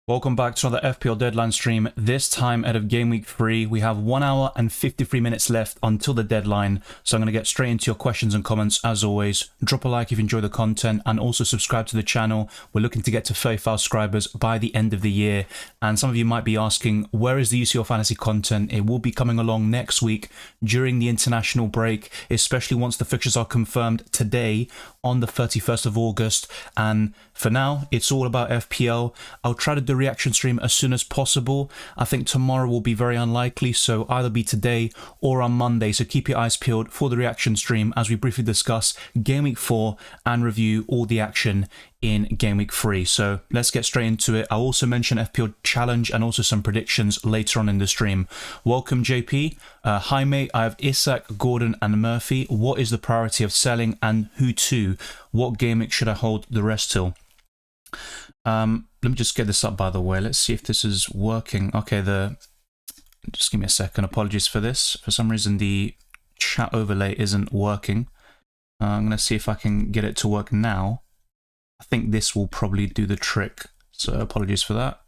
Welcome back to another FPL deadline stream. This time out of Game Week 3, we have 1 hour and 53 minutes left until the deadline. So I'm going to get straight into your questions and comments as always. Drop a like if you enjoy the content and also subscribe to the channel. We're looking to get to 35 subscribers by the end of the year. And some of you might be asking, where is the UCL fantasy content? It will be coming along next week during the international break, especially once the fixtures are confirmed today on the 31st of August. And for now, it's all about FPL. I'll try to do a reaction stream as soon as possible. I think tomorrow will be very unlikely, so either be today or on Monday. So keep your eyes peeled for the reaction stream as we briefly discuss Game Week 4 and review all the action in Game Week 3. So let's get straight into it. I'll also mention FPL Challenge and also some predictions later on in the stream. Welcome, JP. Hi, mate. I have Isak, Gordon, and Murphy. What is the priority of selling and who to? What game week should I hold the rest till? Let me just get this up, by the way. Let's see if this is working. Okay, just give me a second. Apologies for this. For some reason, the chat overlay isn't working. I'm going to see if I can get it to work now. I think this will probably do the trick. So apologies for that.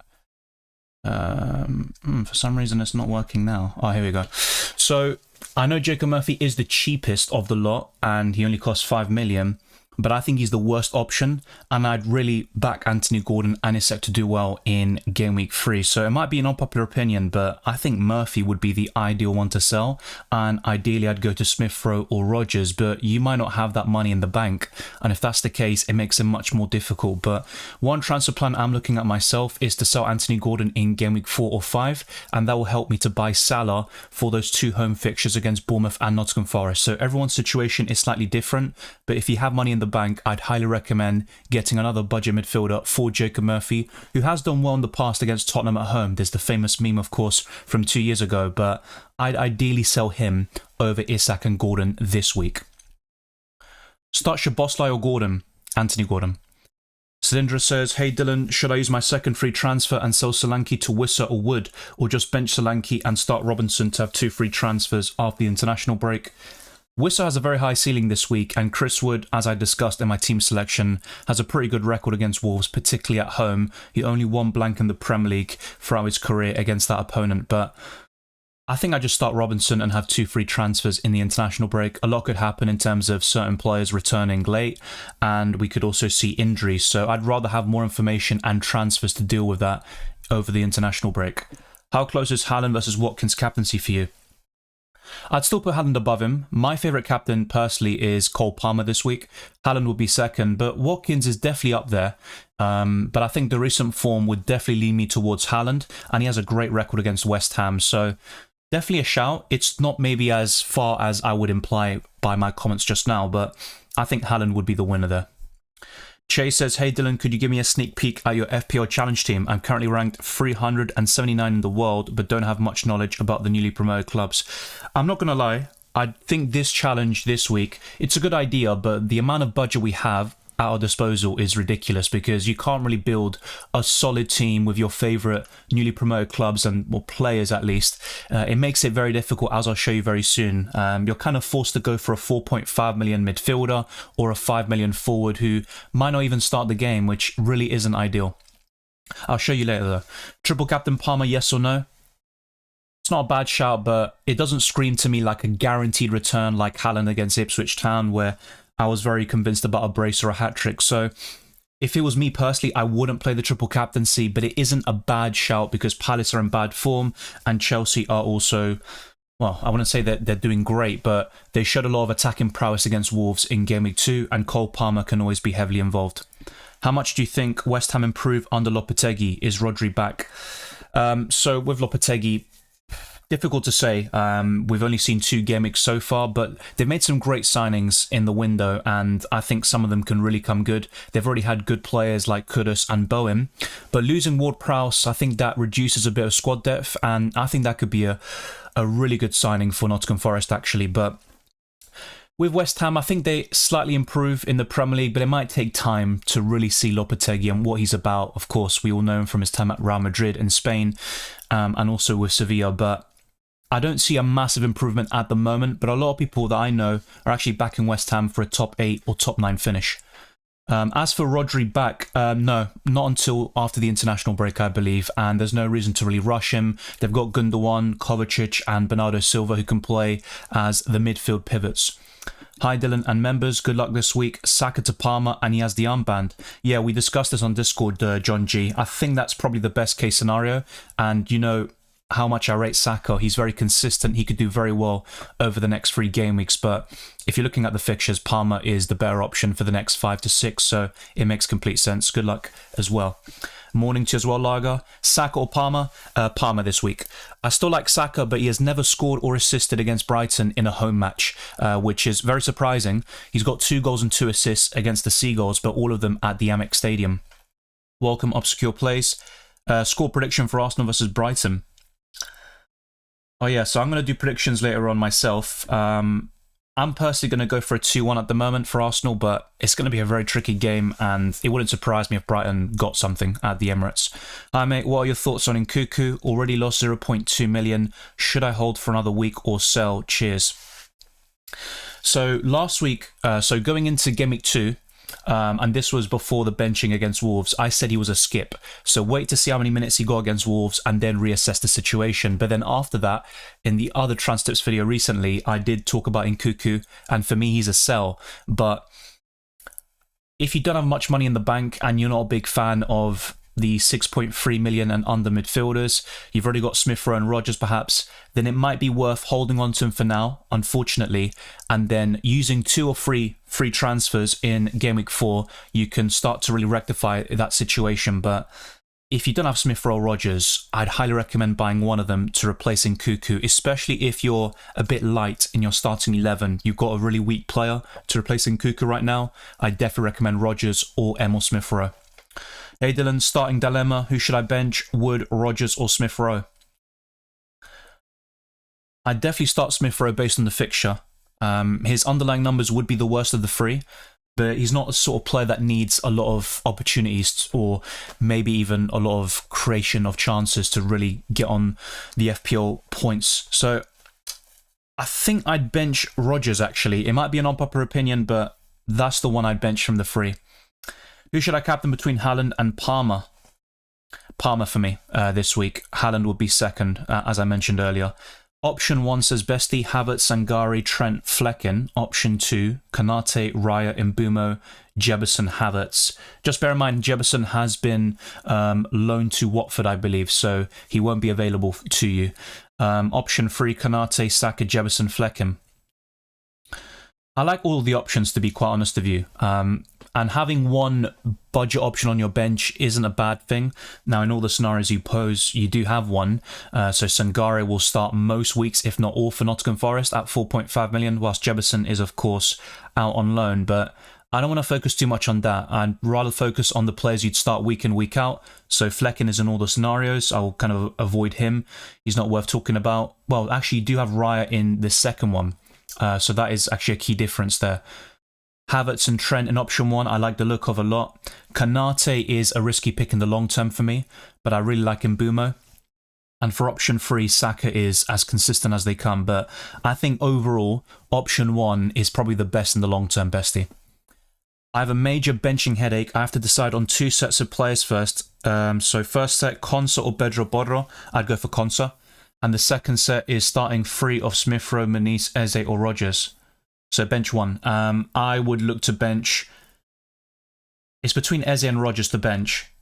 For some reason, it's not working now. Oh, here we go. So I know Jacob Murphy is the cheapest of the lot, and he only costs 5 million. But I think he's the worst option, and I'd really back Anthony Gordon and Isak to do well in Game Week 3. So it might be an unpopular opinion, but I think Murphy would be the ideal one to sell, and ideally I'd go to Smith Rowe or Rodgers, but you might not have that money in the bank, and if that's the case, it makes it much more difficult. But one transfer plan I'm looking at myself is to sell Anthony Gordon in Game Week 4 or 5, and that will help me to buy Salah for those two home fixtures against Bournemouth and Nottingham Forest. So everyone's situation is slightly different, but if you have money in the bank, I'd highly recommend getting another budget midfielder for Jacob Murphy, who has done well in the past against Tottenham at home. There's the famous meme, of course, from 2 years ago, but I'd ideally sell him over Isak and Gordon this week. Start Szoboszlai or Gordon? Anthony Gordon. Cylindra says, hey Dylan, should I use my second free transfer and sell Solanke to Wissa or Wood, or just bench Solanke and start Robinson to have 2 free transfers after the international break? Wissa has a very high ceiling this week, and Chris Wood, as I discussed in my team selection, has a pretty good record against Wolves, particularly at home. He only won blank in the Premier League throughout his career against that opponent, but I think I just start Robinson and have 2 free transfers in the international break. A lot could happen in terms of certain players returning late, and we could also see injuries, so I'd rather have more information and transfers to deal with that over the international break. How close is Haaland versus Watkins captaincy for you? I'd still put Haaland above him. My favourite captain personally is Cole Palmer this week. Haaland would be second, but Watkins is definitely up there. But I think the recent form would definitely lean me towards Haaland, and he has a great record against West Ham, so definitely a shout. It's not maybe as far as I would imply by my comments just now, but I think Haaland would be the winner there. Chase says, hey Dylan, could you give me a sneak peek at your FPL challenge team? I'm currently ranked 379 in the world, but don't have much knowledge about the newly promoted clubs. I'm not going to lie, I think this challenge this week, it's a good idea, but the amount of budget we have at our disposal is ridiculous because you can't really build a solid team with your favourite newly promoted clubs and well, players at least. It makes it very difficult, as I'll show you very soon. You're kind of forced to go for a 4.5 million midfielder or a 5 million forward who might not even start the game, which really isn't ideal. I'll show you later though. Triple captain Palmer, yes or no? It's not a bad shout, but it doesn't scream to me like a guaranteed return like Haaland against Ipswich Town, where I was very convinced about a brace or a hat-trick. So if it was me personally, I wouldn't play the triple captaincy, but it isn't a bad shout because Palace are in bad form and Chelsea are also, well, I wouldn't say that they're doing great, but they showed a lot of attacking prowess against Wolves in Game Week 2, and Cole Palmer can always be heavily involved. How much do you think West Ham improve under Lopetegui? Is Rodri back? So with Lopetegui, difficult to say. We've only seen 2 game weeks so far, but they've made some great signings in the window, and I think some of them can really come good. They've already had good players like Kudus and Bowen, but losing Ward-Prowse, I think that reduces a bit of squad depth, and I think that could be a really good signing for Nottingham Forest, actually. But with West Ham, I think they slightly improve in the Premier League, but it might take time to really see Lopetegui and what he's about. Of course, we all know him from his time at Real Madrid in Spain, and also with Sevilla, but I don't see a massive improvement at the moment, but a lot of people that I know are actually backing West Ham for a top 8 or top 9 finish. As for Rodri back, no, not until after the international break, I believe, and there's no reason to really rush him. They've got Gundogan, Kovacic, and Bernardo Silva who can play as the midfield pivots. Hi Dylan and members, good luck this week. Saka to Parma and he has the armband. Yeah, we discussed this on Discord, John G. I think that's probably the best case scenario, and you know how much I rate Saka. He's very consistent. He could do very well over the next 3 game weeks. But if you're looking at the fixtures, Parma is the better option for the next 5 to 6. So it makes complete sense. Good luck as well. Morning to you as well, Lager. Saka or Parma? Parma this week. I still like Saka, but he has never scored or assisted against Brighton in a home match, which is very surprising. He's got 2 goals and 2 assists against the Seagulls, but all of them at the Amex Stadium. Welcome, Obscure Plays. Score prediction for Arsenal versus Brighton. Oh yeah, so I'm going to do predictions later on myself. I'm personally going to go for a 2-1 at the moment for Arsenal, but it's going to be a very tricky game, and it wouldn't surprise me if Brighton got something at the Emirates. Hi mate, what are your thoughts on Nkunku? Already lost 0.2 million. Should I hold for another week or sell? Cheers. So last week, going into Game Week 2, and this was before the benching against Wolves, I said he was a skip. So wait to see how many minutes he got against Wolves and then reassess the situation. But then after that, in the other Trans Tips video recently, I did talk about Nkunku, and for me, he's a sell. But if you don't have much money in the bank and you're not a big fan of the 6.3 million and under midfielders, you've already got Smith Rowe and Rodgers perhaps, then it might be worth holding on to him for now, unfortunately, and then using 2 or 3 free transfers in Game Week 4, you can start to really rectify that situation. But if you don't have Smith Rowe or Rodgers, I'd highly recommend buying one of them to replace Nkunku, especially if you're a bit light in your starting 11. You've got a really weak player to replace Nkunku right now. I definitely recommend Rodgers or Emil Smith Rowe. Hey Dylan, starting dilemma, who should I bench? Wood, Rodgers or Smith Rowe? I'd definitely start Smith Rowe based on the fixture. His underlying numbers would be the worst of the 3, but he's not the sort of player that needs a lot of opportunities or maybe even a lot of creation of chances to really get on the FPL points. So I think I'd bench Rodgers actually. It might be an unpopular opinion, but that's the one I'd bench from the 3. Who should I captain between Haaland and Parma? Parma for me this week. Haaland would be second, as I mentioned earlier. Option 1 says Bestie, Havertz, Sangare, Trent, Flecken. Option 2, Kanate, Raya, Mbumo, Jebison, Havertz. Just bear in mind, Jebison has been loaned to Watford, I believe, so he won't be available to you. Option 3, Kanate, Saka, Jebison, Flecken. I like all the options, to be quite honest with you. And having one budget option on your bench isn't a bad thing. Now, in all the scenarios you pose, you do have one. So Sangare will start most weeks, if not all, for Nottingham Forest at 4.5 million, whilst Jebison is, of course, out on loan. But I don't want to focus too much on that. I'd rather focus on the players you'd start week in, week out. So Flecken is in all the scenarios. I'll kind of avoid him. He's not worth talking about. Well, actually, you do have Raya in the second one. So that is actually a key difference there. Havertz and Trent in option 1, I like the look of a lot. Kanate is a risky pick in the long term for me, but I really like Mbumo. And for option 3, Saka is as consistent as they come, but I think overall, option 1 is probably the best in the long term, Bestie. I have a major benching headache. I have to decide on 2 sets of players first. So first set, Konsa or Pedro Porro. I'd go for Konsa. And the second set is starting 3 of Smith Rowe, Muniz, Eze or Rodgers. So bench 1. I would look to bench. It's between Eze and Rodgers to bench.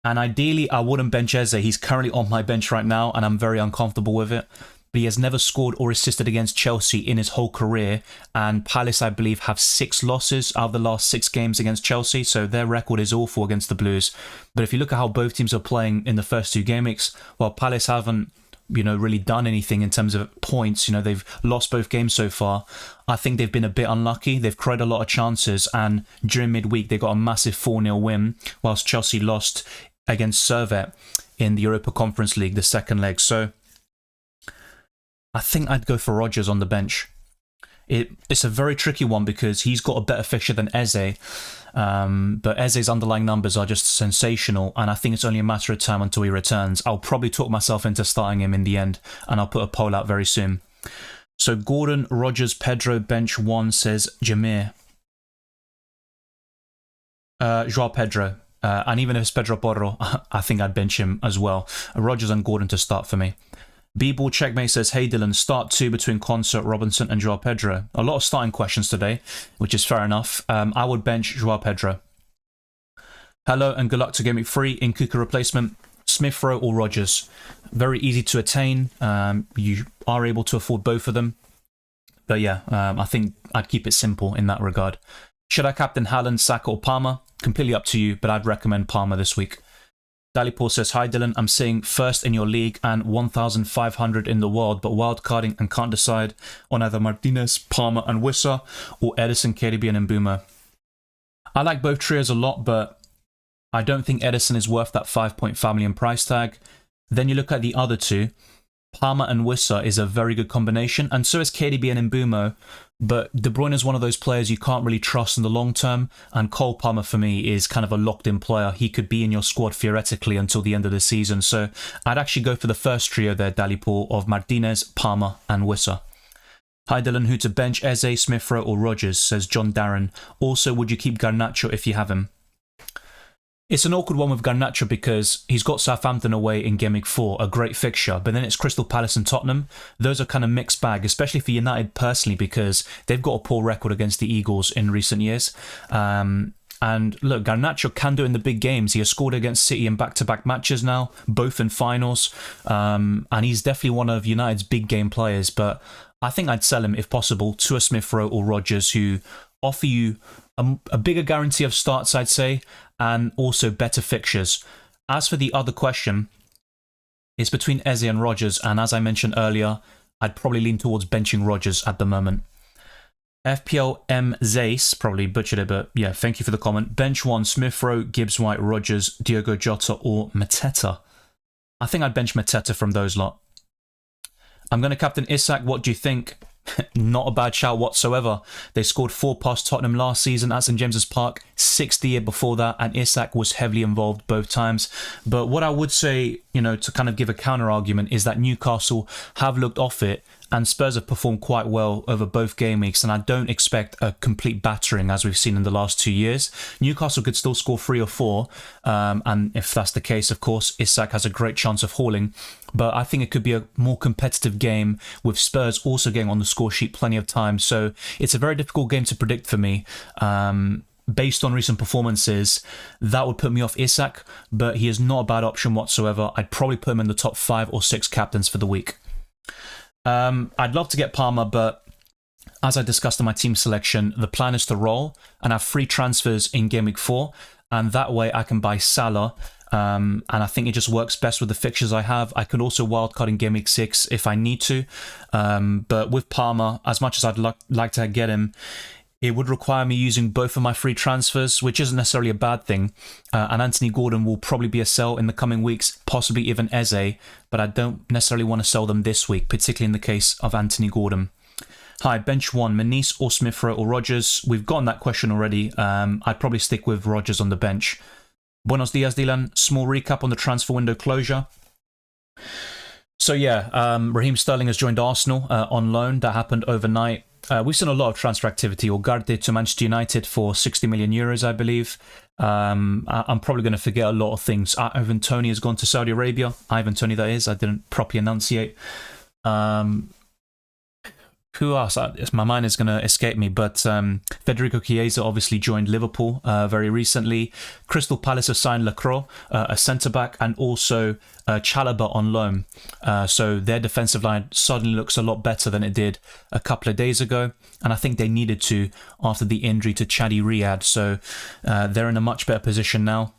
And ideally, I wouldn't bench Eze. He's currently on my bench right now, and I'm very uncomfortable with it. But he has never scored or assisted against Chelsea in his whole career. And Palace, I believe, have 6 losses out of the last 6 games against Chelsea. So their record is awful against the Blues. But if you look at how both teams are playing in the first 2 game weeks, well, Palace haven't really done anything in terms of points. They've lost both games so far. I think they've been a bit unlucky. They've created a lot of chances, and during midweek they got a massive 4-0 win, whilst Chelsea lost against Servette in the Europa Conference League, the second leg. So I think I'd go for Rodgers on the bench. It's a very tricky one because he's got a better fixture than Eze, but Eze's underlying numbers are just sensational, and I think it's only a matter of time until he returns. I'll probably talk myself into starting him in the end, and I'll put a poll out very soon. So Gordon, Rodgers, Pedro, bench 1 says Jameer. Joao Pedro. And even if it's Pedro Porro, I think I'd bench him as well. Rodgers and Gordon to start for me. B-Ball Checkmate says, hey Dylan, start 2 between Concert, Robinson and Joao Pedro. A lot of starting questions today, which is fair enough. I would bench Joao Pedro. Hello and good luck to Gameweek 3. Nkunku replacement, Smith Rowe or Rodgers. Very easy to attain. You are able to afford both of them. But yeah, I think I'd keep it simple in that regard. Should I captain Haaland, Saka or Palmer? Completely up to you, but I'd recommend Palmer this week. Dalipor says, hi Dylan, I'm sitting first in your league and 1,500 in the world, but wildcarding and can't decide on either Martinez, Palmer and Wissa or Edison, KDB and Mbeumo. I like both trios a lot, but I don't think Edison is worth that 5.5 million price tag. Then you look at the other two. Palmer and Wissa is a very good combination, and so is KDB and Mbeumo, but De Bruyne is one of those players you can't really trust in the long term, and Cole Palmer for me is kind of a locked-in player. He could be in your squad theoretically until the end of the season, so I'd actually go for the first trio there, Dalipor, of Martinez, Palmer and Wissa. Hi Dylan, who to bench, Eze, Smith Rowe or Rodgers, says John Darren. Also, would you keep Garnacho if you have him? It's an awkward one with Garnacho because he's got Southampton away in Gameweek 4, a great fixture, but then it's Crystal Palace and Tottenham. Those are kind of mixed bag, especially for United personally, because they've got a poor record against the Eagles in recent years. And look, Garnacho can do it in the big games. He has scored against City in back-to-back matches now, both in finals, and he's definitely one of United's big game players, but I think I'd sell him, if possible, to a Smith Rowe or Rodgers, who offer you a bigger guarantee of starts, I'd say, and also better fixtures. As for the other question, it's between Eze and Rodgers, and as I mentioned earlier, I'd probably lean towards benching Rodgers at the moment. FPL M Zace, probably butchered it, but yeah, thank you for the comment. Bench 1, Smith Rowe, Gibbs White, Rodgers, Diogo Jota or Mateta. I think I'd bench Mateta from those lot. I'm going to captain Isak. What do you think? Not a bad shout whatsoever. They scored 4 past Tottenham last season at St James's Park, 6 the year before that, and Isak was heavily involved both times. But what I would say, to kind of give a counter argument, is that Newcastle have looked off it, and Spurs have performed quite well over both game weeks, and I don't expect a complete battering as we've seen in the last 2 years. Newcastle could still score 3 or 4, and if that's the case, of course, Isak has a great chance of hauling. But I think it could be a more competitive game with Spurs also getting on the score sheet plenty of time. So it's a very difficult game to predict for me. Based on recent performances, that would put me off Isak, but he is not a bad option whatsoever. I'd probably put him in the top 5 or 6 captains for the week. I'd love to get Palmer, but as I discussed in my team selection, the plan is to roll and have free transfers in Game Week 4, and that way I can buy Salah, and I think it just works best with the fixtures I have. I could also wildcard in Game Week 6 if I need to, but with Palmer, as much as I'd like to get him, it would require me using both of my free transfers, which isn't necessarily a bad thing. And Anthony Gordon will probably be a sell in the coming weeks, possibly even Eze, but I don't necessarily want to sell them this week, particularly in the case of Anthony Gordon. Hi, bench 1, Manice or Smith Rowe or Rodgers? We've gotten that question already. I'd probably stick with Rodgers on the bench. Buenos dias, Dylan. Small recap on the transfer window closure. So yeah, Raheem Sterling has joined Arsenal on loan. That happened overnight. We've seen a lot of transfer activity. Ugarte to Manchester United for 60 million euros, I believe. I'm probably going to forget a lot of things. Ivan Toney has gone to Saudi Arabia. Ivan Toney, that is. I didn't properly enunciate. Who else? My mind is going to escape me, but Federico Chiesa obviously joined Liverpool very recently. Crystal Palace have signed Lacroix, a centre-back, and also Chalobah on loan. So their defensive line suddenly looks a lot better than it did a couple of days ago, and I think they needed to after the injury to Chadi Riyad. So they're in a much better position now.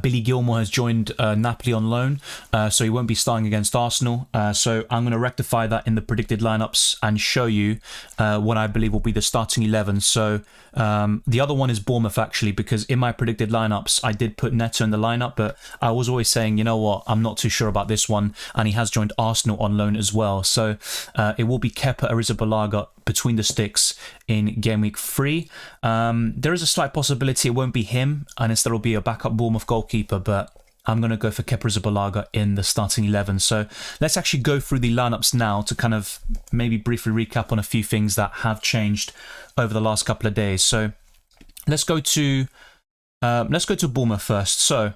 Billy Gilmour has joined Napoli on loan, so he won't be starting against Arsenal. So I'm going to rectify that in the predicted lineups and show you what I believe will be the starting 11. So the other one is Bournemouth, actually, because in my predicted lineups, I did put Neto in the lineup, but I was always saying, you know what, I'm not too sure about this one, and he has joined Arsenal on loan as well. So it will be Kepa Arrizabalaga between the sticks in Game Week 3. There is a slight possibility it won't be him, and instead it'll be a backup Bournemouth goalkeeper, but I'm going to go for Kepa Arrizabalaga in the starting 11. So let's actually go through the lineups now to kind of maybe briefly recap on a few things that have changed over the last couple of days. So let's go to Let's go to Bournemouth first. So,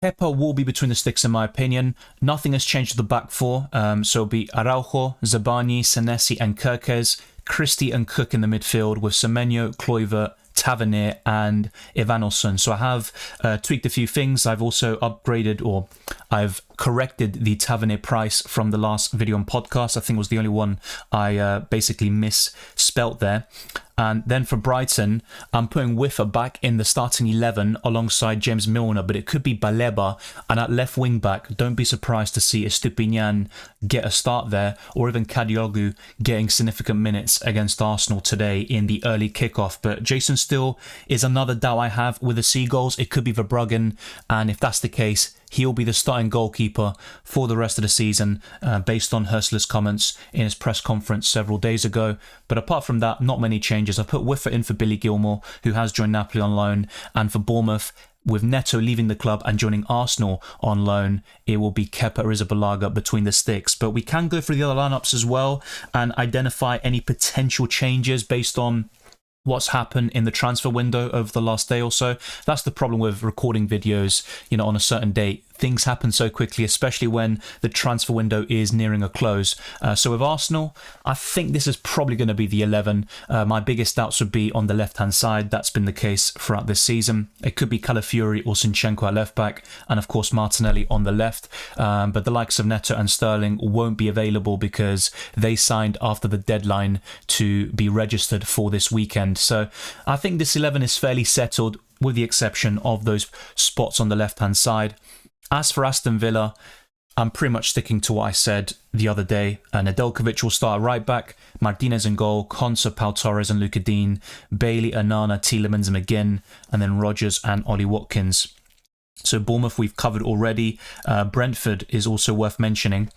Kepa will be between the sticks in my opinion. Nothing has changed with the back four. So it'll be Araujo, Zabani, Senesi and Kirkes, Christie and Cook in the midfield with Semenyo, Kluivert, Tavernier and Evanilson. So I have tweaked a few things. I've also upgraded, or I've corrected the Tavernier price from the last video and podcast. I think it was the only one I basically misspelt there. And then for Brighton, I'm putting Wiffer back in the starting 11 alongside James Milner, but it could be Baleba. And at left wing back, don't be surprised to see Estupinian get a start there, or even Kadiogu getting significant minutes against Arsenal today in the early kickoff. But Jason Steele is another doubt I have with the Seagulls. It could be Verbruggen, and if that's the case, he'll be the starting goalkeeper for the rest of the season, based on Hurstler's comments in his press conference several days ago. But apart from that, not many changes. I've put Wiffer in for Billy Gilmore, who has joined Napoli on loan, and for Bournemouth, with Neto leaving the club and joining Arsenal on loan, it will be Kepa Arrizabalaga between the sticks. But we can go through the other lineups as well and identify any potential changes based on what's happened in the transfer window over the last day or so. That's the problem with recording videos, on a certain date. Things happen so quickly, especially when the transfer window is nearing a close. So with Arsenal, I think this is probably going to be the 11. My biggest doubts would be on the left-hand side. That's been the case throughout this season. It could be Calafiori or Zinchenko at left-back, and of course Martinelli on the left. But the likes of Neto and Sterling won't be available because they signed after the deadline to be registered for this weekend. So I think this 11 is fairly settled, with the exception of those spots on the left-hand side. As for Aston Villa, I'm pretty much sticking to what I said the other day. Nedeljkovic will start right back, Martinez in goal, Konsa, Pau Torres and Luka Dean, Bailey, Onana, Tielemans and McGinn, and then Rodgers and Ollie Watkins. So Bournemouth we've covered already. Brentford is also worth mentioning.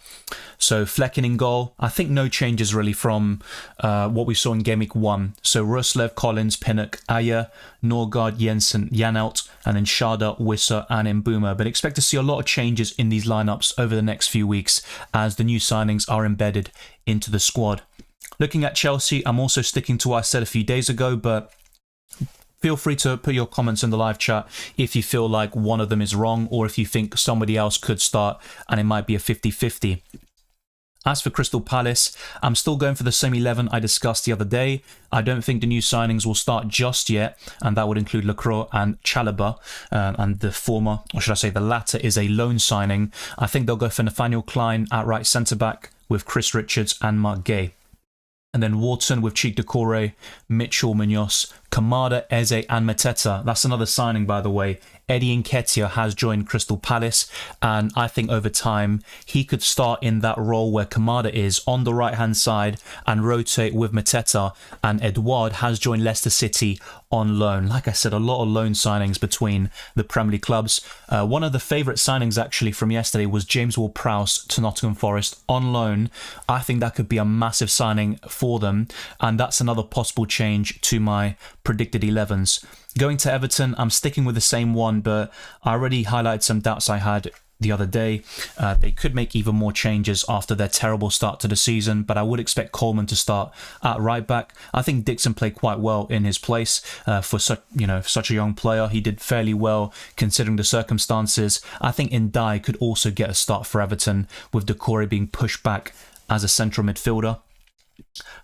So Flecken in goal. I think no changes really from what we saw in Gameweek 1. So Ruslev, Collins, Pinnock, Ayer, Norgard, Jensen, Janelt, and then Sharda, Wisser and Mbuma. But expect to see a lot of changes in these lineups over the next few weeks as the new signings are embedded into the squad. Looking at Chelsea, I'm also sticking to what I said a few days ago, but feel free to put your comments in the live chat if you feel like one of them is wrong, or if you think somebody else could start and it might be a 50-50. As for Crystal Palace, I'm still going for the same 11 I discussed the other day. I don't think the new signings will start just yet, and that would include Lacroix and Chalobah, and the former, or should I say the latter, is a loan signing. I think they'll go for Nathaniel Klein at right centre-back with Chris Richards and Mark Gay. And then Wharton with Cheek Decore, Mitchell, Munoz, Kamada, Eze and Mateta. That's another signing, by the way. Eddie Nketiah has joined Crystal Palace, and I think over time he could start in that role where Kamada is on the right-hand side and rotate with Mateta, and Edouard has joined Leicester City on loan. Like I said, a lot of loan signings between the Premier League clubs. One of the favourite signings actually from yesterday was James Ward-Prowse to Nottingham Forest on loan. I think that could be a massive signing for them, and that's another possible change to my predicted 11s. Going to Everton, I'm sticking with the same one, but I already highlighted some doubts I had the other day. They could make even more changes after their terrible start to the season, but I would expect Coleman to start at right back. I think Dixon played quite well in his place for such a young player. He did fairly well considering the circumstances. I think Ndiaye could also get a start for Everton, with Decore being pushed back as a central midfielder.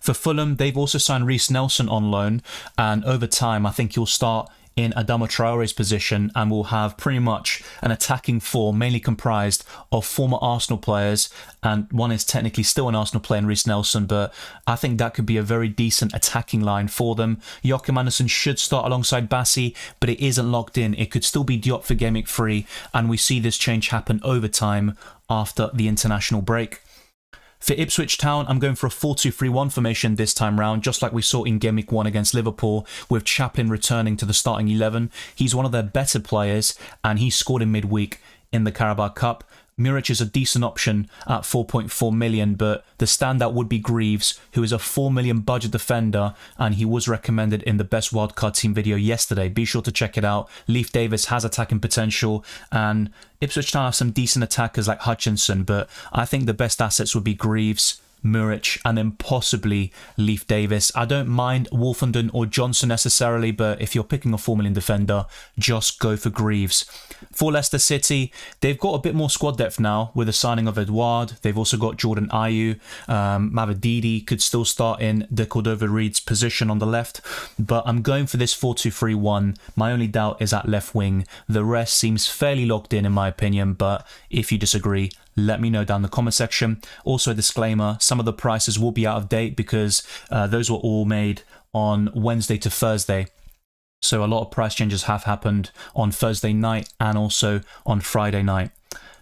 For Fulham, they've also signed Reece Nelson on loan, and over time I think he'll start in Adama Traore's position and will have pretty much an attacking four mainly comprised of former Arsenal players, and one is technically still an Arsenal player in Reece Nelson, but I think that could be a very decent attacking line for them. Joachim Andersen should start alongside Bassi, but it isn't locked in. It could still be Diop for Gameweek 3, and we see this change happen over time after the international break. For Ipswich Town, I'm going for a 4-2-3-1 formation this time round, just like we saw in Gameweek 1 against Liverpool, with Chaplin returning to the starting 11. He's one of their better players, and he scored in midweek in the Carabao Cup. Muric is a decent option at 4.4 million, but the standout would be Greaves, who is a 4 million budget defender, and he was recommended in the best wildcard team video yesterday. Be sure to check it out. Leif Davis has attacking potential, and Ipswich Town have some decent attackers like Hutchinson, but I think the best assets would be Greaves, Muric, and then possibly Leif Davis. I don't mind Wolfenden or Johnson necessarily, but if you're picking a 4 million defender, just go for Greaves. For Leicester City, they've got a bit more squad depth now with the signing of Edouard. They've also got Jordan Ayew. Mavididi could still start in De Cordova-Reid's position on the left, but I'm going for this 4-2-3-1. My only doubt is at left wing. The rest seems fairly locked in my opinion, but if you disagree, let me know down in the comment section. Also a disclaimer, some of the prices will be out of date because those were all made on Wednesday to Thursday. So a lot of price changes have happened on Thursday night and also on Friday night.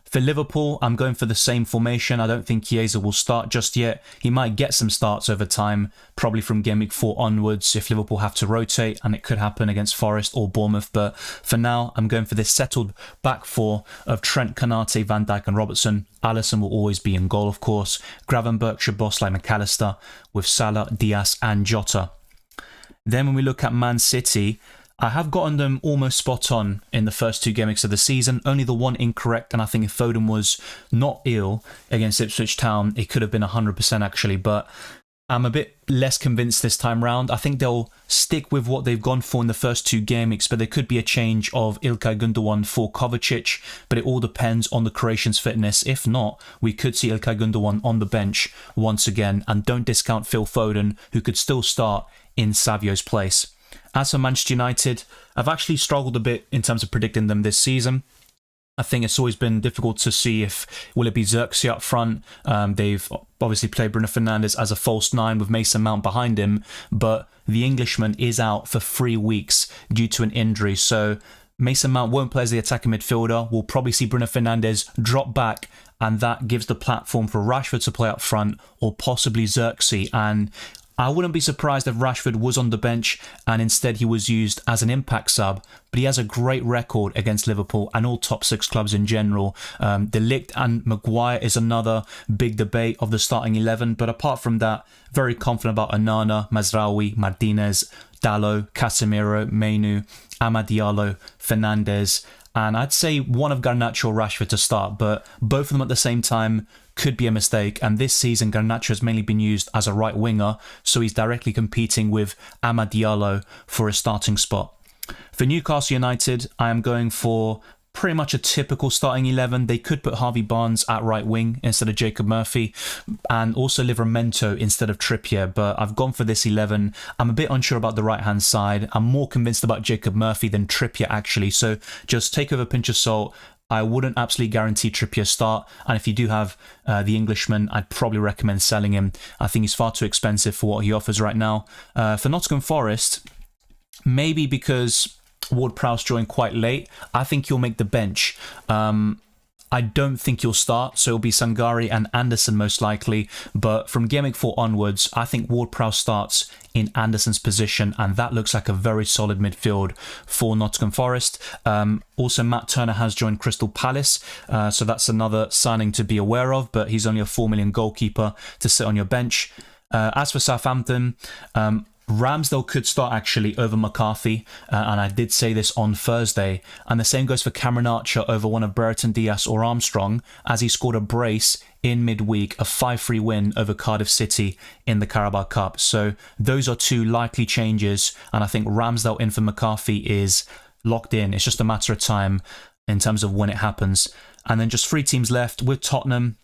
For Liverpool, I'm going for the same formation. I don't think Chiesa will start just yet. He might get some starts over time, probably from Game Week 4 onwards if Liverpool have to rotate, and it could happen against Forest or Bournemouth. But for now, I'm going for this settled back four of Trent, Konate, Van Dijk and Robertson. Alisson will always be in goal, of course. Gravenberch, Szoboszlai, McAllister with Salah, Diaz and Jota. Then when we look at Man City, I have gotten them almost spot on in the first 2 game weeks of the season. Only the one incorrect, and I think if Foden was not ill against Ipswich Town, it could have been 100% actually. But I'm a bit less convinced this time round. I think they'll stick with what they've gone for in the first 2 game weeks, but there could be a change of Ilkay Gundogan for Kovacic, but it all depends on the Croatian's fitness. If not, we could see Ilkay Gundogan on the bench once again, and don't discount Phil Foden, who could still start in Savio's place. As for Manchester United, I've actually struggled a bit in terms of predicting them this season. I think it's always been difficult to see if will it be Xerxes up front. They've obviously played Bruno Fernandes as a false 9 with Mason Mount behind him, but the Englishman is out for 3 weeks due to an injury. So Mason Mount won't play as the attacking midfielder. We'll probably see Bruno Fernandes drop back, and that gives the platform for Rashford to play up front or possibly Xerxes. And I wouldn't be surprised if Rashford was on the bench and instead he was used as an impact sub, but he has a great record against Liverpool and all top 6 clubs in general. De Ligt and Maguire is another big debate of the starting 11, but apart from that, very confident about Onana, Mazraoui, Martinez, Dalot, Casemiro, Mainu, Amad Diallo, Fernandes, and I'd say one of Garnacho or Rashford to start, but both of them at the same time could be a mistake. And this season, Garnacho has mainly been used as a right winger, so he's directly competing with Amad Diallo for a starting spot. For Newcastle United, I am going for pretty much a typical starting 11. They could put Harvey Barnes at right wing instead of Jacob Murphy, and also Livramento instead of Trippier, but I've gone for this 11. I'm a bit unsure about the right hand side. I'm more convinced about Jacob Murphy than Trippier actually, so just take it with a pinch of salt. I wouldn't absolutely guarantee Trippier's start, and if you do have the Englishman, I'd probably recommend selling him. I think he's far too expensive for what he offers right now. For Nottingham Forest, maybe because Ward-Prowse joined quite late, I think he'll make the bench. I don't think he'll start, so it'll be Sangare and Anderson most likely, but from Game Week 4 onwards, I think Ward-Prowse starts in Anderson's position, and that looks like a very solid midfield for Nottingham Forest. Also, Matt Turner has joined Crystal Palace, so that's another signing to be aware of, but he's only a 4 million goalkeeper to sit on your bench. As for Southampton, Ramsdale could start actually over McCarthy, and I did say this on Thursday, and the same goes for Cameron Archer over one of Brereton Diaz or Armstrong, as he scored a brace in midweek, a 5-3 win over Cardiff City in the Carabao Cup. So those are 2 likely changes, and I think Ramsdale in for McCarthy is locked in. It's just a matter of time in terms of when it happens. And then just 3 teams left with Tottenham.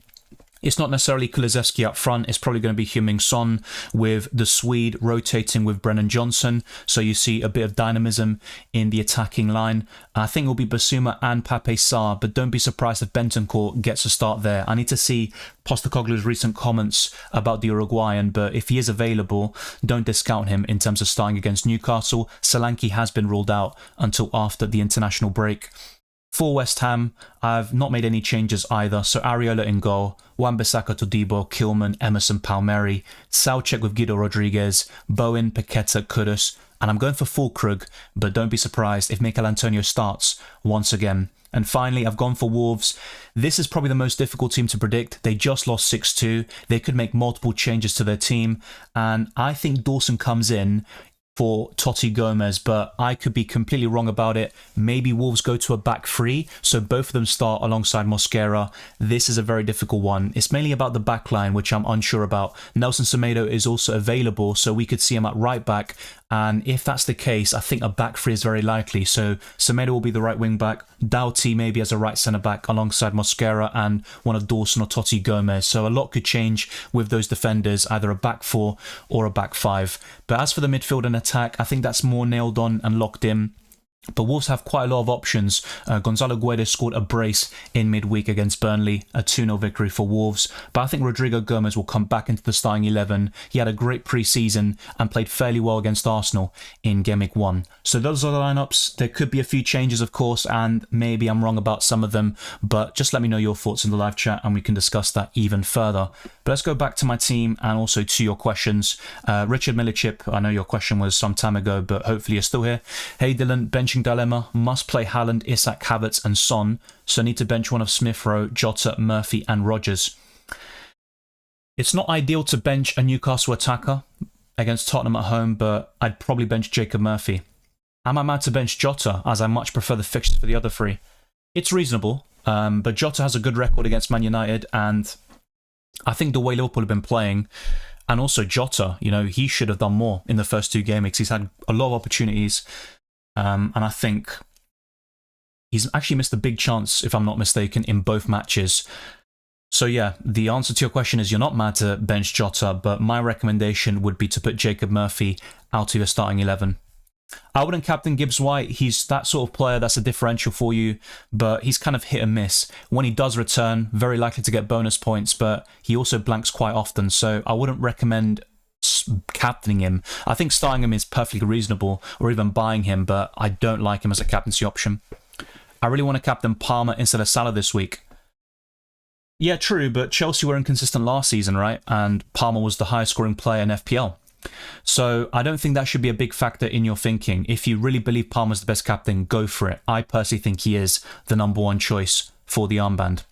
It's not necessarily Kulusevski up front. It's probably going to be Heung-min Son with the Swede rotating with Brennan Johnson. So you see a bit of dynamism in the attacking line. I think it will be Basuma and Pape Sarr, but don't be surprised if Bentancur gets a start there. I need to see Postecoglou's recent comments about the Uruguayan, but if he is available, don't discount him in terms of starting against Newcastle. Solanke has been ruled out until after the international break. For West Ham, I've not made any changes either, so Areola in goal, Wan-Bissaka, Todibo, Kilman, Emerson, Palmieri, Soucek with Guido Rodriguez, Bowen, Paqueta, Kudus, and I'm going for Fulkrug, but don't be surprised if Mikel Antonio starts once again. And finally, I've gone for Wolves. This is probably the most difficult team to predict. They just lost 6-2. They could make multiple changes to their team, and I think Dawson comes in for Totti Gomez, but I could be completely wrong about it. Maybe Wolves go to a back three, so both of them start alongside Mosquera. This is a very difficult one. It's mainly about the back line, which I'm unsure about. Nelson Semedo is also available, so we could see him at right back. And if that's the case, I think a back three is very likely. So Semedo will be the right wing back. Doughty maybe as a right centre back alongside Mosquera and one of Dawson or Totti Gomez. So a lot could change with those defenders, either a back four or a back five. But as for the midfield and attack, I think that's more nailed on and locked in. But Wolves have quite a lot of options. Gonzalo Guedes scored a brace in midweek against Burnley, a 2-0 victory for Wolves. But I think Rodrigo Gomez will come back into the starting 11. He had a great pre-season and played fairly well against Arsenal in Gameweek 1. So those are the lineups. There could be a few changes, of course, and maybe I'm wrong about some of them. But just let me know your thoughts in the live chat and we can discuss that even further. But let's go back to my team and also to your questions. Richard Milichip, I know your question was some time ago, but hopefully you're still here. Hey Dylan, benching dilemma. Must play Haaland, Isak, Havertz and Son. So need to bench one of Smith Rowe, Jota, Murphy and Rodgers. It's not ideal to bench a Newcastle attacker against Tottenham at home, but I'd probably bench Jacob Murphy. Am I mad to bench Jota, as I much prefer the fixtures for the other three? It's reasonable, but Jota has a good record against Man United, and I think the way Liverpool have been playing, and also Jota, you know, he should have done more in the first two game weeks. He's had a lot of opportunities, and I think he's actually missed a big chance, if I'm not mistaken, in both matches. So yeah, the answer to your question is you're not mad to bench Jota, but my recommendation would be to put Jacob Murphy out of your starting 11. I wouldn't captain Gibbs White. He's that sort of player that's a differential for you, but he's kind of hit and miss. When he does return, very likely to get bonus points, but he also blanks quite often, so I wouldn't recommend captaining him. I think starting him is perfectly reasonable, or even buying him, but I don't like him as a captaincy option. I really want to captain Palmer instead of Salah this week. Yeah, true, but Chelsea were inconsistent last season, right? And Palmer was the highest scoring player in FPL. So I don't think that should be a big factor in your thinking. If you really believe Palmer's the best captain, go for it. I personally think he is the #1 choice for the armband.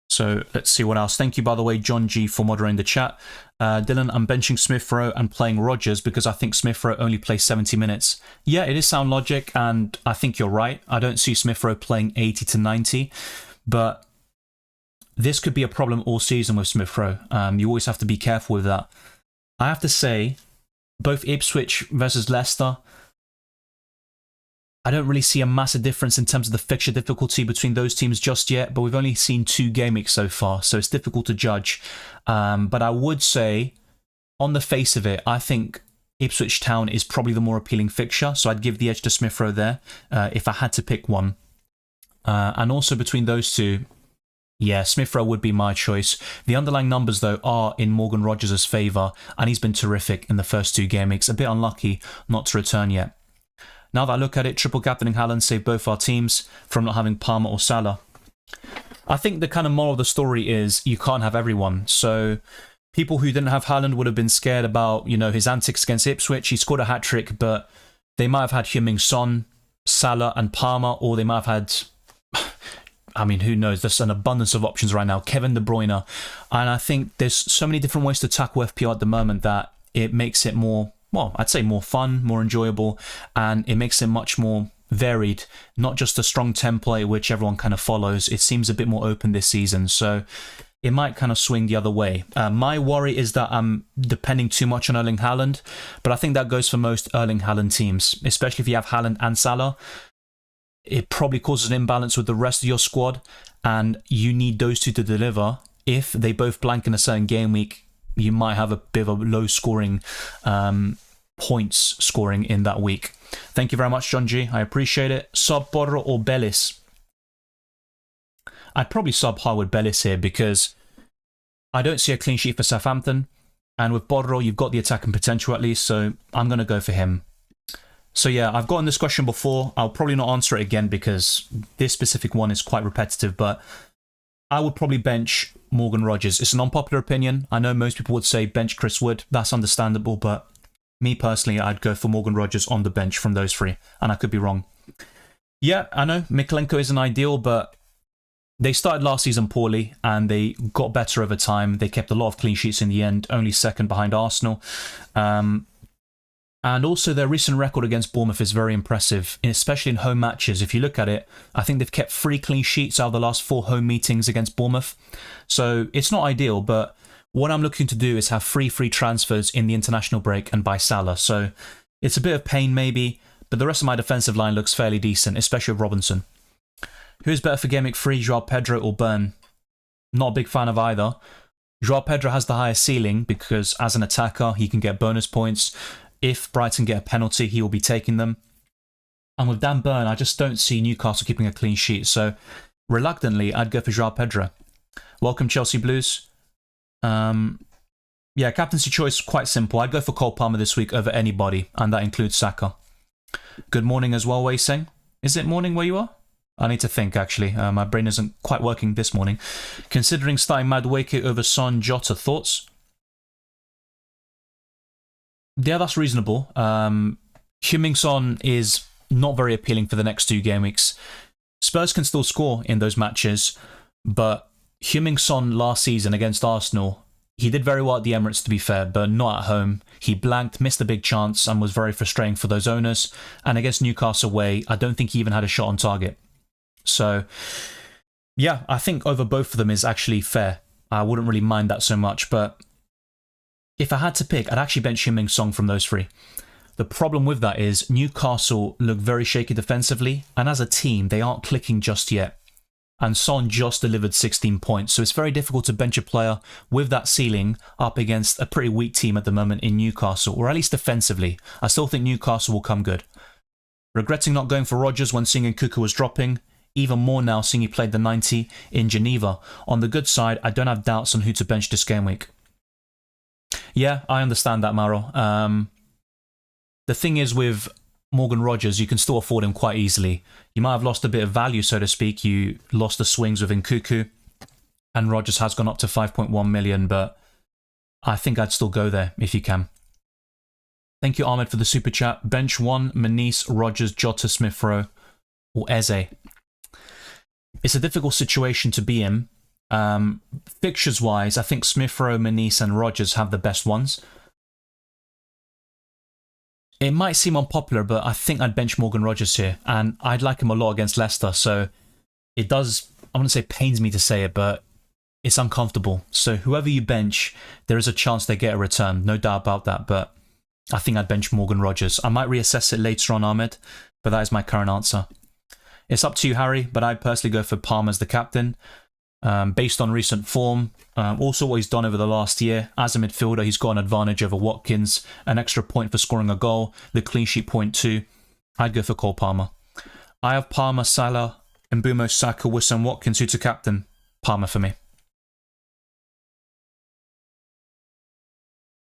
So let's see what else. Thank you, by the way, John G, for moderating the chat. Dylan, I'm benching Smith Rowe and playing Rodgers because I think Smith Rowe only plays 70 minutes. Yeah, it is sound logic, and I think you're right. I don't see Smith Rowe playing 80 to 90, but this could be a problem all season with Smith Rowe. You always have to be careful with that. I have to say, both Ipswich versus Leicester, I don't really see a massive difference in terms of the fixture difficulty between those teams just yet, but we've only seen 2 game weeks so far, so it's difficult to judge. But I would say, on the face of it, I think Ipswich Town is probably the more appealing fixture, so I'd give the edge to Smith Rowe there if I had to pick one. And also between those two, yeah, Smith Rowe would be my choice. The underlying numbers, though, are in Morgan Rodgers' favour, and he's been terrific in the first 2 game weeks. A bit unlucky not to return yet. Now that I look at it, triple captaining Haaland saved both our teams from not having Palmer or Salah. I think the kind of moral of the story is you can't have everyone. So people who didn't have Haaland would have been scared about, you know, his antics against Ipswich. He scored a hat-trick, but they might have had Heung-min Son, Salah and Palmer, or they might have had... I mean, who knows? There's an abundance of options right now. Kevin De Bruyne. And I think there's so many different ways to tackle FPL at the moment that it makes it more, well, I'd say more fun, more enjoyable, and it makes it much more varied. Not just a strong template which everyone kind of follows. It seems a bit more open this season, so it might kind of swing the other way. My worry is that I'm depending too much on Erling Haaland, but I think that goes for most Erling Haaland teams, especially if you have Haaland and Salah. It probably causes an imbalance with the rest of your squad, and you need those two to deliver. If they both blank in a certain game week, you might have a bit of a low scoring, points scoring in that week. Thank you very much, John G. I appreciate it. Sub Borro or Bellis? I'd probably sub Harwood Bellis here because I don't see a clean sheet for Southampton, and with Borro, you've got the attacking potential at least, so I'm going to go for him. So yeah, I've gotten this question before. I'll probably not answer it again because this specific one is quite repetitive, but I would probably bench Morgan Rodgers. It's an unpopular opinion. I know most people would say bench Chris Wood. That's understandable, but me personally, I'd go for Morgan Rodgers on the bench from those 3, and I could be wrong. Yeah, I know Mikalenko isn't ideal, but they started last season poorly and they got better over time. They kept a lot of clean sheets in the end, only second behind Arsenal. And also their recent record against Bournemouth is very impressive, especially in home matches. If you look at it, I think they've kept 3 clean sheets out of the last 4 home meetings against Bournemouth. So it's not ideal, but what I'm looking to do is have 3 free transfers in the international break and buy Salah. So it's a bit of pain maybe, but the rest of my defensive line looks fairly decent, especially with Robinson. Who's better for Gameweek 3, Joao Pedro or Burn? Not a big fan of either. Joao Pedro has the highest ceiling because as an attacker, he can get bonus points. If Brighton get a penalty, he will be taking them. And with Dan Burn, I just don't see Newcastle keeping a clean sheet. So reluctantly, I'd go for Joao Pedro. Welcome, Chelsea Blues. Yeah, captaincy choice, quite simple. I'd go for Cole Palmer this week over anybody, and that includes Saka. Good morning as well, Wei Sing. Is it morning where you are? I need to think, actually. My brain isn't quite working this morning. Considering starting Madueke over Son, Jota, thoughts? Yeah, that's reasonable. Heung-min Son is not very appealing for the next 2 game weeks. Spurs can still score in those matches, but Heung-min Son last season against Arsenal, he did very well at the Emirates to be fair, but not at home. He blanked, missed a big chance, and was very frustrating for those owners. And against Newcastle away, I don't think he even had a shot on target. So, yeah, I think over both of them is actually fair. I wouldn't really mind that so much, but if I had to pick, I'd actually bench Heung-min Son from those 3. The problem with that is Newcastle look very shaky defensively, and as a team, they aren't clicking just yet. And Son just delivered 16 points, so it's very difficult to bench a player with that ceiling up against a pretty weak team at the moment in Newcastle, or at least defensively. I still think Newcastle will come good. Regretting not going for Rodgers when seeing Nkunku was dropping. Even more now seeing he played the 90 in Geneva. On the good side, I don't have doubts on who to bench this game week. Yeah, I understand that, Maro. The thing is with Morgan Rodgers, you can still afford him quite easily. You might have lost a bit of value, so to speak. You lost the swings with Nkunku, and Rodgers has gone up to 5.1 million, but I think I'd still go there if you can. Thank you, Ahmed, for the super chat. Bench 1, Manice, Rodgers, Jota, Smith-Rowe, or Eze. It's a difficult situation to be in. Fixtures-wise, I think Smith-Rowe, Manice and Rodgers have the best ones. It might seem unpopular, but I think I'd bench Morgan Rodgers here, and I'd like him a lot against Leicester, so it does, I wouldn't say pains me to say it, but it's uncomfortable. So whoever you bench, there is a chance they get a return, no doubt about that, but I think I'd bench Morgan Rodgers. I might reassess it later on, Ahmed, but that is my current answer. It's up to you, Harry, but I'd personally go for Palmer as the captain. Based on recent form, also what he's done over the last year. As a midfielder, he's got an advantage over Watkins, an extra point for scoring a goal, the clean sheet point too. I'd go for Cole Palmer. I have Palmer, Salah, Mbumo, Saka, Wissam, Watkins, who to captain? Palmer for me.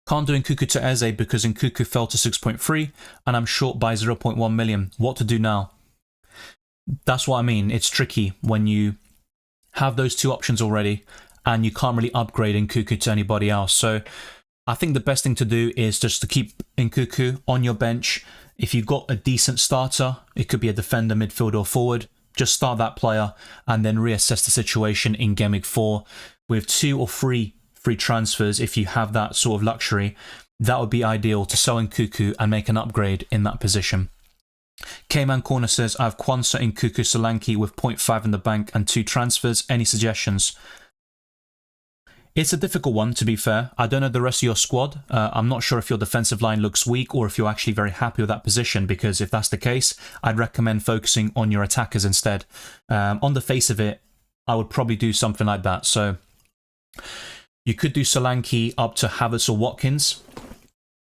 Can't do Nkunku to Eze because Nkunku fell to 6.3 and I'm short by 0.1 million. What to do now? That's what I mean. It's tricky when you have those 2 options already and you can't really upgrade Nkunku to anybody else. So I think the best thing to do is just to keep Nkunku on your bench. If you've got a decent starter, it could be a defender, midfielder or forward, just start that player and then reassess the situation in Game Week 4 with 2 or 3 free transfers. If you have that sort of luxury, that would be ideal to sell Nkunku and make an upgrade in that position. K-Man Corner says, I have Kwanzaa, Nkunku, Solanke with 0.5 in the bank and 2 transfers. Any suggestions? It's a difficult one, to be fair. I don't know the rest of your squad. I'm not sure if your defensive line looks weak or if you're actually very happy with that position, because if that's the case, I'd recommend focusing on your attackers instead. On the face of it, I would probably do something like that. So you could do Solanke up to Havertz or Watkins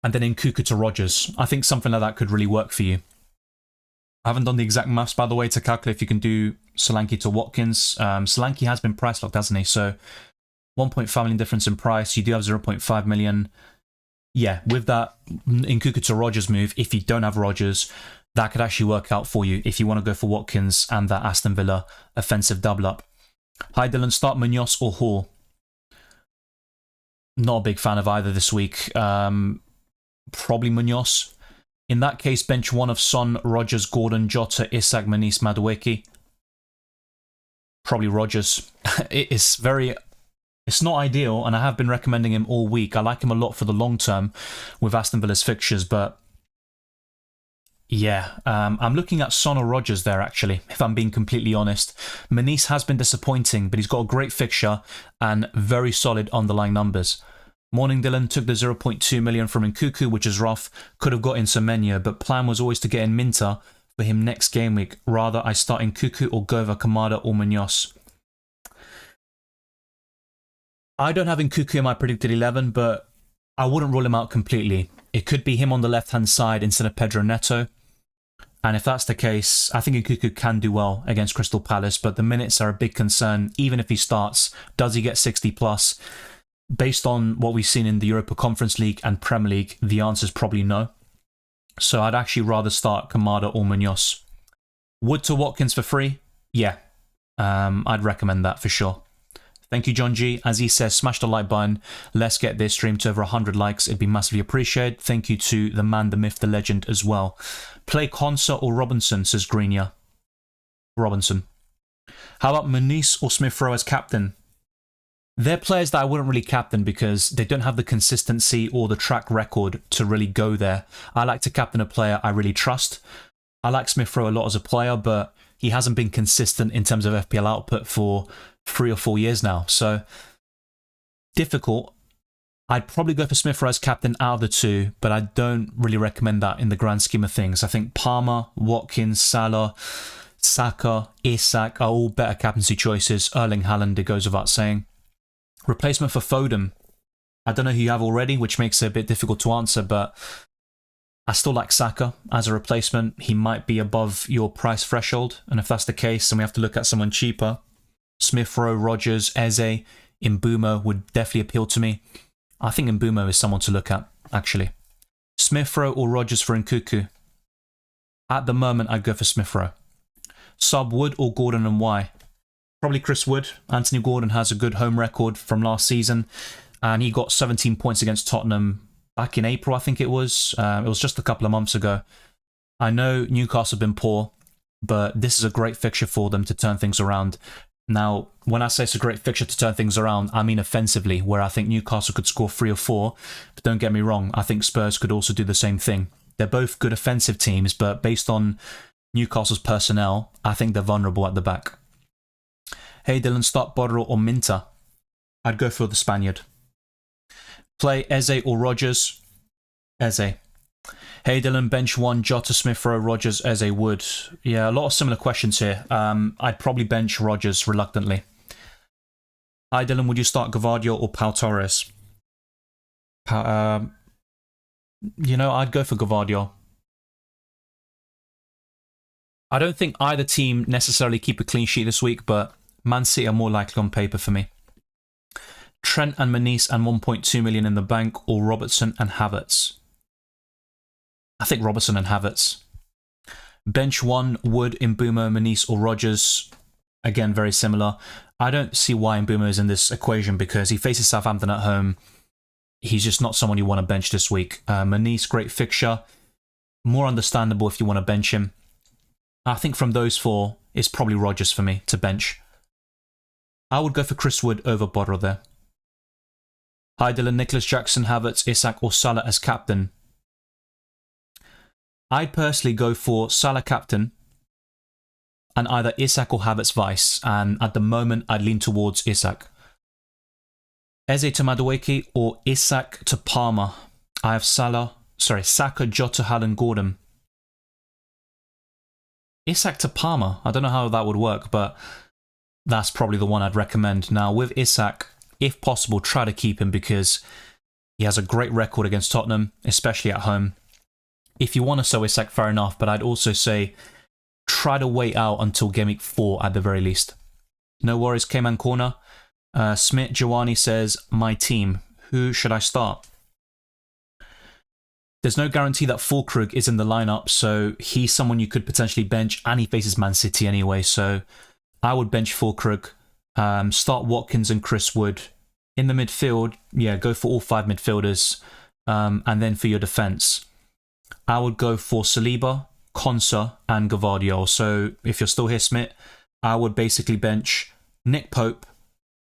and then Nkunku to Rodgers. I think something like that could really work for you. I haven't done the exact maths, by the way, to calculate if you can do Solanke to Watkins. Solanke has been price locked, hasn't he? So 1.5 million difference in price. You do have 0.5 million. Yeah, with that Nkunku to Rodgers move, if you don't have Rodgers, that could actually work out for you if you want to go for Watkins and that Aston Villa offensive double up. Hi Dylan, start Munoz or Hall? Not a big fan of either this week. Probably Munoz. In that case, bench 1 of Son, Rodgers, Gordon, Jota, Isak, Manice, Madueke. Probably Rodgers. It's not ideal, and I have been recommending him all week. I like him a lot for the long term with Aston Villa's fixtures, but Yeah, I'm looking at Son or Rogers there, actually, if I'm being completely honest. Manice has been disappointing, but he's got a great fixture and very solid underlying numbers. Morning Dylan took the 0.2 million from Nkunku, which is rough. Could have got in Semenyo, but plan was always to get in Minter for him next game week. Rather, I start Nkunku or Gova, Kamada or Munoz. I don't have Nkunku in my predicted 11, but I wouldn't rule him out completely. It could be him on the left-hand side instead of Pedro Neto. And if that's the case, I think Nkunku can do well against Crystal Palace, but the minutes are a big concern. Even if he starts, does he get 60 plus? Based on what we've seen in the Europa Conference League and Premier League, the answer is probably no. So I'd actually rather start Kamada or Munoz. Wood to Watkins for free? Yeah, I'd recommend that for sure. Thank you, John G. As he says, smash the like button. Let's get this stream to over 100 likes. It'd be massively appreciated. Thank you to the man, the myth, the legend as well. Play Konsa or Robinson, says Greenia. Robinson. How about Manice or Smith-Rowe as captain? They're players that I wouldn't really captain because they don't have the consistency or the track record to really go there. I like to captain a player I really trust. I like Smith-Rowe a lot as a player, but he hasn't been consistent in terms of FPL output for 3 or 4 years now. So, difficult. I'd probably go for Smith-Rowe as captain out of the two, but I don't really recommend that in the grand scheme of things. I think Palmer, Watkins, Salah, Saka, Isak are all better captaincy choices. Erling Haaland, it goes without saying. Replacement for Foden. I don't know who you have already, which makes it a bit difficult to answer, but I still like Saka as a replacement. He might be above your price threshold, and if that's the case, then we have to look at someone cheaper. Smith-Rowe, Rogers, Eze, Mbeumo would definitely appeal to me. I think Mbeumo is someone to look at, actually. Smith-Rowe or Rogers for Nkunku? At the moment, I'd go for Smith-Rowe. Sub Wood or Gordon and why? Probably Chris Wood. Anthony Gordon has a good home record from last season, and he got 17 points against Tottenham back in April, I think it was. It was just a couple of months ago. I know Newcastle have been poor, but this is a great fixture for them to turn things around. Now, when I say it's a great fixture to turn things around, I mean offensively, where I think Newcastle could score 3 or 4. But don't get me wrong, I think Spurs could also do the same thing. They're both good offensive teams, but based on Newcastle's personnel, I think they're vulnerable at the back. Hey Dylan, start Borro or Minter? I'd go for the Spaniard. Play Eze or Rogers? Eze. Hey Dylan, bench 1, Jota, Smith-Rowe, Rogers, Eze, Wood. Yeah, a lot of similar questions here. I'd probably bench Rogers reluctantly. Hi Dylan, would you start Gavardio or Pau Torres? You know, I'd go for Gavardio. I don't think either team necessarily keep a clean sheet this week, but Man City are more likely on paper for me. Trent and Manice and 1.2 million in the bank, or Robertson and Havertz? I think Robertson and Havertz. Bench 1, Wood, Mbeumo, Manice or Rogers. Again, very similar. I don't see why Mbeumo is in this equation because he faces Southampton at home. He's just not someone you want to bench this week. Manice, great fixture. More understandable if you want to bench him. I think from those 4, it's probably Rogers for me to bench. I would go for Chris Wood over Borro there. Hi Dylan, Nicholas Jackson, Havertz, Isak or Salah as captain? I'd personally go for Salah captain and either Isak or Havertz vice, and at the moment I'd lean towards Isak. Eze to Madueke or Isak to Palmer? I have Saka, Jota, Haaland, Gordon. Isak to Palmer? I don't know how that would work, but that's probably the one I'd recommend. Now with Isak, if possible, try to keep him because he has a great record against Tottenham, especially at home. If you want to sell Isak, fair enough, but I'd also say try to wait out until Gameweek 4 at the very least. No worries, K-Man Corner. Smith Giovanni says, my team. Who should I start? There's no guarantee that Fulkrug is in the lineup, so he's someone you could potentially bench, and he faces Man City anyway, so I would bench Fulkrug. Start Watkins and Chris Wood. In the midfield, yeah, go for all 5 midfielders. And then for your defence, I would go for Saliba, Konsa and Gavardio. So if you're still here, Smith, I would basically bench Nick Pope,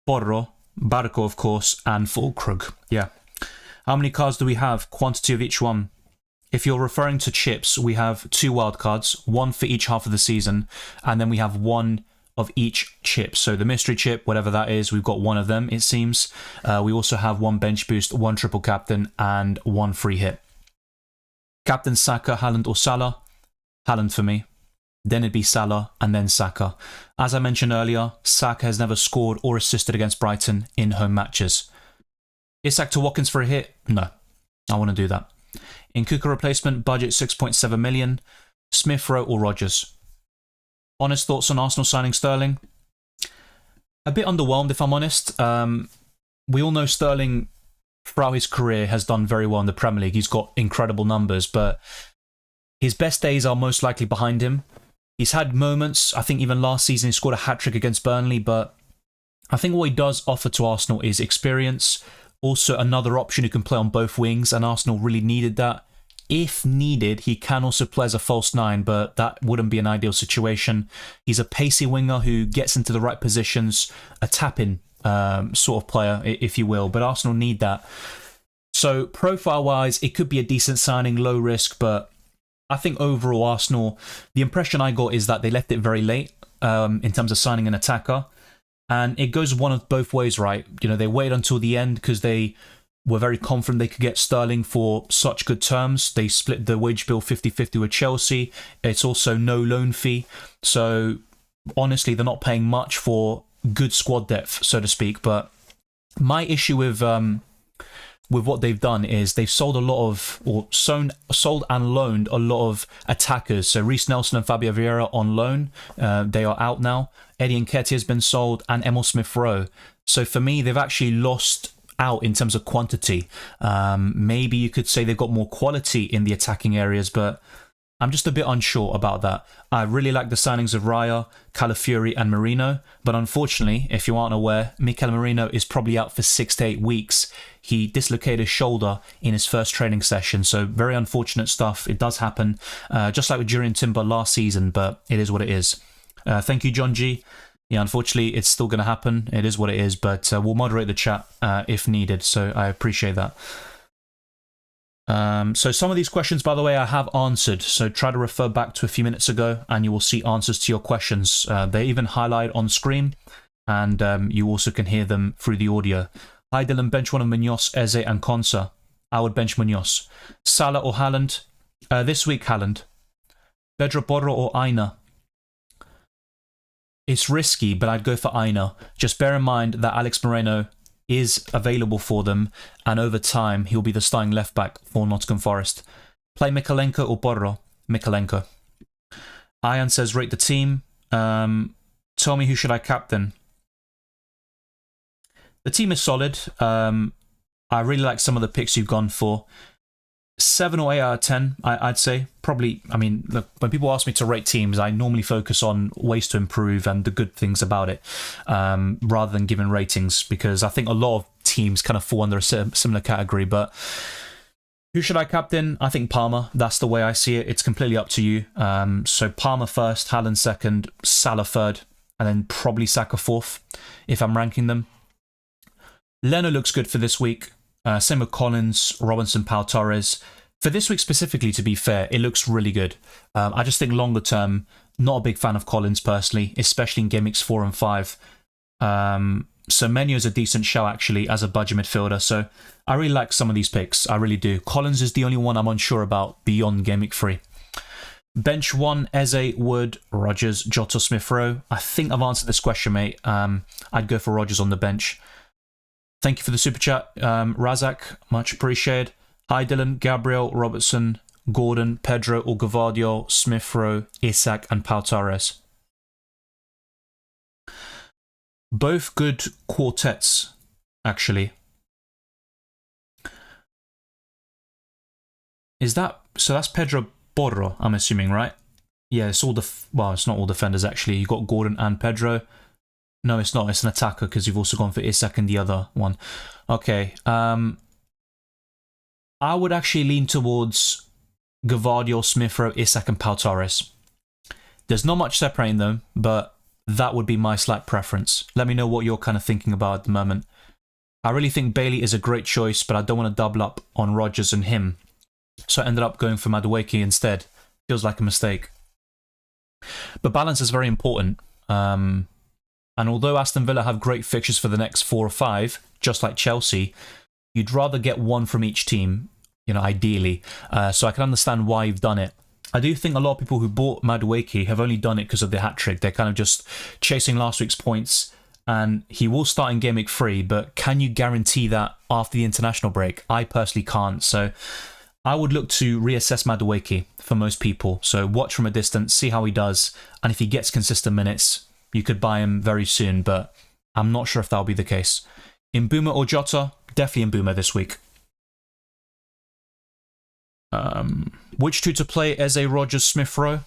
Borro, Barco of course, and Fulkrug. Yeah. How many cards do we have? Quantity of each one. if you're referring to chips, we have 2 wildcards, 1 for each half of the season, and then we have 1 of each chip. So the mystery chip, whatever that is, we've got 1 of them, it seems. We also have 1 bench boost, 1 triple captain, and 1 free hit. Captain Saka, Haaland or Salah? Haaland for me. Then it'd be Salah, and then Saka. As I mentioned earlier, Saka has never scored or assisted against Brighton in home matches. Isak to Watkins for a hit? No, I want to do that. Nkunku replacement, budget 6.7 million. Smith Rowe or Rodgers? Honest thoughts on Arsenal signing Sterling? A bit underwhelmed, if I'm honest. We all know Sterling, throughout his career, has done very well in the Premier League. He's got incredible numbers, but his best days are most likely behind him. He's had moments, I think even last season he scored a hat-trick against Burnley, but I think what he does offer to Arsenal is experience, also another option who can play on both wings, and Arsenal really needed that. If needed, he can also play as a false 9, but that wouldn't be an ideal situation. He's a pacey winger who gets into the right positions, a tap-in sort of player, if you will, but Arsenal need that. So profile-wise, it could be a decent signing, low risk, but I think overall Arsenal, the impression I got is that they left it very late in terms of signing an attacker. And it goes one of both ways, right? You know, they waited until the end because they were very confident they could get Sterling for such good terms. They split the wage bill 50-50 with Chelsea. It's also no loan fee. So honestly, they're not paying much for good squad depth, so to speak. But my issue with what they've done is they've sold a lot of, or sold and loaned a lot of attackers. So Reece Nelson and Fabio Vieira on loan. They are out now. Eddie Nketiah has been sold, and Emil Smith Rowe. So for me, they've actually lost out in terms of quantity. Maybe you could say they've got more quality in the attacking areas, but I'm just a bit unsure about that. I really like the signings of Raya, Calafiori and Merino, but unfortunately, if you aren't aware, Mikel Merino is probably out for 6 to 8 weeks. He dislocated his shoulder in his first training session, so very unfortunate stuff. It does happen, just like with Jurrien Timber last season, but it is what it is. Thank you, John G. Yeah, unfortunately, it's still going to happen. It is what it is, but we'll moderate the chat if needed, so I appreciate that. So some of these questions, by the way, I have answered, so try to refer back to a few minutes ago and you will see answers to your questions. They even highlight on screen, and you also can hear them through the audio. Hi Dylan, bench one of Munoz, Eze and Konsa. I would bench Munoz. Salah or Haaland? This week Haaland. Pedro Porro or Aina? It's risky, but I'd go for Aina. Just bear in mind that Alex Moreno is available for them, and over time he'll be the starting left back for Nottingham Forest. Play Mikalenko or Porro? Mikalenko. Ian says rate the team. Tell me who should I captain. The team is solid. I really like some of the picks you've gone for. 7 or 8 out of 10, I'd say. Probably, I mean, look, when people ask me to rate teams, I normally focus on ways to improve and the good things about it, rather than giving ratings, because I think a lot of teams kind of fall under a similar category. But who should I captain? I think Palmer. That's the way I see it. It's completely up to you. So Palmer first, Haaland second, Salah third, and then probably Saka fourth, if I'm ranking them. Leno looks good for this week. Same with Collins, Robinson, Pau Torres. For this week specifically, to be fair, it looks really good. I just think longer term, not a big fan of Collins personally, especially in game weeks 4 and 5. So Menu is a decent show actually as a budget midfielder. So I really like some of these picks. I really do. Collins is the only one I'm unsure about beyond game week 3. Bench 1, Eze, Wood, Rodgers, Jota, Smith Rowe. I think I've answered this question, mate. I'd go for Rodgers on the bench. Thank you for the super chat, Razak. Much appreciated. Hi, Dylan, Gabriel, Robertson, Gordon, Pedro or Gavardio, Smith Rowe, Isak and Pau Torres. Both good quartets, actually. Is that... So that's Pedro Porro, I'm assuming, right? Yeah, it's all... Well, it's not all defenders, actually. You've got Gordon and Pedro. No, it's not. It's an attacker because you've also gone for Isak and the other one. Okay. I would actually lean towards Gavardio, Smith Rowe, Isak and Pau Torres. There's not much separating them, but that would be my slight preference. Let me know what you're kind of thinking about at the moment. I really think Bailey is a great choice, but I don't want to double up on Rodgers and him. So I ended up going for Madueke instead. Feels like a mistake. But balance is very important. And although Aston Villa have great fixtures for the next 4 or 5, just like Chelsea, you'd rather get one from each team, you know, ideally. So I can understand why you've done it. I do think a lot of people who bought Madueke have only done it because of the hat-trick. They're kind of just chasing last week's points, and he will start in Game Week 3, but can you guarantee that after the international break? I personally can't. So I would look to reassess Madueke for most people. So watch from a distance, see how he does, and if he gets consistent minutes, you could buy him very soon, but I'm not sure if that'll be the case. Mbeumo or Jota? Definitely Mbeumo this week. Which two to play? Eze, Rogers, Smith Rowe?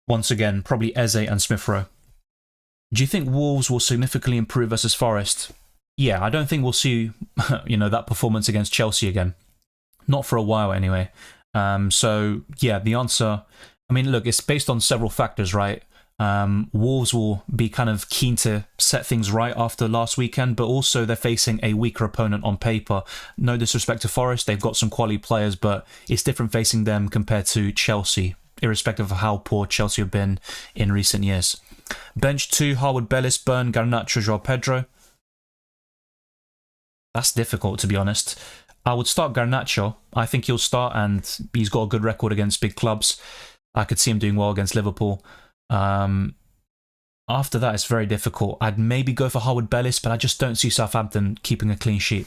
Once again, probably Eze and Smith Rowe. Do you think Wolves will significantly improve versus Forest? Yeah, I don't think we'll see, you know, that performance against Chelsea again. Not for a while, anyway. So yeah, the answer. I mean, look, it's based on several factors, right? Wolves will be kind of keen to set things right after last weekend, but also they're facing a weaker opponent on paper. No disrespect to Forest, they've got some quality players, but it's different facing them compared to Chelsea, irrespective of how poor Chelsea have been in recent years. Bench 2, Harwood, Bellis, Burn, Garnacho, João Pedro. That's difficult, to be honest. I would start Garnacho. I think he'll start, and he's got a good record against big clubs. I could see him doing well against Liverpool. After that, it's very difficult. I'd maybe go for Harwood Bellis, but I just don't see Southampton keeping a clean sheet.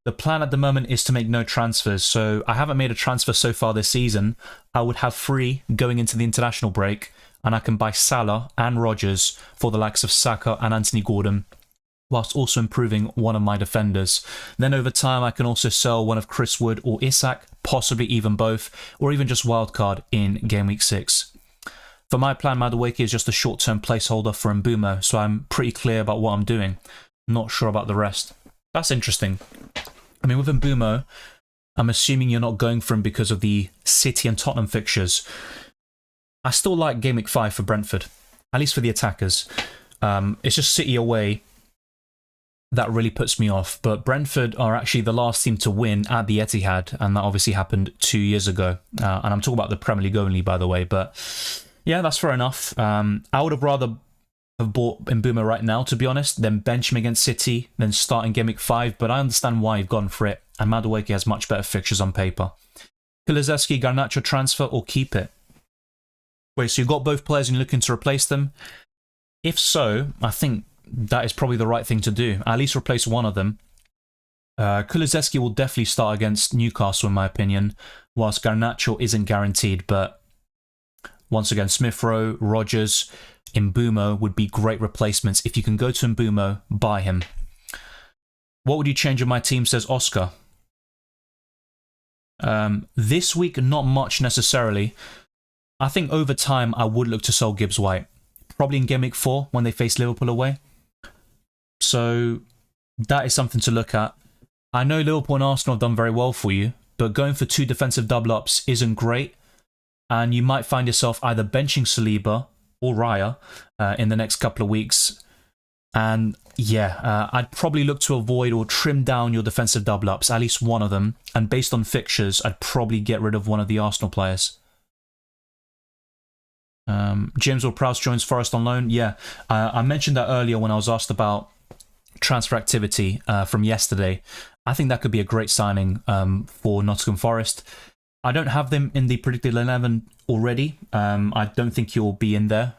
The plan at the moment is to make no transfers, so I haven't made a transfer so far this season. I would have 3 going into the international break, and I can buy Salah and Rodgers for the likes of Saka and Anthony Gordon, whilst also improving one of my defenders. Then over time, I can also sell one of Chris Wood or Isak, possibly even both, or even just wildcard in Game Week 6. For my plan, Madueke is just a short-term placeholder for Mbeumo, so I'm pretty clear about what I'm doing. Not sure about the rest. That's interesting. I mean, with Mbeumo, I'm assuming you're not going for him because of the City and Tottenham fixtures. I still like Game Week 5 for Brentford, at least for the attackers. It's just City away that really puts me off. But Brentford are actually the last team to win at the Etihad, and that obviously happened 2 years ago. And I'm talking about the Premier League only, by the way, but yeah, that's fair enough. I would have rather have bought Mbeumo right now, to be honest, than bench him against City, then start in Game Week 5, but I understand why you've gone for it, and Madueke has much better fixtures on paper. Kulusevski, Garnacho transfer or keep it? Wait, so you've got both players and you're looking to replace them? If so, I think that is probably the right thing to do. At least replace one of them. Kulusevski will definitely start against Newcastle, in my opinion, whilst Garnacho isn't guaranteed, but once again, Smith Rowe, Rodgers, Mbeumo would be great replacements. If you can go to Mbeumo, buy him. What would you change in my team, says Oscar? This week, not much necessarily. I think over time, I would look to sell Gibbs White. Probably in Game Week 4 when they face Liverpool away. So that is something to look at. I know Liverpool and Arsenal have done very well for you, but going for 2 defensive double-ups isn't great. And you might find yourself either benching Saliba or Raya in the next couple of weeks. And yeah, I'd probably look to avoid or trim down your defensive double-ups, at least one of them. And based on fixtures, I'd probably get rid of one of the Arsenal players. James Ward-Prowse joins Forest on loan. Yeah, I mentioned that earlier when I was asked about transfer activity from yesterday. I think that could be a great signing for Nottingham Forest. I don't have them in the predicted 11 already. I don't think he'll be in there.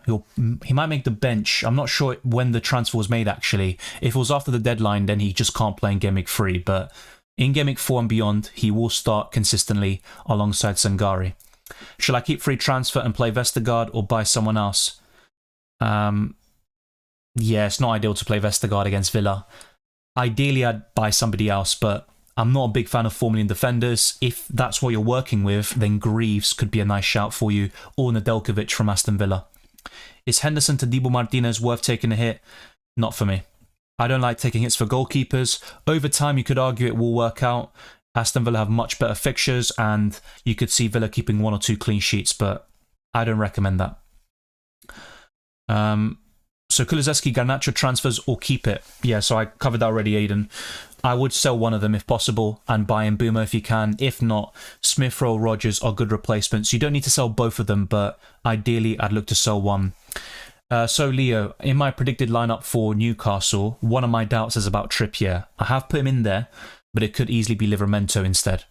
He might make the bench. I'm not sure when the transfer was made, actually. If it was after the deadline, then he just can't play in Game Week 3. But in Game Week 4 and beyond, he will start consistently alongside Sangare. Shall I keep free transfer and play Vestergaard or buy someone else? Yeah, it's not ideal to play Vestergaard against Villa. Ideally, I'd buy somebody else, but I'm not a big fan of Formula defenders. If that's what you're working with, then Greaves could be a nice shout for you, or Nedeljkovic from Aston Villa. Is Henderson to Dibu Martinez worth taking a hit? Not for me. I don't like taking hits for goalkeepers. Over time, you could argue it will work out. Aston Villa have much better fixtures, and you could see Villa keeping 1 or 2 clean sheets, but I don't recommend that. So Kulusevski, Garnacho transfers or keep it? Yeah, so I covered that already, Aiden. I would sell one of them if possible and buy in Boomer if you can. If not, Smith Rowe, Rogers are good replacements. You don't need to sell both of them, but ideally I'd look to sell one. So Leo, in my predicted lineup for Newcastle, one of my doubts is about Trippier. I have put him in there, but it could easily be Livramento instead.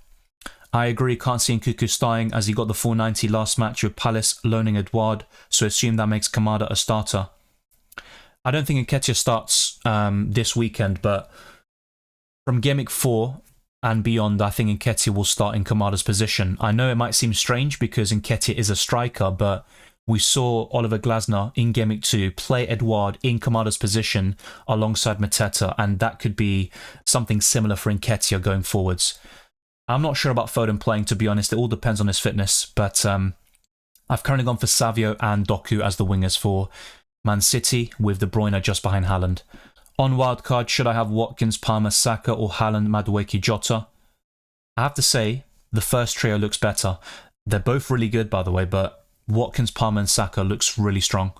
I agree, can't see Nkunku starting as he got the 490 last match with Palace loaning Edouard, so assume that makes Kamada a starter. I don't think Nketiah starts this weekend, but from Gameweek 4 and beyond, I think Nketiah will start in Kamada's position. I know it might seem strange because Nketiah is a striker, but we saw Oliver Glasner in Gameweek 2 play Edouard in Kamada's position alongside Mateta, and that could be something similar for Nketiah going forwards. I'm not sure about Foden playing, to be honest. It all depends on his fitness, but I've currently gone for Savio and Doku as the wingers for Man City, with De Bruyne just behind Haaland. On wildcard, should I have Watkins, Palmer, Saka, or Haaland, Madueke, Jota? I have to say, the first trio looks better. They're both really good, by the way, but Watkins, Palmer, and Saka looks really strong.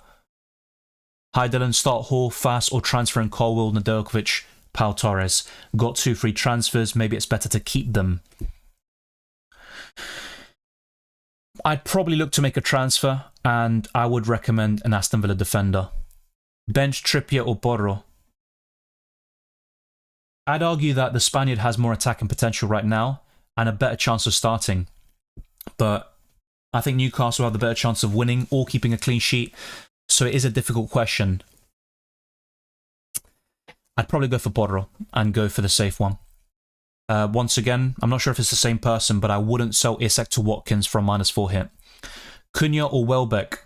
Hi Dylan, start Hall, Fast, or transfer in Colwill, Nedeljkovic, Pau Torres. Got 2 free transfers, maybe it's better to keep them. I'd probably look to make a transfer, and I would recommend an Aston Villa defender. Bench Trippier or Borro. I'd argue that the Spaniard has more attacking potential right now, and a better chance of starting. But I think Newcastle have the better chance of winning or keeping a clean sheet, so it is a difficult question. I'd probably go for Borro and go for the safe one. Once again, I'm not sure if it's the same person, but I wouldn't sell Isak to Watkins for a -4 hit. Cunha or Welbeck?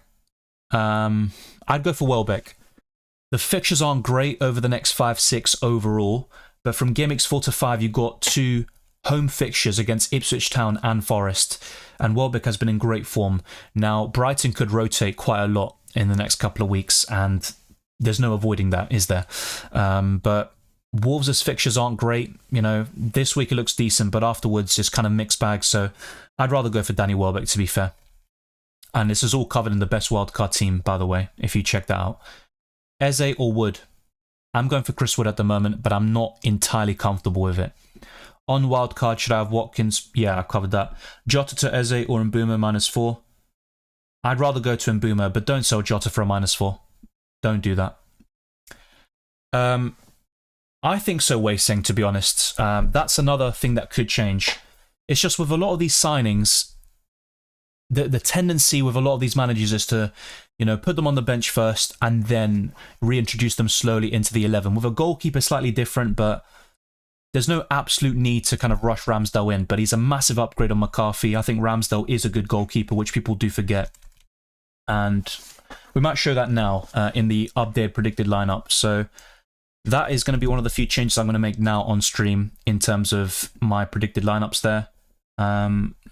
I'd go for Welbeck. The fixtures aren't great over the next 5-6 overall, but from Gameweeks 4 to 5, you've got 2 home fixtures against Ipswich Town and Forest, and Welbeck has been in great form. Now, Brighton could rotate quite a lot in the next couple of weeks, and there's no avoiding that, is there? But Wolves' fixtures aren't great. You know, this week it looks decent, but afterwards it's kind of mixed bag, so I'd rather go for Danny Welbeck, to be fair. And this is all covered in the best wildcard team, by the way, if you check that out. Eze or Wood? I'm going for Chris Wood at the moment, but I'm not entirely comfortable with it. On wildcard, should I have Watkins? Yeah, I've covered that. Jota to Eze or Mbeumo -4? I'd rather go to Mbeumo, but don't sell Jota for a -4. Don't do that. I think so, Wei Seng, to be honest. That's another thing that could change. It's just with a lot of these signings, the tendency with a lot of these managers is to, you know, put them on the bench first and then reintroduce them slowly into the 11. With a goalkeeper, slightly different, but there's no absolute need to kind of rush Ramsdale in. But he's a massive upgrade on McCarthy. I think Ramsdale is a good goalkeeper, which people do forget. And we might show that now in the updated predicted lineup. So that is going to be one of the few changes I'm going to make now on stream in terms of my predicted lineups there.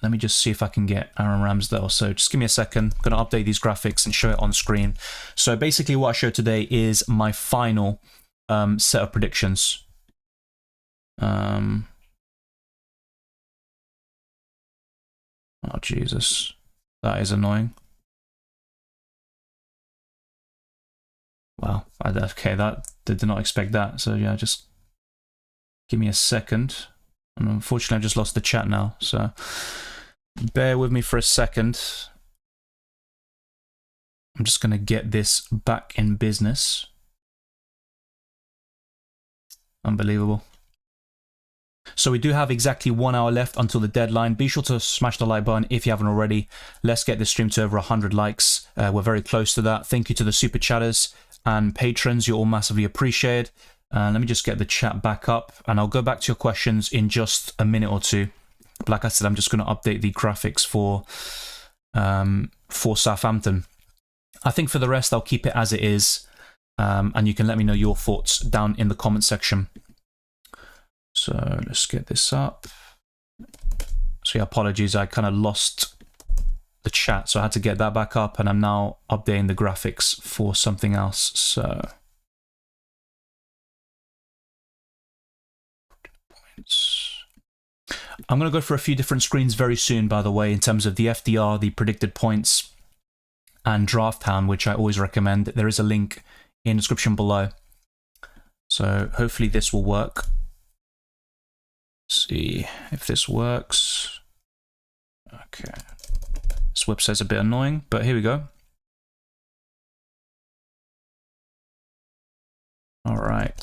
Let me just see if I can get Aaron Ramsdale. So just give me a second. I'm going to update these graphics and show it on screen. So basically what I showed today is my final set of predictions. Oh, Jesus. That is annoying. Wow. Okay, that did not expect that. So yeah, just give me a second. And unfortunately, I've just lost the chat now. So bear with me for a second. I'm just going to get this back in business. Unbelievable. So we do have exactly 1 hour left until the deadline. Be sure to smash the like button if you haven't already. Let's get this stream to over 100 likes. We're very close to that. Thank you to the super chatters and patrons. You're all massively appreciated. Let me just get the chat back up, and I'll go back to your questions in just a minute or two. But like I said, I'm just going to update the graphics for Southampton. I think for the rest, I'll keep it as it is, and you can let me know your thoughts down in the comment section. So let's get this up. So yeah, apologies, I kind of lost the chat, so I had to get that back up, and I'm now updating the graphics for something else. So I'm going to go for a few different screens very soon, by the way, in terms of the FDR, the predicted points, and Drafthound, which I always recommend. There is a link in the description below. So hopefully this will work. see if this works. Okay. This website's a bit annoying, but here we go. All right.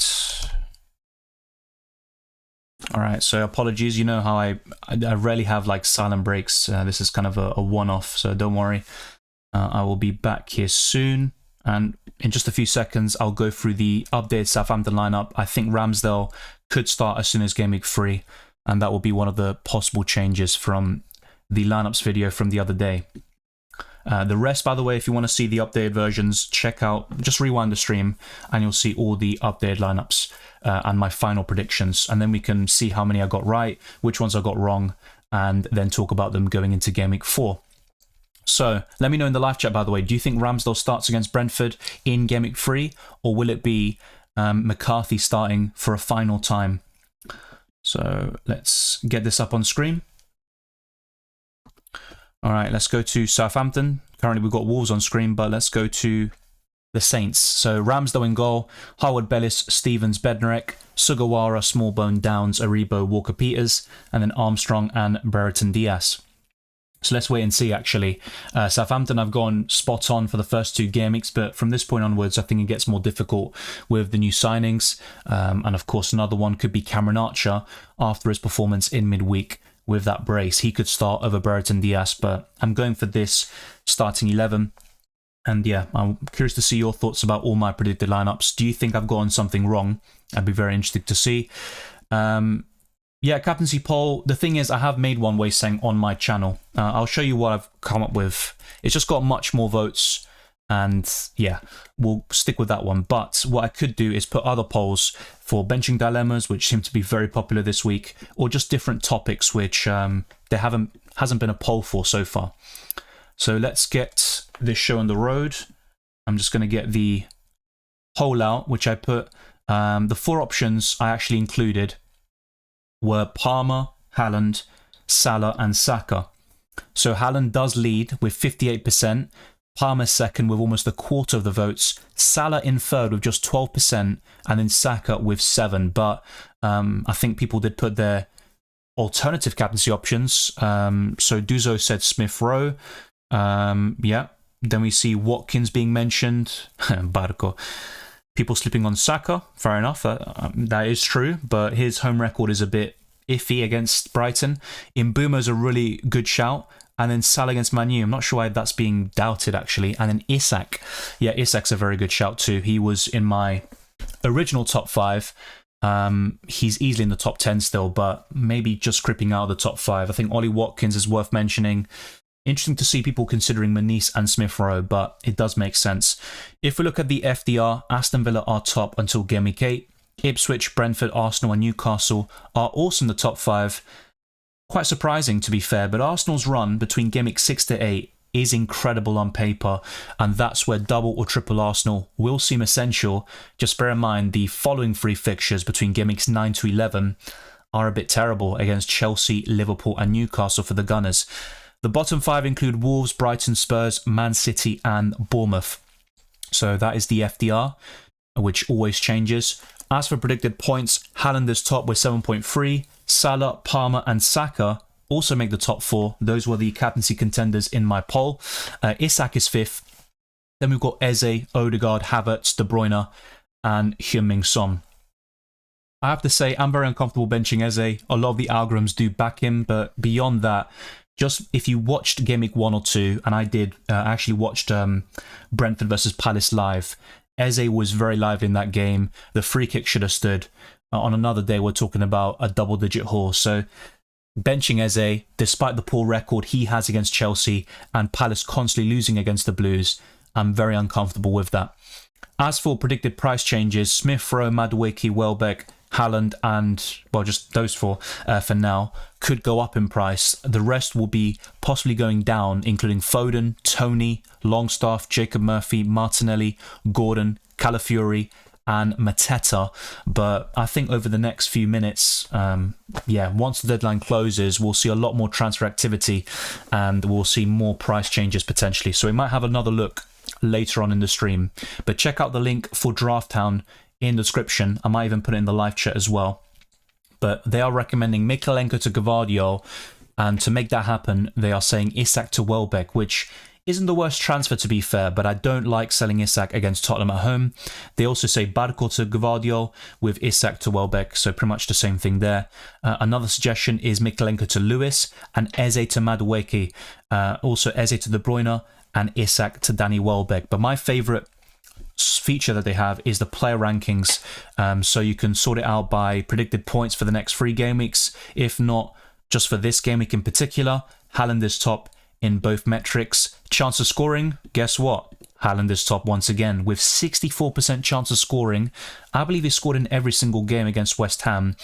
All right, so apologies. You know how I rarely have like silent breaks. This is kind of a one-off, so don't worry. I will be back here soon. And in just a few seconds, I'll go through the updated Southampton lineup. I think Ramsdale could start as soon as Game Week 3, and that will be one of the possible changes from the lineups video from the other day. The rest, by the way, if you want to see the updated versions, just rewind the stream, and you'll see all the updated lineups and my final predictions. And then we can see how many I got right, which ones I got wrong, and then talk about them going into Game Week 4. So let me know in the live chat, by the way, do you think Ramsdale starts against Brentford in Game Week 3, or will it be McCarthy starting for a final time? So let's get this up on screen. All right, let's go to Southampton. Currently we've got Wolves on screen, but let's go to the Saints. So Ramsdale in goal, Harwood, Bellis, Stevens, Bednarek, Sugawara, Smallbone, Downs, Aribo, Walker-Peters, and then Armstrong and Brereton Diaz. So let's wait and see, actually. Southampton, I've gone spot on for the first 2 game weeks, but from this point onwards, I think it gets more difficult with the new signings. And of course, another one could be Cameron Archer after his performance in midweek with that brace. He could start over Brereton Diaz, but I'm going for this starting 11. And yeah, I'm curious to see your thoughts about all my predicted lineups. Do you think I've gotten something wrong? I'd be very interested to see. Yeah, captaincy poll. The thing is, I have made one, Wei-Seng, on my channel. I'll show you what I've come up with. It's just got much more votes, and yeah, we'll stick with that one. But what I could do is put other polls for benching dilemmas, which seem to be very popular this week, or just different topics which there hasn't been a poll for so far. So let's get this show on the road. I'm just going to get the poll out, which I put. The 4 options I actually included were Palmer, Haaland, Salah and Saka. So Haaland does lead with 58%, Palmer second with almost a quarter of the votes, Salah in third with just 12%, and then Saka with 7%. But I think people did put their alternative captaincy options. So Duzo said Smith Rowe. Yeah. Then we see Watkins being mentioned. Barco. People slipping on Saka, fair enough, that is true, but his home record is a bit iffy against Brighton. Mbeumo's a really good shout, and then Salah against Man U, I'm not sure why that's being doubted, actually. And then Isak, yeah, Isak's a very good shout too. He was in my original top 5. He's easily in the top 10 still, but maybe just creeping out of the top 5. I think Ollie Watkins is worth mentioning. Interesting to see people considering Manice and Smith Rowe, but it does make sense. If we look at the FDR, Aston Villa are top until Game Week 8. Ipswich, Brentford, Arsenal and Newcastle are also in the top 5. Quite surprising, to be fair, but Arsenal's run between Game Week 6 to 8 is incredible on paper, and that's where double or triple Arsenal will seem essential. Just bear in mind the following 3 fixtures between Game Weeks 9 to 11 are a bit terrible against Chelsea, Liverpool and Newcastle for the Gunners. The bottom 5 include Wolves, Brighton, Spurs, Man City and Bournemouth. So that is the FDR, which always changes. As for predicted points, Haaland is top with 7.3. Salah, Palmer and Saka also make the top 4. Those were the captaincy contenders in my poll. Isak is 5th. Then we've got Eze, Odegaard, Havertz, De Bruyne and Heung-min Son. I have to say, I'm very uncomfortable benching Eze. A lot of the algorithms do back him, but beyond that, just if you watched Game Week 1 or 2, and I did, I actually watched Brentford versus Palace live. Eze was very lively in that game. The free kick should have stood. On another day, we're talking about a double-digit haul. So benching Eze, despite the poor record he has against Chelsea and Palace constantly losing against the Blues, I'm very uncomfortable with that. As for predicted price changes, Smith Rowe, Madueke, Welbeck, Haaland and, well, just those 4 for now, could go up in price. The rest will be possibly going down, including Foden, Tony, Longstaff, Jacob Murphy, Martinelli, Gordon, Calafiori and Mateta. But I think over the next few minutes, once the deadline closes, we'll see a lot more transfer activity and we'll see more price changes potentially. So we might have another look later on in the stream. But check out the link for Drafthound in the description. I might even put it in the live chat as well. but they are recommending Mykolenko to Gvardiol, and to make that happen, they are saying Isak to Welbeck, which isn't the worst transfer to be fair, but I don't like selling Isak against Tottenham at home. They also say Barco to Gvardiol with Isak to Welbeck, so pretty much the same thing there. Another suggestion is Mykolenko to Lewis and Eze to Madueke. Also Eze to De Bruyne and Isak to Danny Welbeck. But my favourite feature that they have is the player rankings, so you can sort it out by predicted points for the next 3 game weeks. If not, just for this game week in particular, Haaland is top in both metrics. Chance of scoring, guess what? Haaland is top once again with 64% chance of scoring. I believe he scored in every single game against West Ham.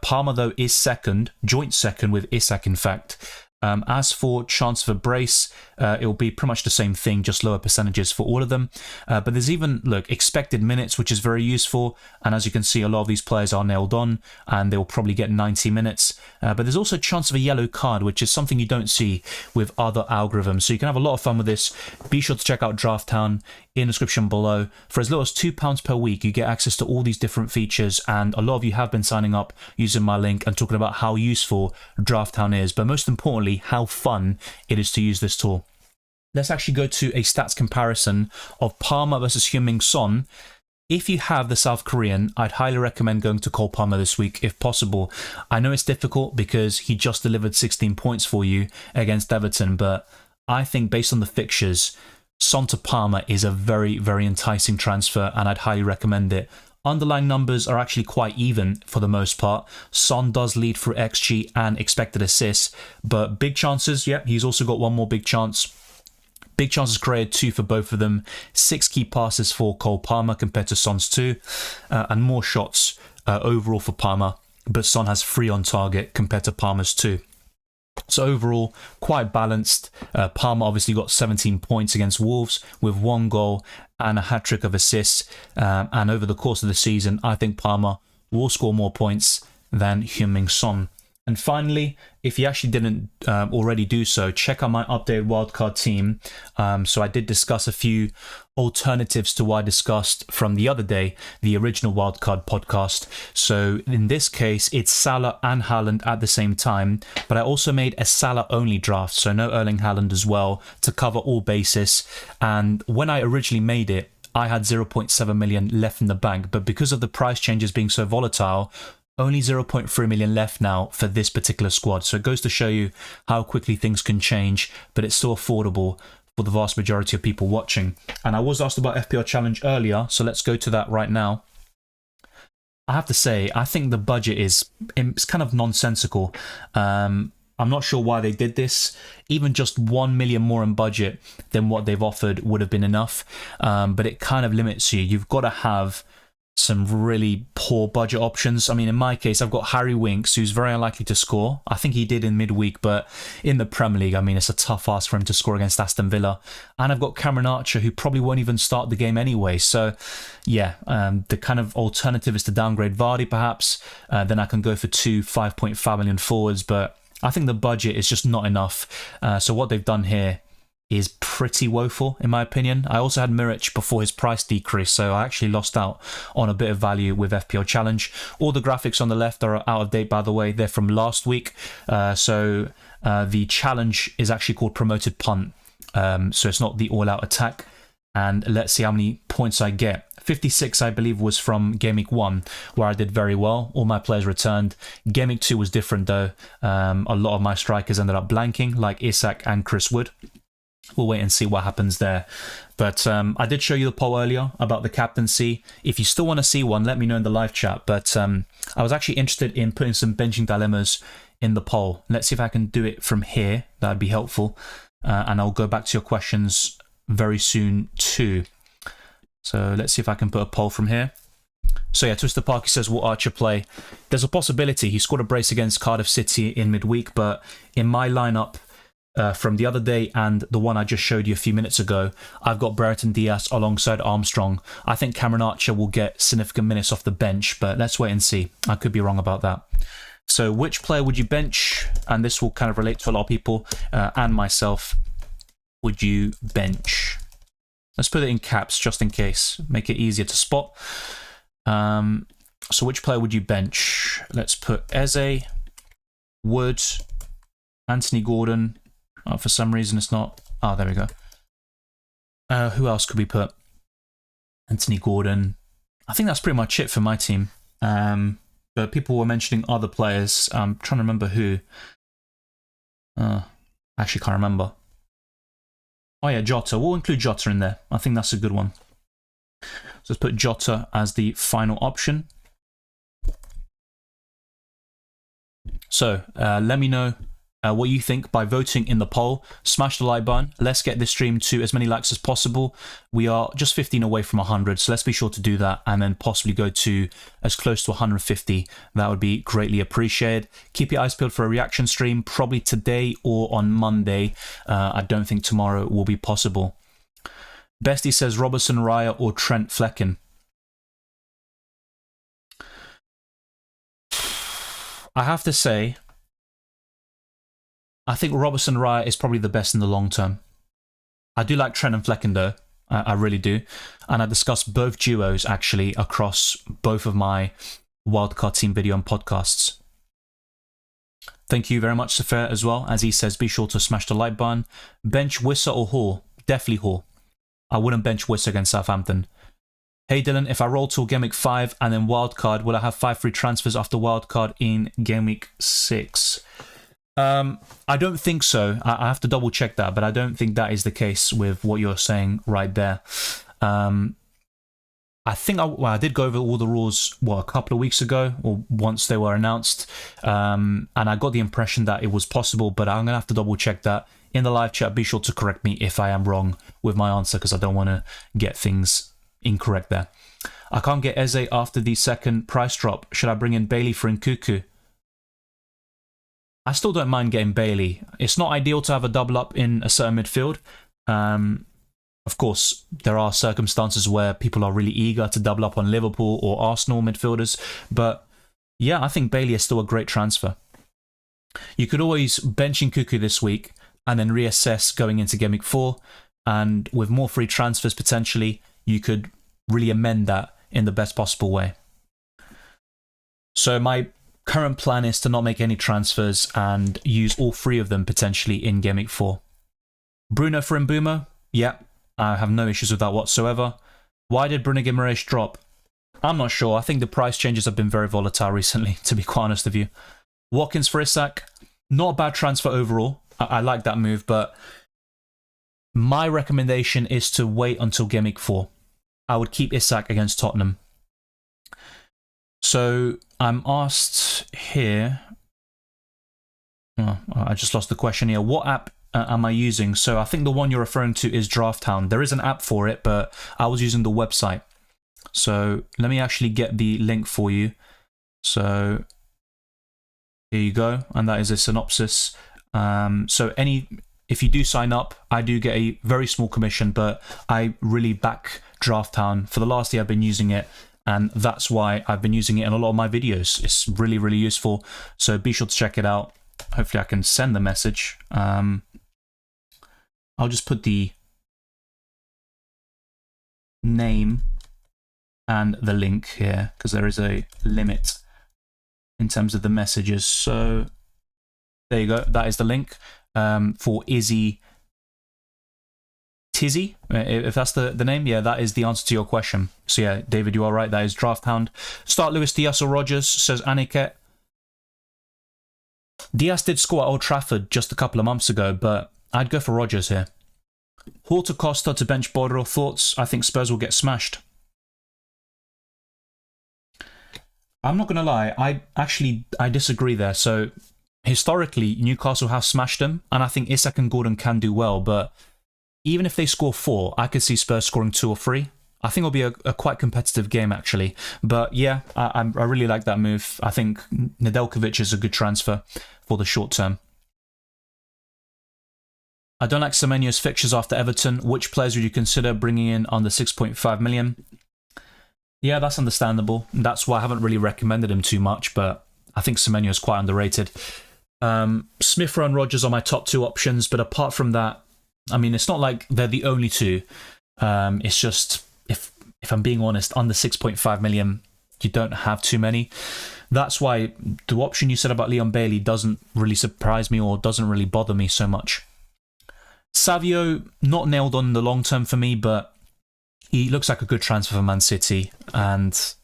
Palmer, though, is second, joint second with Isak, in fact. As for chance of a brace, it will be pretty much the same thing, just lower percentages for all of them. But there's even, look, expected minutes, which is very useful. And as you can see, a lot of these players are nailed on, and they'll probably get 90 minutes. But there's also a chance of a yellow card, which is something you don't see with other algorithms. So you can have a lot of fun with this. Be sure to check out Drafthound in the description below. For as little as £2 per week, you get access to all these different features, and a lot of you have been signing up using my link and talking about how useful Drafthound is, but most importantly, how fun it is to use this tool. Let's actually go to a stats comparison of Palmer versus Heung-min Son. If you have the South Korean, I'd highly recommend going to Cole Palmer this week if possible. I know it's difficult because he just delivered 16 points for you against Everton, but I think based on the fixtures, Son to Palmer is a very, very enticing transfer, and I'd highly recommend it. Underlying numbers are actually quite even for the most part. Son does lead for XG and expected assists, but big chances, yeah, he's also got one more big chance. Big chances created 2 for both of them. 6 key passes for Cole Palmer compared to Son's 2, and more shots overall for Palmer, but Son has 3 on target compared to Palmer's 2. So overall, quite balanced. Palmer obviously got 17 points against Wolves with 1 goal and a hat-trick of assists. And over the course of the season, I think Palmer will score more points than Heung-min Son. And finally, if you actually didn't already do so, check out my updated wildcard team. So I did discuss a few alternatives to what I discussed from the other day, the original wildcard podcast. So in this case, it's Salah and Haaland at the same time, but I also made a Salah-only draft, so no Erling Haaland as well, to cover all bases. And when I originally made it, I had 0.7 million left in the bank, but because of the price changes being so volatile, only 0.3 million left now for this particular squad. So it goes to show you how quickly things can change, but it's still affordable for the vast majority of people watching. And I was asked about FPL Challenge earlier, so let's go to that right now. I have to say, I think the budget is kind of nonsensical. I'm not sure why they did this. Even just 1 million more in budget than what they've offered would have been enough. But it kind of limits you. You've got to have some really poor budget options. I mean, in my case, I've got Harry Winks, who's very unlikely to score. I think he did in midweek, but in the Premier League, I mean, it's a tough ask for him to score against Aston Villa. And I've got Cameron Archer, who probably won't even start the game anyway. So, yeah, the kind of alternative is to downgrade Vardy, perhaps. Then I can go for 2 5.5 million forwards, but I think the budget is just not enough. So what they've done here is pretty woeful, in my opinion. I also had Muric before his price decrease, so I actually lost out on a bit of value with FPL Challenge. All the graphics on the left are out of date, by the way. They're from last week. So the challenge is actually called Promoted Punt. So it's not the all-out attack. And let's see how many points I get. 56, I believe, was from Gameweek 1, where I did very well. All my players returned. Gameweek 2 was different, though. A lot of my strikers ended up blanking, like Isak and Chris Wood. We'll wait and see what happens there. But I did show you the poll earlier about the captaincy. If you still want to see one, let me know in the live chat. But I was actually interested in putting some benching dilemmas in the poll. Let's see if I can do it from here. That'd be helpful. And I'll go back to your questions very soon too. So let's see if I can put a poll from here. So yeah, Twister Parky says, will Archer play? There's a possibility. He scored a brace against Cardiff City in midweek, but in my lineup, from the other day and the one I just showed you a few minutes ago, I've got Brereton Diaz alongside Armstrong. I think Cameron Archer will get significant minutes off the bench, but let's wait and see. I could be wrong about that. So which player would you bench? And this will kind of relate to a lot of people and myself. Would you bench? Let's put it in caps just in case. Make it easier to spot. So which player would you bench? Let's put Eze, Wood, Anthony Gordon. Oh, for some reason it's not. Oh, there we go. Who else could we put? Anthony Gordon. I think that's pretty much it for my team. But people were mentioning other players. I'm trying to remember who. I actually can't remember. Oh yeah, Jota. We'll include Jota in there. I think that's a good one. So let's put Jota as the final option. So let me know what you think by voting in the poll. Smash the like button. Let's get this stream to as many likes as possible. We are just 15 away from 100, so let's be sure to do that and then possibly go to as close to 150. That would be greatly appreciated. Keep your eyes peeled for a reaction stream, probably today or on Monday. I don't think tomorrow will be possible. Bestie says Robertson Raya or Trent Flecken. I have to say, I think Robertson Raya is probably the best in the long term. I do like Trent and Flecken though, I really do. And I discussed both duos actually across both of my wildcard team video and podcasts. Thank you very much, Safir, as well. As he says, be sure to smash the like button. Bench Wissa or Hall? Definitely Hall. I wouldn't bench Wissa against Southampton. Hey Dylan, if I roll till Game Week 5 and then wildcard, will I have 5 free transfers after wildcard in Game Week 6? I don't think so. I have to double check that, but I don't think that is the case with what you're saying right there. I think I did go over all the rules, a couple of weeks ago, or once they were announced, and I got the impression that it was possible, but I'm going to have to double check that. In the live chat, be sure to correct me if I am wrong with my answer, because I don't want to get things incorrect there. I can't get Eze after the second price drop. Should I bring in Bailey for Nkunku? I still don't mind getting Bailey. It's not ideal to have a double up in a certain midfield. Of course, there are circumstances where people are really eager to double up on Liverpool or Arsenal midfielders. But yeah, I think Bailey is still a great transfer. You could always bench Nkunku this week and then reassess going into Game Week 4. And with more free transfers potentially, you could really amend that in the best possible way. So my current plan is to not make any transfers and use all 3 of them potentially in Game Week 4. Bruno for Mbumo? Yeah, I have no issues with that whatsoever. Why did Bruno Guimaraes drop? I'm not sure. I think the price changes have been very volatile recently, to be quite honest with you. Watkins for Isak? Not a bad transfer overall. I like that move, but my recommendation is to wait until Game Week 4. I would keep Isak against Tottenham. So I'm asked here, I just lost the question here. What app am I using? So I think the one you're referring to is Drafthound. There is an app for it, but I was using the website. So let me actually get the link for you. So here you go, and that is a synopsis. If you do sign up, I do get a very small commission, but I really back Drafthound. For the last year, I've been using it, and that's why I've been using it in a lot of my videos. It's really, really useful, so be sure to check it out. Hopefully I can send the message. I'll just put the name and the link here, because there is a limit in terms of the messages. So there you go, that is the link. For Izzy Tizzy, if that's the name. Yeah, that is the answer to your question. So yeah, David, you are right, that is Drafthound. Start Luis Diaz or Rogers, says Aniket. Diaz did score at Old Trafford just a couple of months ago, but I'd go for Rogers here. Hall to Costa to bench Bordeaux. Thoughts? I think Spurs will get smashed. I'm not going to lie, I disagree there. So historically, Newcastle have smashed them, and I think Isak and Gordon can do well, but even if they score 4, I could see Spurs scoring 2 or 3. I think it'll be a quite competitive game, actually. But yeah, I really like that move. I think Nedeljkovic is a good transfer for the short term. I don't like Semenyo's fixtures after Everton. Which players would you consider bringing in under 6.5 million? Yeah, that's understandable. That's why I haven't really recommended him too much, but I think Semenyo is quite underrated. Smith Rowe and Rogers are my top 2 options, but apart from that, I mean, it's not like they're the only 2. It's just, if I'm being honest, under 6.5 million, you don't have too many. That's why the option you said about Leon Bailey doesn't really surprise me or doesn't really bother me so much. Savio, not nailed on in the long term for me, but he looks like a good transfer for Man City, and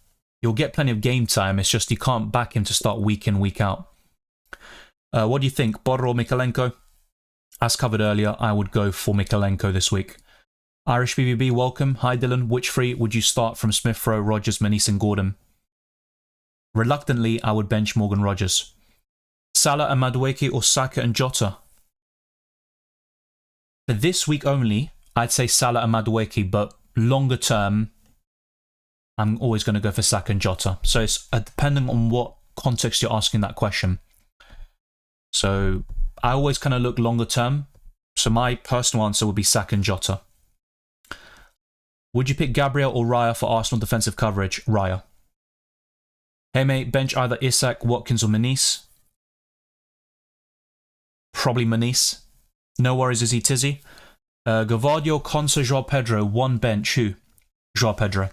you'll get plenty of game time. It's just you can't back him to start week in, week out. What do you think, Borro or Mikalenko? As covered earlier, I would go for Mikalenko this week. Irish BBB, welcome. Hi Dylan, which three would you start from Smith Rowe, Rodgers, Menise and Gordon? Reluctantly, I would bench Morgan Rodgers. Salah and Madueke or Saka and Jota? For this week only, I'd say Salah and Madueke, but longer term, I'm always going to go for Saka and Jota. So it's depending on what context you're asking that question. So I always kind of look longer term. So my personal answer would be Saka and Jota. Would you pick Gabriel or Raya for Arsenal defensive coverage? Raya. Hey mate, bench either Isak, Watkins or Menise. Probably Menise. No worries, is he Tizzy? Gavardio, Conso, Joao Pedro. One bench, who? Joao Pedro.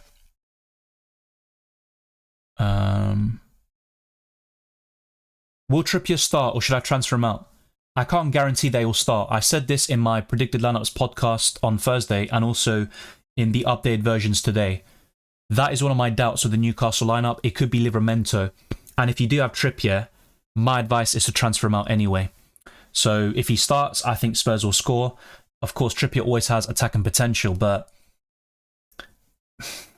Will Trippier start or should I transfer him out? I can't guarantee they will start. I said this in my predicted lineups podcast on Thursday and also in the updated versions today. That is one of my doubts with the Newcastle lineup. It could be Livramento. And if you do have Trippier, my advice is to transfer him out anyway. So if he starts, I think Spurs will score. Of course, Trippier always has attacking potential, but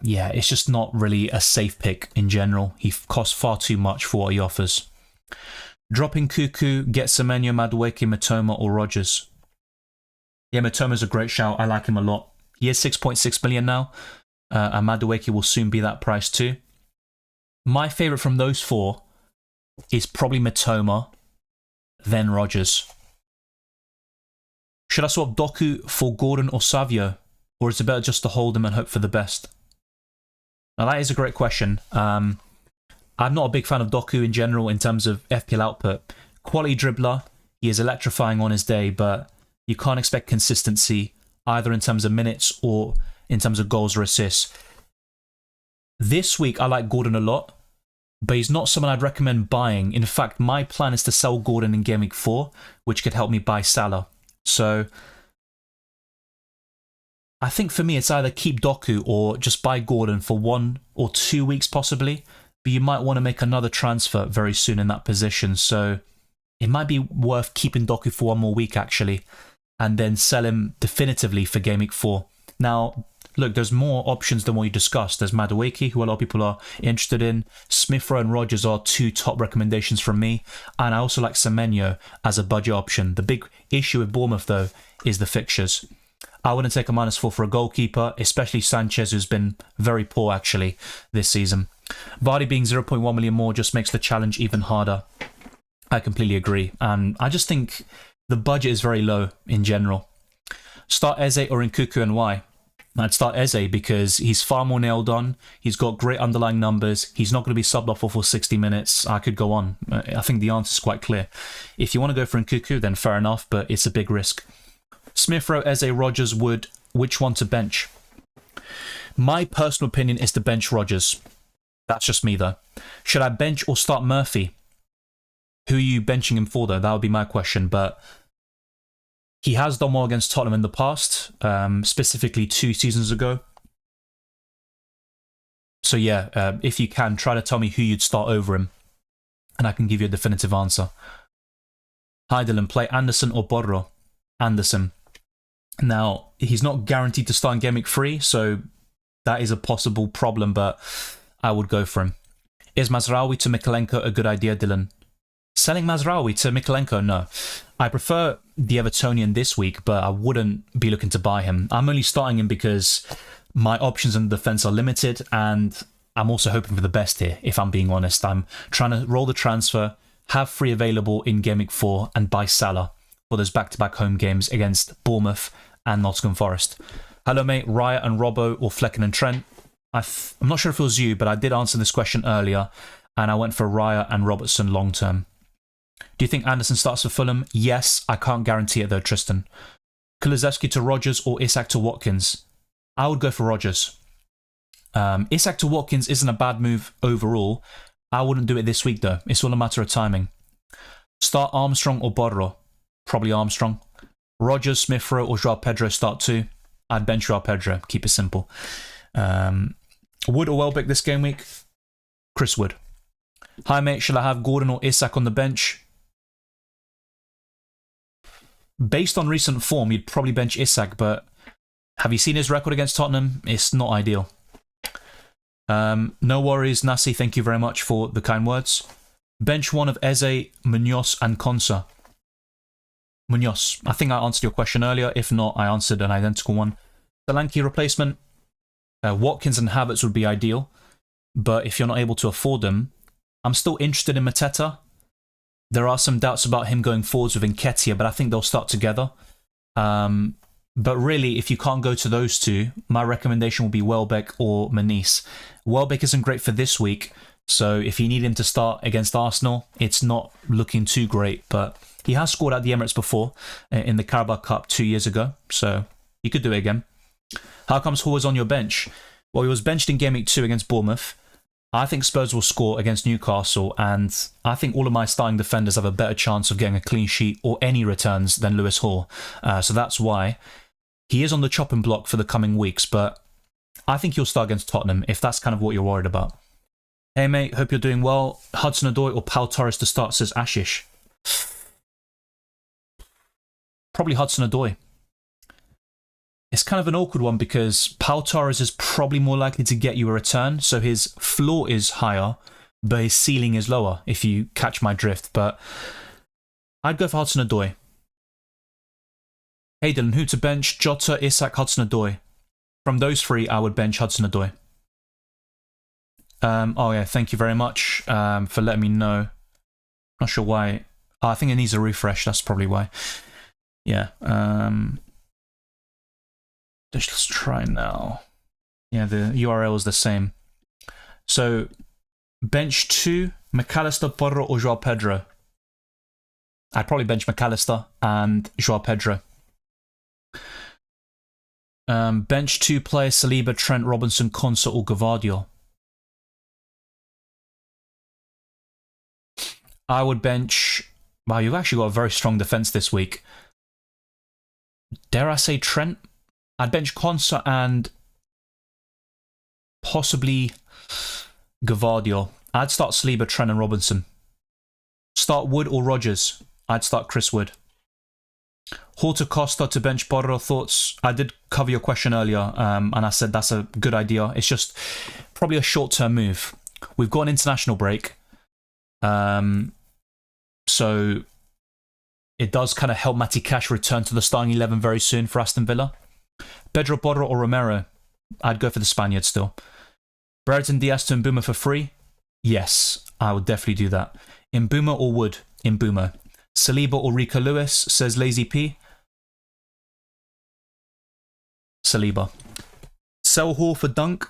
yeah, it's just not really a safe pick in general. He costs far too much for what he offers. Dropping Nkunku, get Semenyo, Madueke, Matoma or Rodgers. Yeah, Matoma's a great shout. I like him a lot. He is 6.6 million now. And Madueke will soon be that price too. My favourite from those four is probably Matoma, then Rodgers. Should I swap Doku for Gordon or Savio? Or is it better just to hold him and hope for the best? Now that is a great question. I'm not a big fan of Doku in general in terms of FPL output. Quality dribbler, he is electrifying on his day, but you can't expect consistency either in terms of minutes or in terms of goals or assists. This week, I like Gordon a lot, but he's not someone I'd recommend buying. In fact, my plan is to sell Gordon in Gameweek 4, which could help me buy Salah. So I think for me, it's either keep Doku or just buy Gordon for 1 or 2 weeks possibly, but you might want to make another transfer very soon in that position. So it might be worth keeping Doku for 1 more week actually, and then sell him definitively for Gameweek 4. Now, look, there's more options than what you discussed. There's Madueke, who a lot of people are interested in. Smith Rowe and Rodgers are 2 top recommendations from me. And I also like Semenyo as a budget option. The big issue with Bournemouth, though, is the fixtures. I wouldn't take a -4 for a goalkeeper, especially Sanchez, who's been very poor, actually, this season. Vardy being 0.1 million more just makes the challenge even harder. I completely agree. And I just think the budget is very low in general. Start Eze or Nkunku and why? I'd start Eze because he's far more nailed on. He's got great underlying numbers. He's not going to be subbed off for 60 minutes. I could go on. I think the answer is quite clear. If you want to go for Nkunku, then fair enough, but it's a big risk. Smith Rowe, Eze, Rodgers, Wood. Which one to bench? My personal opinion is to bench Rodgers. That's just me, though. Should I bench or start Murphy? Who are you benching him for, though? That would be my question, but he has done well against Tottenham in the past, specifically 2 seasons ago. So yeah, if you can, try to tell me who you'd start over him, and I can give you a definitive answer. Hi Dylan, play Anderson or Borro? Anderson. Now, he's not guaranteed to start in Gameweek 3, so that is a possible problem, but I would go for him. Is Mazraoui to Mikalenko a good idea, Dylan? Selling Mazraoui to Mikalenko? No. I prefer the Evertonian this week, but I wouldn't be looking to buy him. I'm only starting him because my options in the defense are limited, and I'm also hoping for the best here, if I'm being honest. I'm trying to roll the transfer, have free available in Gameweek 4, and buy Salah for those back-to-back home games against Bournemouth and Nottingham Forest. Hello, mate. Raya and Robbo or Flecken and Trent? I'm not sure if it was you, but I did answer this question earlier, and I went for Raya and Robertson long-term. Do you think Anderson starts for Fulham? Yes. I can't guarantee it though, Tristan. Kulusevski to Rodgers or Isak to Watkins? I would go for Rodgers. Isak to Watkins isn't a bad move overall. I wouldn't do it this week though. It's all a matter of timing. Start Armstrong or Borro? Probably Armstrong. Rogers, Smith-Rowe or Joao Pedro start 2. I'd bench Joao Pedro. Keep it simple. Wood or Welbeck this game week? Chris Wood. Hi mate, shall I have Gordon or Isak on the bench? Based on recent form, you'd probably bench Isak, but have you seen his record against Tottenham? It's not ideal. No worries, Nasi. Thank you very much for the kind words. Bench one of Eze, Munoz and Konsa. Munoz. I think I answered your question earlier. If not, I answered an identical one. Solanke replacement. Watkins and Havertz would be ideal. But if you're not able to afford them, I'm still interested in Mateta. There are some doubts about him going forwards with Nketiah, but I think they'll start together. But really, if you can't go to those two, my recommendation will be Welbeck or Manice. Welbeck isn't great for this week, so if you need him to start against Arsenal, it's not looking too great. But he has scored at the Emirates before, in the Carabao Cup 2 years ago, so you could do it again. How comes Hall is on your bench? Well, he was benched in Game Week 2 against Bournemouth. I think Spurs will score against Newcastle, and I think all of my starting defenders have a better chance of getting a clean sheet or any returns than Lewis Hall. So that's why he is on the chopping block for the coming weeks, but I think he'll start against Tottenham if that's kind of what you're worried about. Hey mate, hope you're doing well. Hudson-Odoi or Pau Torres to start, says Ashish. Probably Hudson-Odoi. It's kind of an awkward one because Pau Torres is probably more likely to get you a return, so his floor is higher, but his ceiling is lower, if you catch my drift. But I'd go for Hudson-Odoi. Hey Dylan, who to bench? Jota, Isak, Hudson-Odoi. From those three, I would bench Hudson-Odoi. Oh yeah, thank you very much for letting me know. Not sure why. Oh, I think it needs a refresh, that's probably why. Yeah, let's try now. Yeah, the URL is the same. So, bench 2, McAllister, Porro or Joao Pedro? I'd probably bench McAllister and Joao Pedro. Bench 2 players, Saliba, Trent, Robinson, Konsa or Gvardiol? I would bench... Wow, you've actually got a very strong defence this week. Dare I say Trent? I'd bench Konsa and possibly Gvardiol. I'd start Saliba, Trent and Robinson. Start Wood or Rogers? I'd start Chris Wood. Horta Costa to bench Porro, thoughts? I did cover your question earlier, and I said that's a good idea. It's just probably a short-term move. We've got an international break, so it does kind of help Matty Cash return to the starting 11 very soon for Aston Villa. Pedro Porro or Romero? I'd go for the Spaniard still. Brereton Diaz to Mbeumo for free? Yes, I would definitely do that. Mbeumo or Wood? Mbeumo. Saliba or Rico Lewis, says Lazy P. Saliba. Sell Hall for Dunk?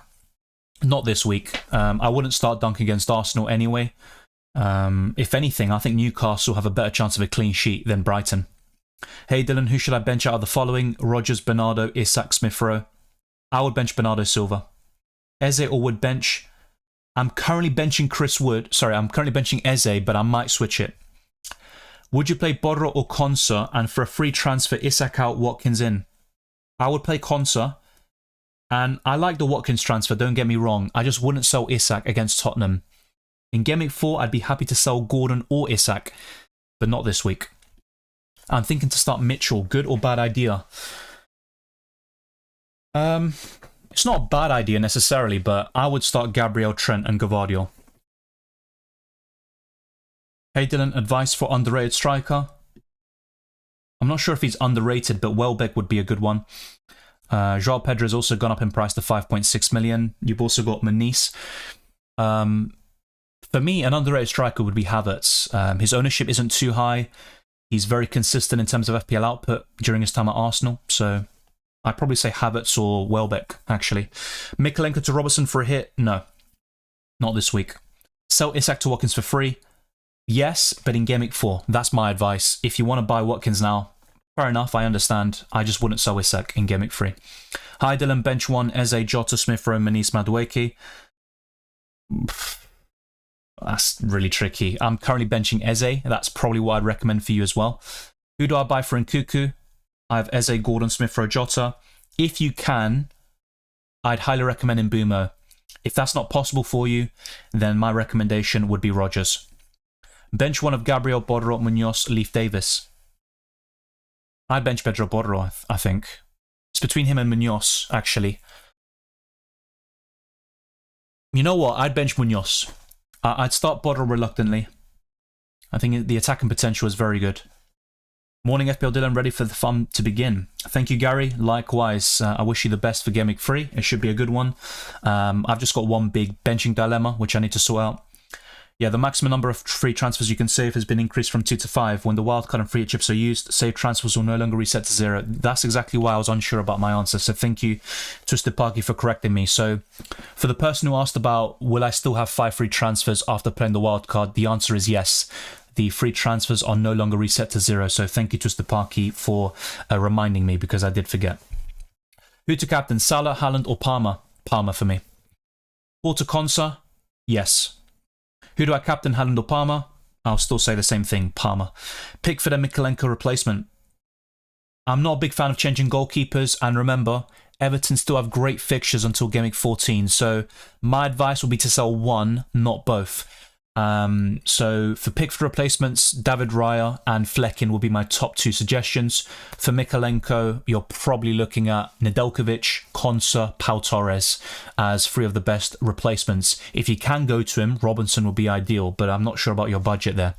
Not this week. I wouldn't start Dunk against Arsenal anyway. If anything, I think Newcastle have a better chance of a clean sheet than Brighton. Hey Dylan, who should I bench out of the following? Rogers, Bernardo, Isak, Smith-Rowe. I would bench Bernardo Silva. Eze or Wood bench? I'm currently benching Chris Wood. Sorry, I'm currently benching Eze, but I might switch it. Would you play Borro or Konsa, and for a free transfer, Isak out, Watkins in? I would play Konsa, and I like the Watkins transfer, don't get me wrong. I just wouldn't sell Isak against Tottenham. In Game Week 4, I'd be happy to sell Gordon or Isak, but not this week. I'm thinking to start Mitchell. Good or bad idea? It's not a bad idea necessarily, but I would start Gabriel, Trent and Gvardiol. Hey Dylan, advice for underrated striker? I'm not sure if he's underrated, but Welbeck would be a good one. Joao Pedro has also gone up in price to 5.6 million. You've also got Manice. For me, an underrated striker would be Havertz. His ownership isn't too high. He's very consistent in terms of FPL output during his time at Arsenal. So I'd probably say Havertz or Welbeck, actually. Mikolenko to Robertson for a hit? No. Not this week. Sell Isak to Watkins for free? Yes, but in Game Week 4. That's my advice. If you want to buy Watkins now, Fair enough, I understand. I just wouldn't sell Isak in Gameweek 3. Hi Dylan, bench 1, Eze, Jota, Smith Rowe, Manis, Madueke. That's really tricky. I'm currently benching Eze. That's probably what I'd recommend for you as well. Who do I buy for Nkunku? I have Eze, Gordon, Smith Rowe, Jota. If you can, I'd highly recommend Mbumo. If that's not possible for you, then my recommendation would be Rodgers. Bench 1 of Gabriel, Borro, Munoz, Leaf Davis. I'd bench Pedro Borro, I think. It's between him and Munoz, actually. You know what? I'd bench Munoz. I'd start Borro reluctantly. I think the attacking potential is very good. Morning FPL Dylan, ready for the fun to begin. Thank you, Gary. Likewise, I wish you the best for Gameweek 3. It should be a good one. I've just got one big benching dilemma, which I need to sort out. Yeah, the maximum number of free transfers you can save has been increased from 2 to 5. When the wildcard and free chips are used, saved transfers will no longer reset to 0. That's exactly why I was unsure about my answer. So thank you, Twisted Parky, for correcting me. So for the person who asked about, will I still have 5 free transfers after playing the wildcard? The answer is yes. The free transfers are no longer reset to 0. So thank you, Twisted Parky, for reminding me, because I did forget. Who to captain, Salah, Haaland, or Palmer? Palmer for me. Or to Konsa? Yes. Who do I captain, Haaland or Palmer? I'll still say the same thing, Palmer. Pickford and Mikalenko replacement. I'm not a big fan of changing goalkeepers, and remember, Everton still have great fixtures until Gameweek 14, so my advice will be to sell one, not both. So for Pickford replacements, David Raya and Flecken will be my top 2 suggestions. For Mikalenko, you're probably looking at Nedeljkovic, Konsa, Pau Torres as 3 of the best replacements. If you can go to him, Robinson will be ideal, but I'm not sure about your budget there.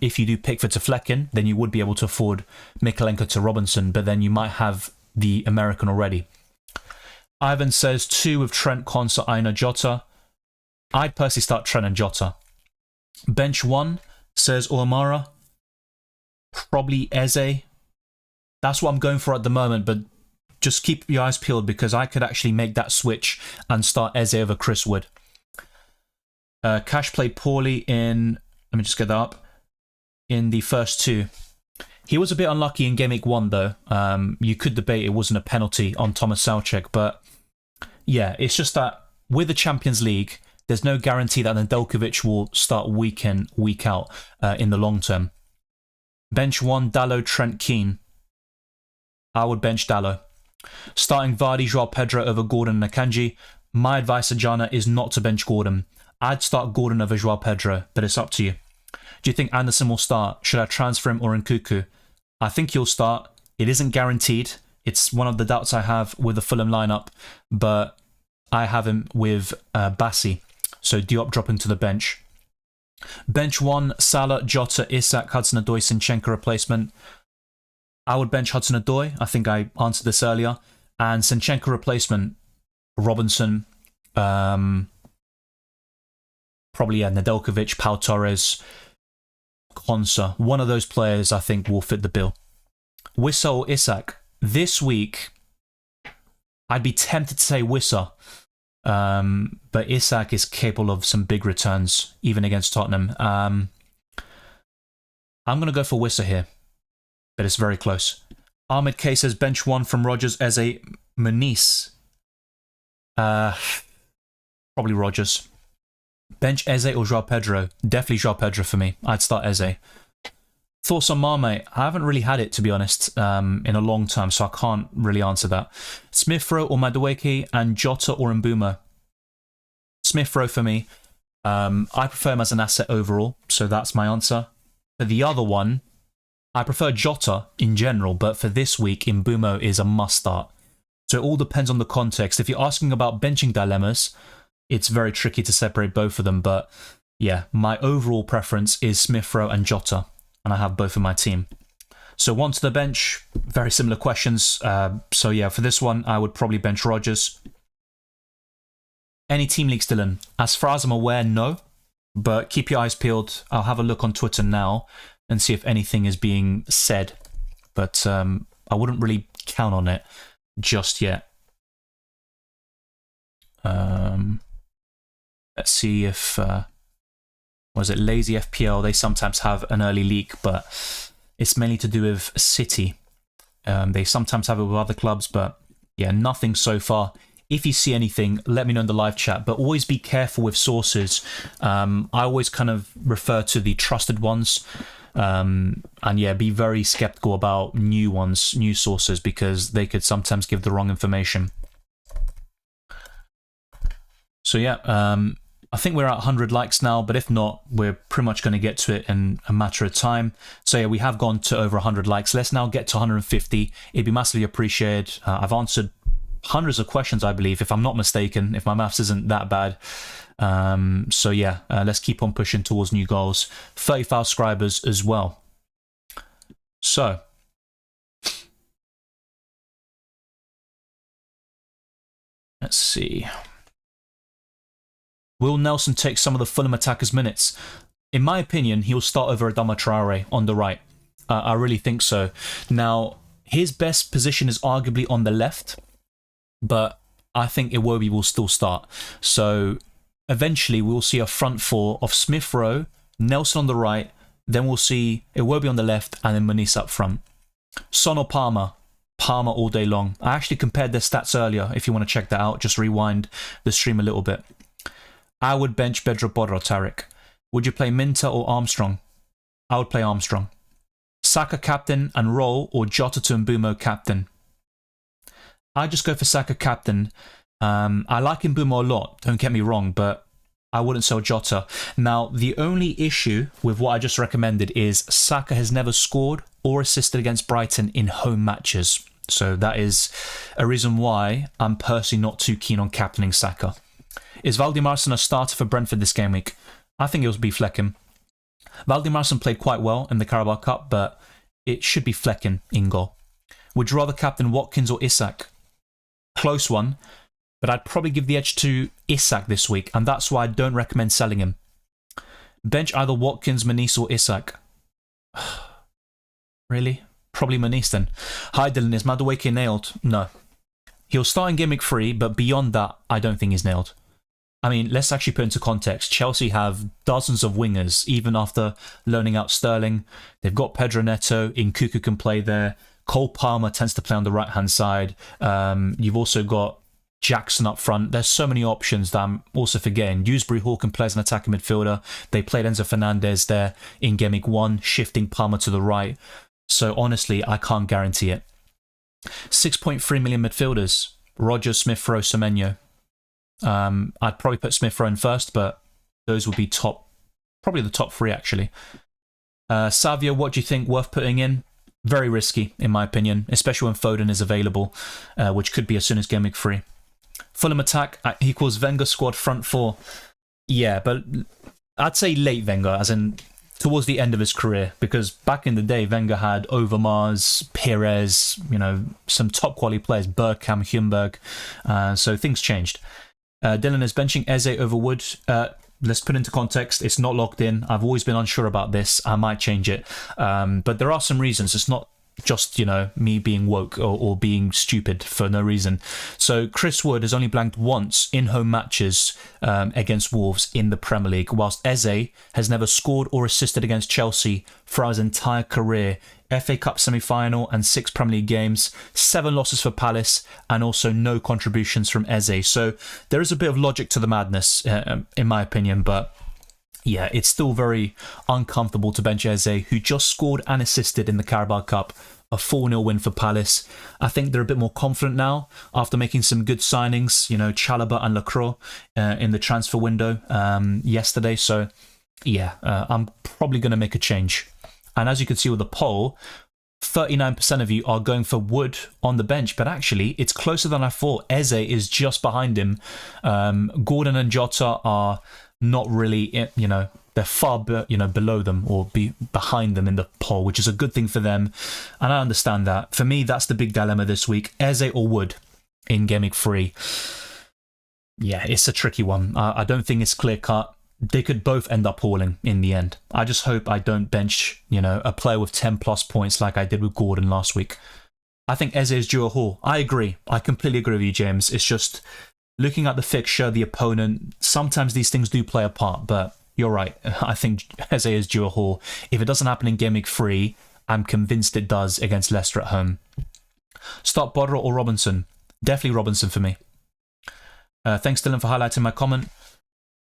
If you do Pickford to Flecken, then you would be able to afford Mikalenko to Robinson, but then you might have the American already. Ivan says 2 with Trent, Konsa, Aina, Jota. I'd personally start Trent and Jota. Bench 1, says Oamara. Probably Eze. That's what I'm going for at the moment, but just keep your eyes peeled, because I could actually make that switch and start Eze over Chris Wood. Cash played poorly in... Let me just get that up. In the first 2. He was a bit unlucky in Gameweek 1, though. You could debate it wasn't a penalty on Thomas Soucek, but yeah, it's just that with the Champions League, there's no guarantee that Nedeljkovic will start week in, week out in the long term. Bench 1, Dalot, Trent, Keane. I would bench Dalot. Starting Vardy, João Pedro over Gordon and Akanji. My advice, Ajana, is not to bench Gordon. I'd start Gordon over João Pedro, but it's up to you. Do you think Anderson will start? Should I transfer him or Nkunku? I think he'll start. It isn't guaranteed. It's one of the doubts I have with the Fulham lineup, but I have him with Bassi. So Diop dropping to the bench. Bench 1, Salah, Jota, Isak, Hudson-Odoi, Zinchenko replacement. I would bench Hudson-Odoi. I think I answered this earlier. And Zinchenko replacement, Robinson, probably Nedeljkovic, Pau Torres, Konsa. One of those players I think will fit the bill. Wissa or Isak? This week, I'd be tempted to say Wissa. But Isak is capable of some big returns, even against Tottenham. I'm going to go for Wissa here, but it's very close. Ahmed K says bench 1 from Rodgers, Eze, Muniz. Probably Rodgers. Bench Eze or João Pedro? Definitely João Pedro for me. I'd start Eze. Thoughts on Marmite? I haven't really had it, to be honest, in a long time, so I can't really answer that. Smith Rowe or Madueke, and Jota or Mbumo? Smith Rowe for me. I prefer him as an asset overall, so that's my answer. For the other one, I prefer Jota in general, but for this week, Mbumo is a must-start. So it all depends on the context. If you're asking about benching dilemmas, it's very tricky to separate both of them, but yeah, my overall preference is Smith Rowe and Jota, and I have both in my team. So on to the bench, very similar questions. So yeah, for this one, I would probably bench Rodgers. Any team leagues, Dylan? As far as I'm aware, no. But keep your eyes peeled. I'll have a look on Twitter now and see if anything is being said. But I wouldn't really count on it just yet. Let's see if... was it Lazy FPL? They sometimes have an early leak, but it's mainly to do with City. They sometimes have it with other clubs, but yeah, nothing so far. If you see anything, let me know in the live chat, but always be careful with sources. I always kind of refer to the trusted ones. And yeah, be very skeptical about new ones, new sources, because they could sometimes give the wrong information. So yeah, I think we're at 100 likes now, but if not, we're pretty much going to get to it in a matter of time. So yeah, we have gone to over 100 likes. Let's now get to 150. It'd be massively appreciated. I've answered hundreds of questions, I believe, if I'm not mistaken, if my maths isn't that bad. So yeah, let's keep on pushing towards new goals. 35 subscribers as well. So let's see. Will Nelson take some of the Fulham attackers' minutes? In my opinion, he'll start over Adama Traore on the right. I really think so. Now, his best position is arguably on the left, but I think Iwobi will still start. So eventually we'll see a front four of Smith Rowe, Nelson on the right, then we'll see Iwobi on the left, and then Muniz up front. Son or Palmer? Palmer all day long. I actually compared their stats earlier. If you want to check that out, just rewind the stream a little bit. I would bench Bedra Bodr or Tariq. Would you play Minter or Armstrong? I would play Armstrong. Saka captain and roll, or Jota to Mbumo captain? I just go for Saka captain. I like Mbumo a lot, don't get me wrong, but I wouldn't sell Jota. Now, the only issue with what I just recommended is Saka has never scored or assisted against Brighton in home matches. So that is a reason why I'm personally not too keen on captaining Saka. Is Valdimarsson a starter for Brentford this game week? I think it will be Flecken. Valdimarsson played quite well in the Carabao Cup, but it should be Flecken in goal. Would you rather captain Watkins or Isak? Close one, but I'd probably give the edge to Isak this week, and that's why I don't recommend selling him. Bench either Watkins, Muniz or Isak. Really? Probably Muniz then. Hi Dylan, is Madueke nailed? No. He'll start in Game Week 3, but beyond that, I don't think he's nailed. I mean, let's actually put into context. Chelsea have dozens of wingers, even after loaning out Sterling. They've got Pedro Neto, Nkunku can play there. Cole Palmer tends to play on the right-hand side. You've also got Jackson up front. There's so many options that I'm also forgetting. Dewsbury Hall can play as an attacking midfielder. They played Enzo Fernandez there in Game Week 1, shifting Palmer to the right. So honestly, I can't guarantee it. 6.3 million midfielders. Rodgers, Smith Rowe, Semenyo. I'd probably put Smith Rowe in first, but those would be probably the top three actually. Savio, what do you think? Worth putting in? Very risky, in my opinion, especially when Foden is available, which could be as soon as Game Week 3. Fulham attack equals Wenger squad front four. Yeah, but I'd say late Wenger, as in towards the end of his career, because back in the day, Wenger had Overmars, Perez, some top quality players, Bergkamp, Hjulmberg, so things changed. Dylan is benching Eze over Wood. Let's put into context, it's not locked in. I've always been unsure about this. I might change it. But there are some reasons. It's not just, me being woke or being stupid for no reason. So Chris Wood has only blanked once in home matches against Wolves in the Premier League, whilst Eze has never scored or assisted against Chelsea throughout his entire career. FA Cup semi-final and 6 Premier League games, 7 losses for Palace, and also no contributions from Eze. So there is a bit of logic to the madness, in my opinion, but yeah, it's still very uncomfortable to bench Eze, who just scored and assisted in the Carabao Cup, a 4-0 win for Palace. I think they're a bit more confident now after making some good signings, Chalobah and Lacroix in the transfer window yesterday. So yeah, I'm probably going to make a change. And as you can see with the poll, 39% of you are going for Wood on the bench, but actually it's closer than I thought. Eze is just behind him. Gordon and Jota are not really, they're far below them or behind them in the poll, which is a good thing for them. And I understand that. For me, that's the big dilemma this week. Eze or Wood in Game Week 3. Yeah, it's a tricky one. I don't think it's clear-cut. They could both end up hauling in the end. I just hope I don't bench, a player with 10 plus points like I did with Gordon last week. I think Eze is due a haul. I agree. I completely agree with you, James. It's just looking at the fixture, the opponent, sometimes these things do play a part, but you're right. I think Eze is due a haul. If it doesn't happen in Game Week 3, I'm convinced it does against Leicester at home. Start Bodro or Robinson? Definitely Robinson for me. Thanks, Dylan, for highlighting my comment.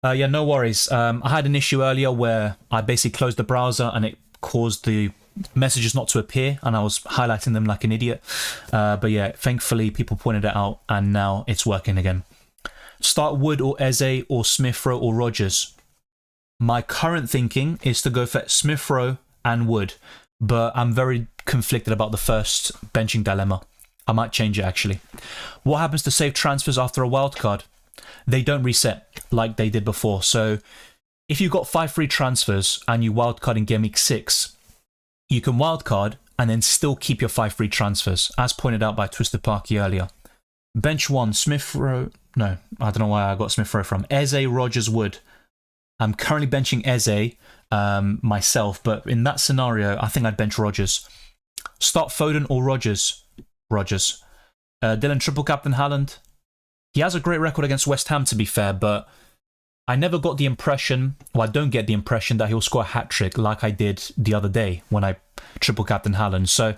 Yeah, no worries. I had an issue earlier where I basically closed the browser and it caused the messages not to appear, and I was highlighting them like an idiot. But yeah, thankfully people pointed it out and now it's working again. Start Wood or Eze or Smith-Rowe or Rodgers? My current thinking is to go for Smith-Rowe and Wood, but I'm very conflicted about the first benching dilemma. I might change it actually. What happens to save transfers after a wildcard? They don't reset like they did before. So if you got 5 free transfers and you wildcard in Game Week 6, you can wildcard and then still keep your 5 free transfers, as pointed out by Twisted Parky earlier. Bench 1, Smith-Rowe. No, I don't know why I got Smith-Rowe from. Eze, Rodgers, Wood. I'm currently benching Eze myself, but in that scenario, I think I'd bench Rodgers. Start Foden or Rodgers? Rodgers. Dylan, triple captain Haaland. He has a great record against West Ham, to be fair, but I never got the impression, well, I don't get the impression that he'll score a hat-trick like I did the other day when I triple captain Haaland. So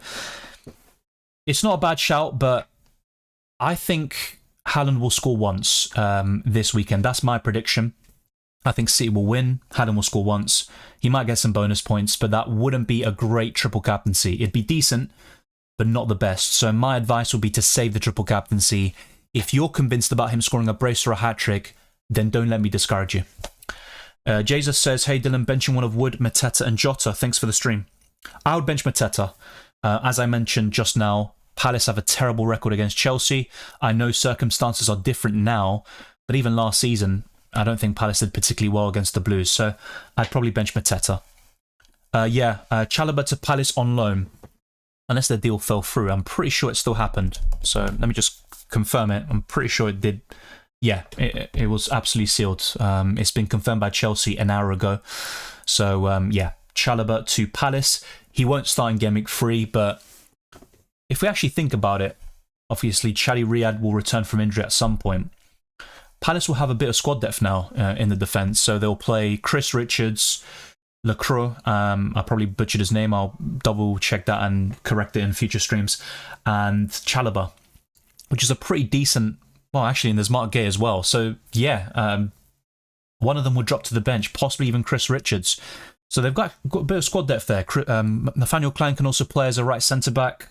it's not a bad shout, but I think Haaland will score once this weekend. That's my prediction. I think City will win. Haaland will score once. He might get some bonus points, but that wouldn't be a great triple captaincy. It'd be decent, but not the best. So my advice would be to save the triple captaincy. If you're convinced about him scoring a brace or a hat-trick, then don't let me discourage you. Jesus says, hey Dylan, benching one of Wood, Mateta and Jota. Thanks for the stream. I would bench Mateta. As I mentioned just now, Palace have a terrible record against Chelsea. I know circumstances are different now, but even last season, I don't think Palace did particularly well against the Blues, so I'd probably bench Mateta. Chalobah to Palace on loan. Unless the deal fell through, I'm pretty sure it still happened. So let me just confirm it. I'm pretty sure it did. Yeah, it was absolutely sealed. It's been confirmed by Chelsea an hour ago. So yeah, Chalobah to Palace. He won't start in Game Week 3, but if we actually think about it, obviously Chadi Riyad will return from injury at some point. Palace will have a bit of squad depth now in the defence, so they'll play Chris Richards, Lacroix, I probably butchered his name, I'll double check that and correct it in future streams, and Chalobah, which is a pretty decent, well actually, and there's Mark Gay as well, so yeah, one of them would drop to the bench, possibly even Chris Richards. So they've got a bit of squad depth there. Nathaniel Klein can also play as a right centre-back.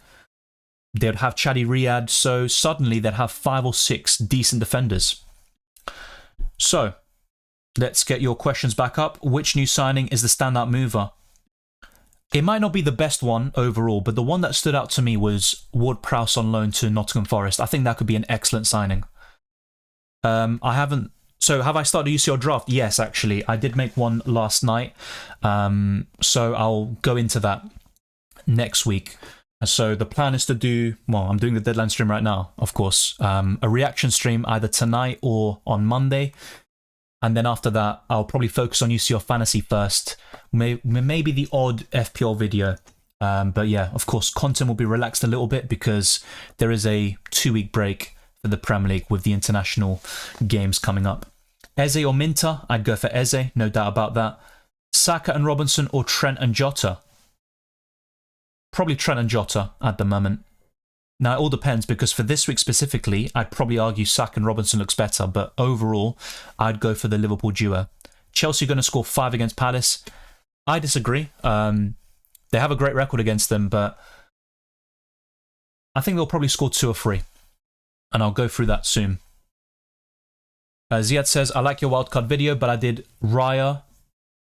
They'd have Chadi Riyad, so suddenly they'd have 5 or 6 decent defenders. So, let's get your questions back up. Which new signing is the standout mover? It might not be the best one overall, but the one that stood out to me was Ward-Prowse on loan to Nottingham Forest. I think that could be an excellent signing. I haven't... So, have I started a UCL draft? Yes, actually. I did make one last night. So, I'll go into that next week. So, the plan is to do... Well, I'm doing the deadline stream right now, of course. A reaction stream either tonight or on Monday. And then after that, I'll probably focus on UCL Fantasy first. Maybe the odd FPL video. But yeah, of course, content will be relaxed a little bit because there is a 2-week break for the Premier League with the international games coming up. Eze or Minter? I'd go for Eze, no doubt about that. Saka and Robinson or Trent and Jota? Probably Trent and Jota at the moment. Now, it all depends because for this week specifically, I'd probably argue Saka and Robinson looks better, but overall, I'd go for the Liverpool duo. Chelsea going to score 5 against Palace. I disagree. They have a great record against them, but I think they'll probably score 2 or 3. And I'll go through that soon. Ziad says, I like your wildcard video, but I did Raya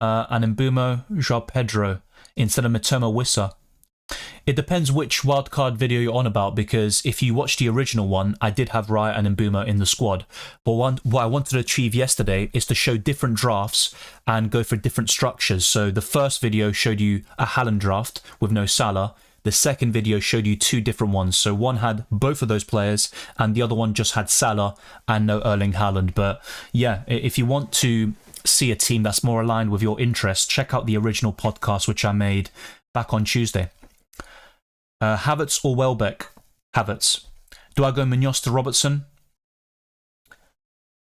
and Mbumo João Pedro instead of Mitoma Wissa. It depends which wildcard video you're on about, because if you watch the original one, I did have Raya and Mbumo in the squad. But what I wanted to achieve yesterday is to show different drafts and go for different structures. So the first video showed you a Haaland draft with no Salah. The second video showed you 2 different ones. So one had both of those players and the other one just had Salah and no Erling Haaland. But yeah, if you want to see a team that's more aligned with your interests, check out the original podcast which I made back on Tuesday. Havertz or Welbeck? Havertz. Do I go Munoz to Robertson?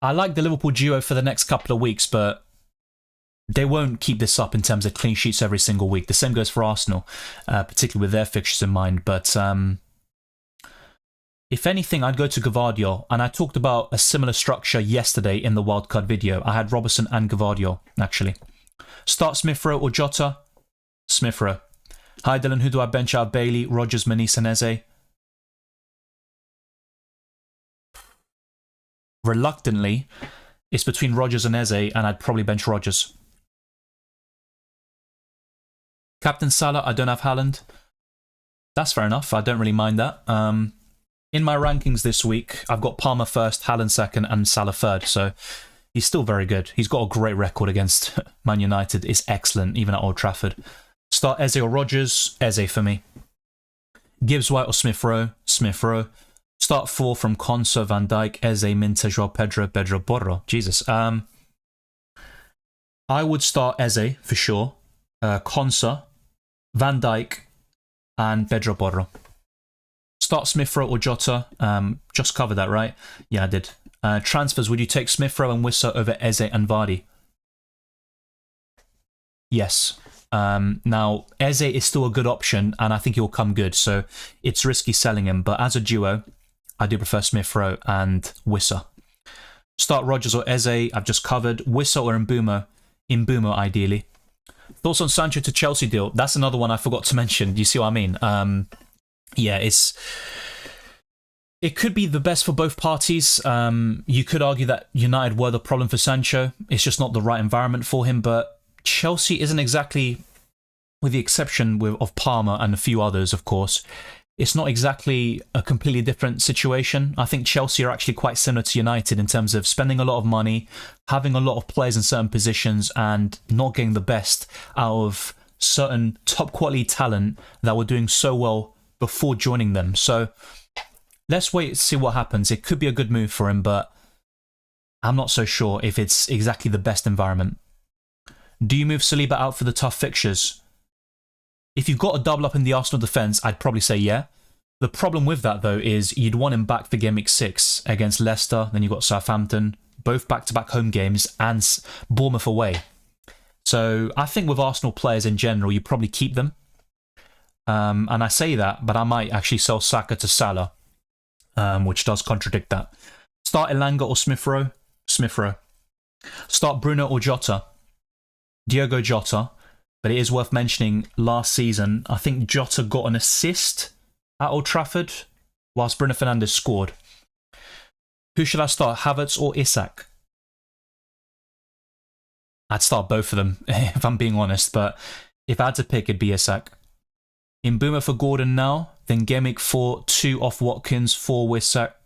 I like the Liverpool duo for the next couple of weeks, but they won't keep this up in terms of clean sheets every single week. The same goes for Arsenal, particularly with their fixtures in mind. But If anything, I'd go to Gvardiol, and I talked about a similar structure yesterday in the wildcard video. I had Robertson and Gvardiol, actually. Start Smith Rowe or Jota? Smith Rowe. Hi Dylan, who do I bench out? Bailey, Rogers, Manise and Eze? Reluctantly, it's between Rogers and Eze, and I'd probably bench Rogers. Captain Salah, I don't have Haaland. That's fair enough, I don't really mind that. In my rankings this week, I've got Palmer first, Haaland second, and Salah third, so he's still very good. He's got a great record against Man United. It's excellent, even at Old Trafford. Start Eze or Rogers? Eze for me. Gibbs White or Smith Rowe? Smith Rowe. Start 4 from Konsa, Van Dijk, Eze, Minter, Joao Pedro, Borro. Jesus. I would start Eze for sure. Konsa, Van Dijk, and Pedro Borro. Start Smith Rowe or Jota. Just covered that, right? Yeah, I did. Transfers, would you take Smith Rowe and Wissa over Eze and Vardy? Yes. Now, Eze is still a good option, and I think he'll come good, so it's risky selling him. But as a duo, I do prefer Smith Rowe and Wissa. Start Rogers or Eze, I've just covered. Wissa or Mbumo? Mbumo, ideally. Thoughts on Sancho to Chelsea deal? That's another one I forgot to mention. Do you see what I mean? Yeah, it could be the best for both parties. You could argue that United were the problem for Sancho. It's just not the right environment for him, but Chelsea isn't exactly, with the exception of Palmer and a few others, of course, it's not exactly a completely different situation. I think Chelsea are actually quite similar to United in terms of spending a lot of money, having a lot of players in certain positions, and not getting the best out of certain top quality talent that were doing so well before joining them. So let's wait to see what happens. It could be a good move for him, but I'm not so sure if it's exactly the best environment. Do you move Saliba out for the tough fixtures? If you've got a double up in the Arsenal defence, I'd probably say yeah. The problem with that, though, is you'd want him back for Game Week 6 against Leicester, then you've got Southampton, both back-to-back home games, and Bournemouth away. So I think with Arsenal players in general, you probably keep them. And I say that, but I might actually sell Saka to Salah, which does contradict that. Start Elanga or Smith Rowe? Smith Rowe. Start Bruno or Jota? Diogo Jota. But it is worth mentioning, last season, I think Jota got an assist at Old Trafford, whilst Bruno Fernandes scored. Who should I start, Havertz or Isak? I'd start both of them, if I'm being honest, but if I had to pick, it'd be Isak. Mbeumo for Gordon now, then Game Week 4, 2 off Watkins, 4 Isak,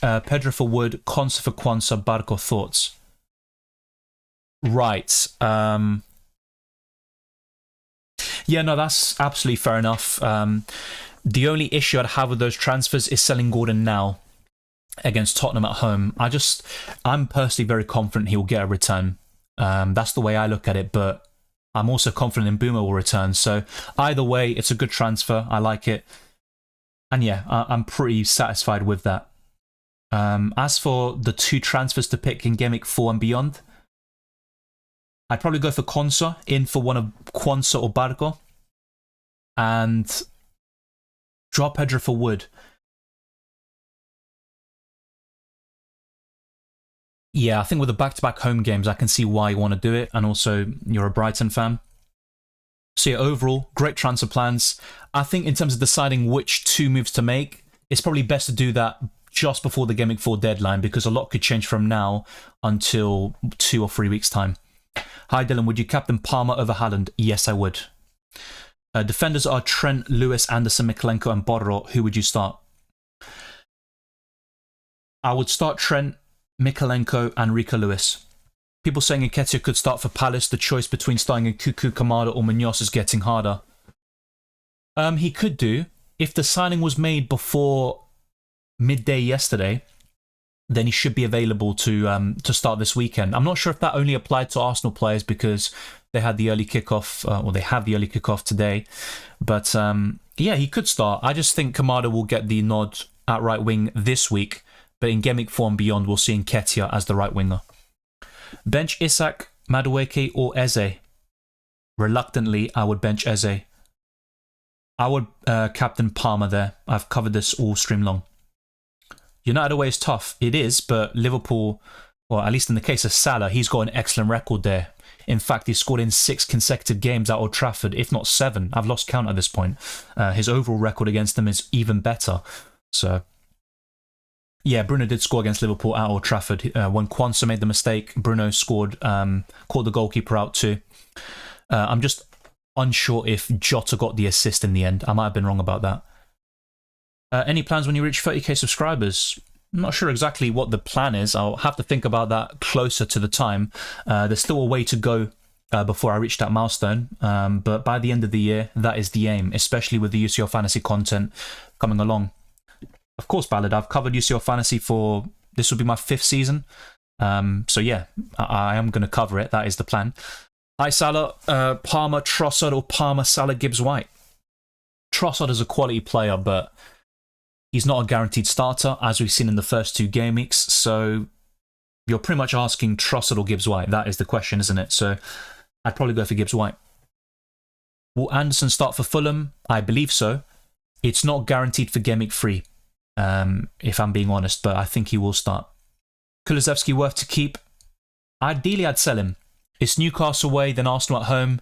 Pedro for Wood, Konsa for Quansah, Barco. Thoughts? Right. Yeah, no, that's absolutely fair enough. The only issue I'd have with those transfers is selling Gordon now against Tottenham at home. I'm personally very confident he will get a return. That's the way I look at it, but I'm also confident Mbeumo will return. So either way, it's a good transfer. I like it. And yeah, I'm pretty satisfied with that. As for the 2 transfers to pick in Game Week 4 and beyond, I'd probably go for Konsa, in for one of Quansah or Barco, and draw Pedro for Wood. Yeah, I think with the back-to-back home games, I can see why you want to do it, and also you're a Brighton fan. So yeah, overall, great transfer plans. I think in terms of deciding which 2 moves to make, it's probably best to do that just before the Game Week 4 deadline, because a lot could change from now until 2 or 3 weeks' time. Hi Dylan, would you captain Palmer over Haaland? Yes, I would. Defenders are Trent, Lewis, Anderson, Mikalenko, and Borro. Who would you start? I would start Trent, Mikalenko, and Rico Lewis. People saying Nketiah could start for Palace. The choice between starting Nkunku, Kamada, or Munoz is getting harder. He could do. If the signing was made before midday yesterday, then he should be available to start this weekend. I'm not sure if that only applied to Arsenal players because they had the early kickoff, or they have the early kickoff today. But yeah, he could start. I just think Kamada will get the nod at right wing this week, but in Game Week 4 and beyond, we'll see Nketiah as the right winger. Bench Isak, Madueke, or Eze? Reluctantly, I would bench Eze. I would captain Palmer there. I've covered this all stream long. United away is tough. It is, but Liverpool, well, at least in the case of Salah, he's got an excellent record there. In fact, he's scored in 6 consecutive games at Old Trafford, if not 7. I've lost count at this point. His overall record against them is even better. So, yeah, Bruno did score against Liverpool at Old Trafford. When Quansah made the mistake, Bruno scored, caught the goalkeeper out too. I'm just unsure if Jota got the assist in the end. I might have been wrong about that. Any plans when you reach 30k subscribers? I'm not sure exactly what the plan is. I'll have to think about that closer to the time. There's still a way to go before I reach that milestone. But by the end of the year, that is the aim, especially with the UCL Fantasy content coming along. Of course, Ballard, I've covered UCL Fantasy for, this will be my 5th season. So yeah, I am going to cover it. That is the plan. Hi, Salah. Palmer, Trossard, or Palmer, Salah, Gibbs, White? Trossard is a quality player, but he's not a guaranteed starter, as we've seen in the first 2 game weeks. So you're pretty much asking Trossard or Gibbs White. That is the question, isn't it? So I'd probably go for Gibbs White. Will Anderson start for Fulham? I believe so. It's not guaranteed for game week 3, if I'm being honest, but I think he will start. Kulusevski worth to keep? Ideally, I'd sell him. It's Newcastle away, then Arsenal at home.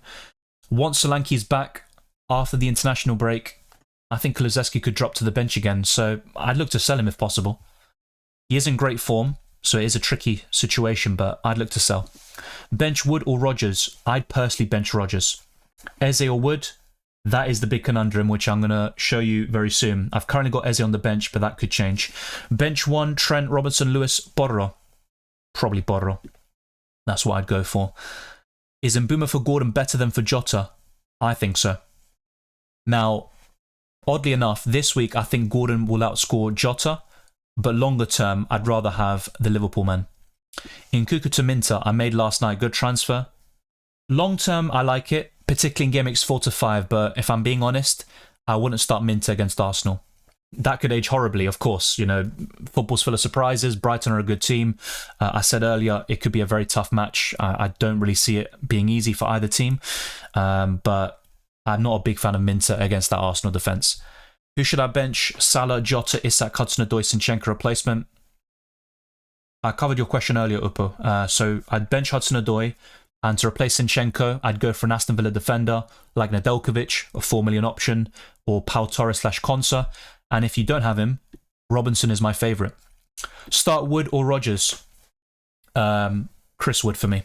Once Solanke's back after the international break, I think Kulusevski could drop to the bench again, so I'd look to sell him if possible. He is in great form, so it is a tricky situation, but I'd look to sell. Bench Wood or Rodgers? I'd personally bench Rodgers. Eze or Wood? That is the big conundrum, which I'm going to show you very soon. I've currently got Eze on the bench, but that could change. Bench 1, Trent, Robertson, Lewis, Borro. Probably Borro. That's what I'd go for. Is Mbuma for Gordon better than for Jota? I think so. Now, oddly enough, this week I think Gordon will outscore Jota, but longer term, I'd rather have the Liverpool man. Nkunku to Minter, I made last night, good transfer. Long term, I like it, particularly in game weeks 4 to 5, but if I'm being honest, I wouldn't start Minter against Arsenal. That could age horribly, of course. You know, football's full of surprises. Brighton are a good team. I said earlier, it could be a very tough match. I don't really see it being easy for either team, but I'm not a big fan of Minter against that Arsenal defence. Who should I bench? Salah, Jota, Isak, Hudson-Odoi, Zinchenko replacement. I covered your question earlier, Upo. So I'd bench Hudson-Odoi, and to replace Zinchenko, I'd go for an Aston Villa defender like Nedeljkovic, a 4 million option, or Pau Torres/Quansah. And if you don't have him, Robinson is my favourite. Start Wood or Rodgers? Chris Wood for me.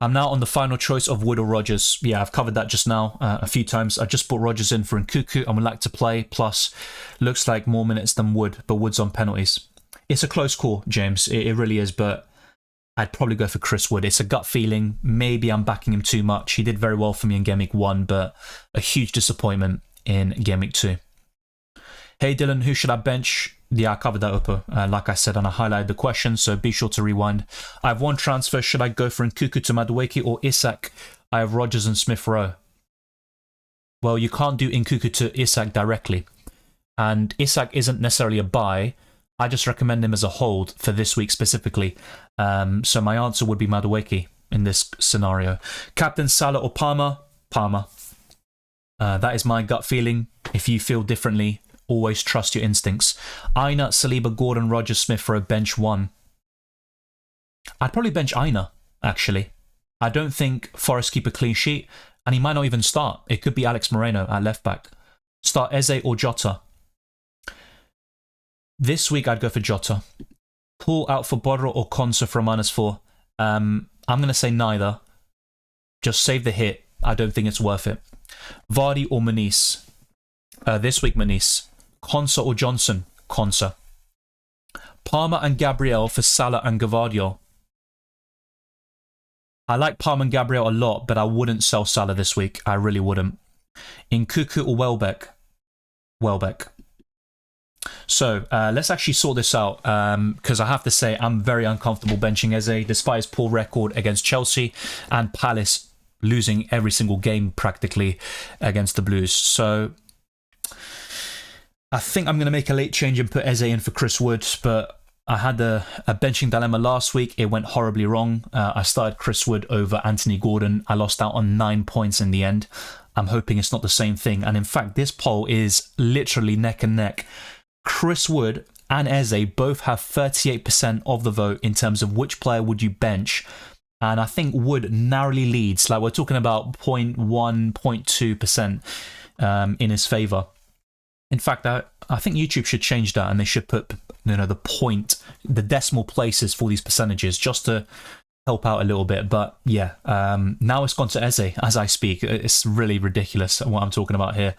I'm now on the final choice of Wood or Rodgers. Yeah, I've covered that just now a few times. I just put Rodgers in for Nkunku and would like to play. Plus, looks like more minutes than Wood, but Wood's on penalties. It's a close call, James. It really is, but I'd probably go for Chris Wood. It's a gut feeling. Maybe I'm backing him too much. He did very well for me in Game Week 1, but a huge disappointment in Game Week 2. Hey Dylan, who should I bench? Yeah, I covered that up, like I said, and I highlighted the question, so be sure to rewind. I have one transfer. Should I go for Nkunku to Madueke or Isak? I have Rodgers and Smith Rowe. Well, you can't do Nkunku to Isak directly. And Isak isn't necessarily a buy. I just recommend him as a hold for this week specifically. So my answer would be Madueke in this scenario. Captain Salah or Palmer? Palmer. That is my gut feeling. If you feel differently, always trust your instincts. Aina, Saliba, Gordon, Rodgers, Smith Rowe, bench 1. I'd probably bench Aina, actually. I don't think Forest keep a clean sheet, and he might not even start. It could be Alex Moreno at left back. Start Eze or Jota. This week I'd go for Jota. Pull out for Borro or Quansah for a -4. I'm going to say neither. Just save the hit. I don't think it's worth it. Vardy or Muniz. This week Muniz. Quansah or Johnson? Quansah. Palmer and Gabriel for Salah and Gvardiol. I like Palmer and Gabriel a lot, but I wouldn't sell Salah this week. I really wouldn't. Nkunku or Welbeck? Welbeck. So let's actually sort this out, because I have to say I'm very uncomfortable benching Eze, despite his poor record against Chelsea and Palace losing every single game practically against the Blues. So I think I'm going to make a late change and put Eze in for Chris Wood, but I had a benching dilemma last week. It went horribly wrong. I started Chris Wood over Anthony Gordon. I lost out on 9 points in the end. I'm hoping it's not the same thing. And in fact, this poll is literally neck and neck. Chris Wood and Eze both have 38% of the vote in terms of which player would you bench. And I think Wood narrowly leads. Like, we're talking about 0.1, 0.2% in his favour. In fact, I think YouTube should change that, and they should put, the decimal places for these percentages, just to help out a little bit. But yeah, now it's gone to Eze as I speak. It's really ridiculous what I'm talking about here.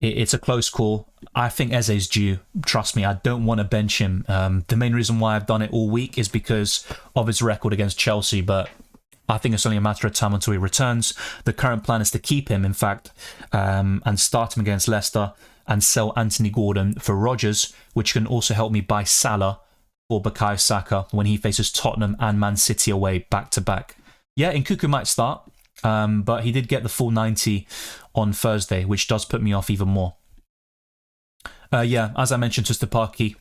It's a close call. I think Eze's due. Trust me, I don't want to bench him. The main reason why I've done it all week is because of his record against Chelsea, but I think it's only a matter of time until he returns. The current plan is to keep him, in fact, and start him against Leicester and sell Anthony Gordon for Rodgers, which can also help me buy Salah for Bukayo Saka when he faces Tottenham and Man City away back-to-back. Yeah, Nkunku might start, but he did get the full 90 on Thursday, which does put me off even more. Yeah, as I mentioned to Stupaki,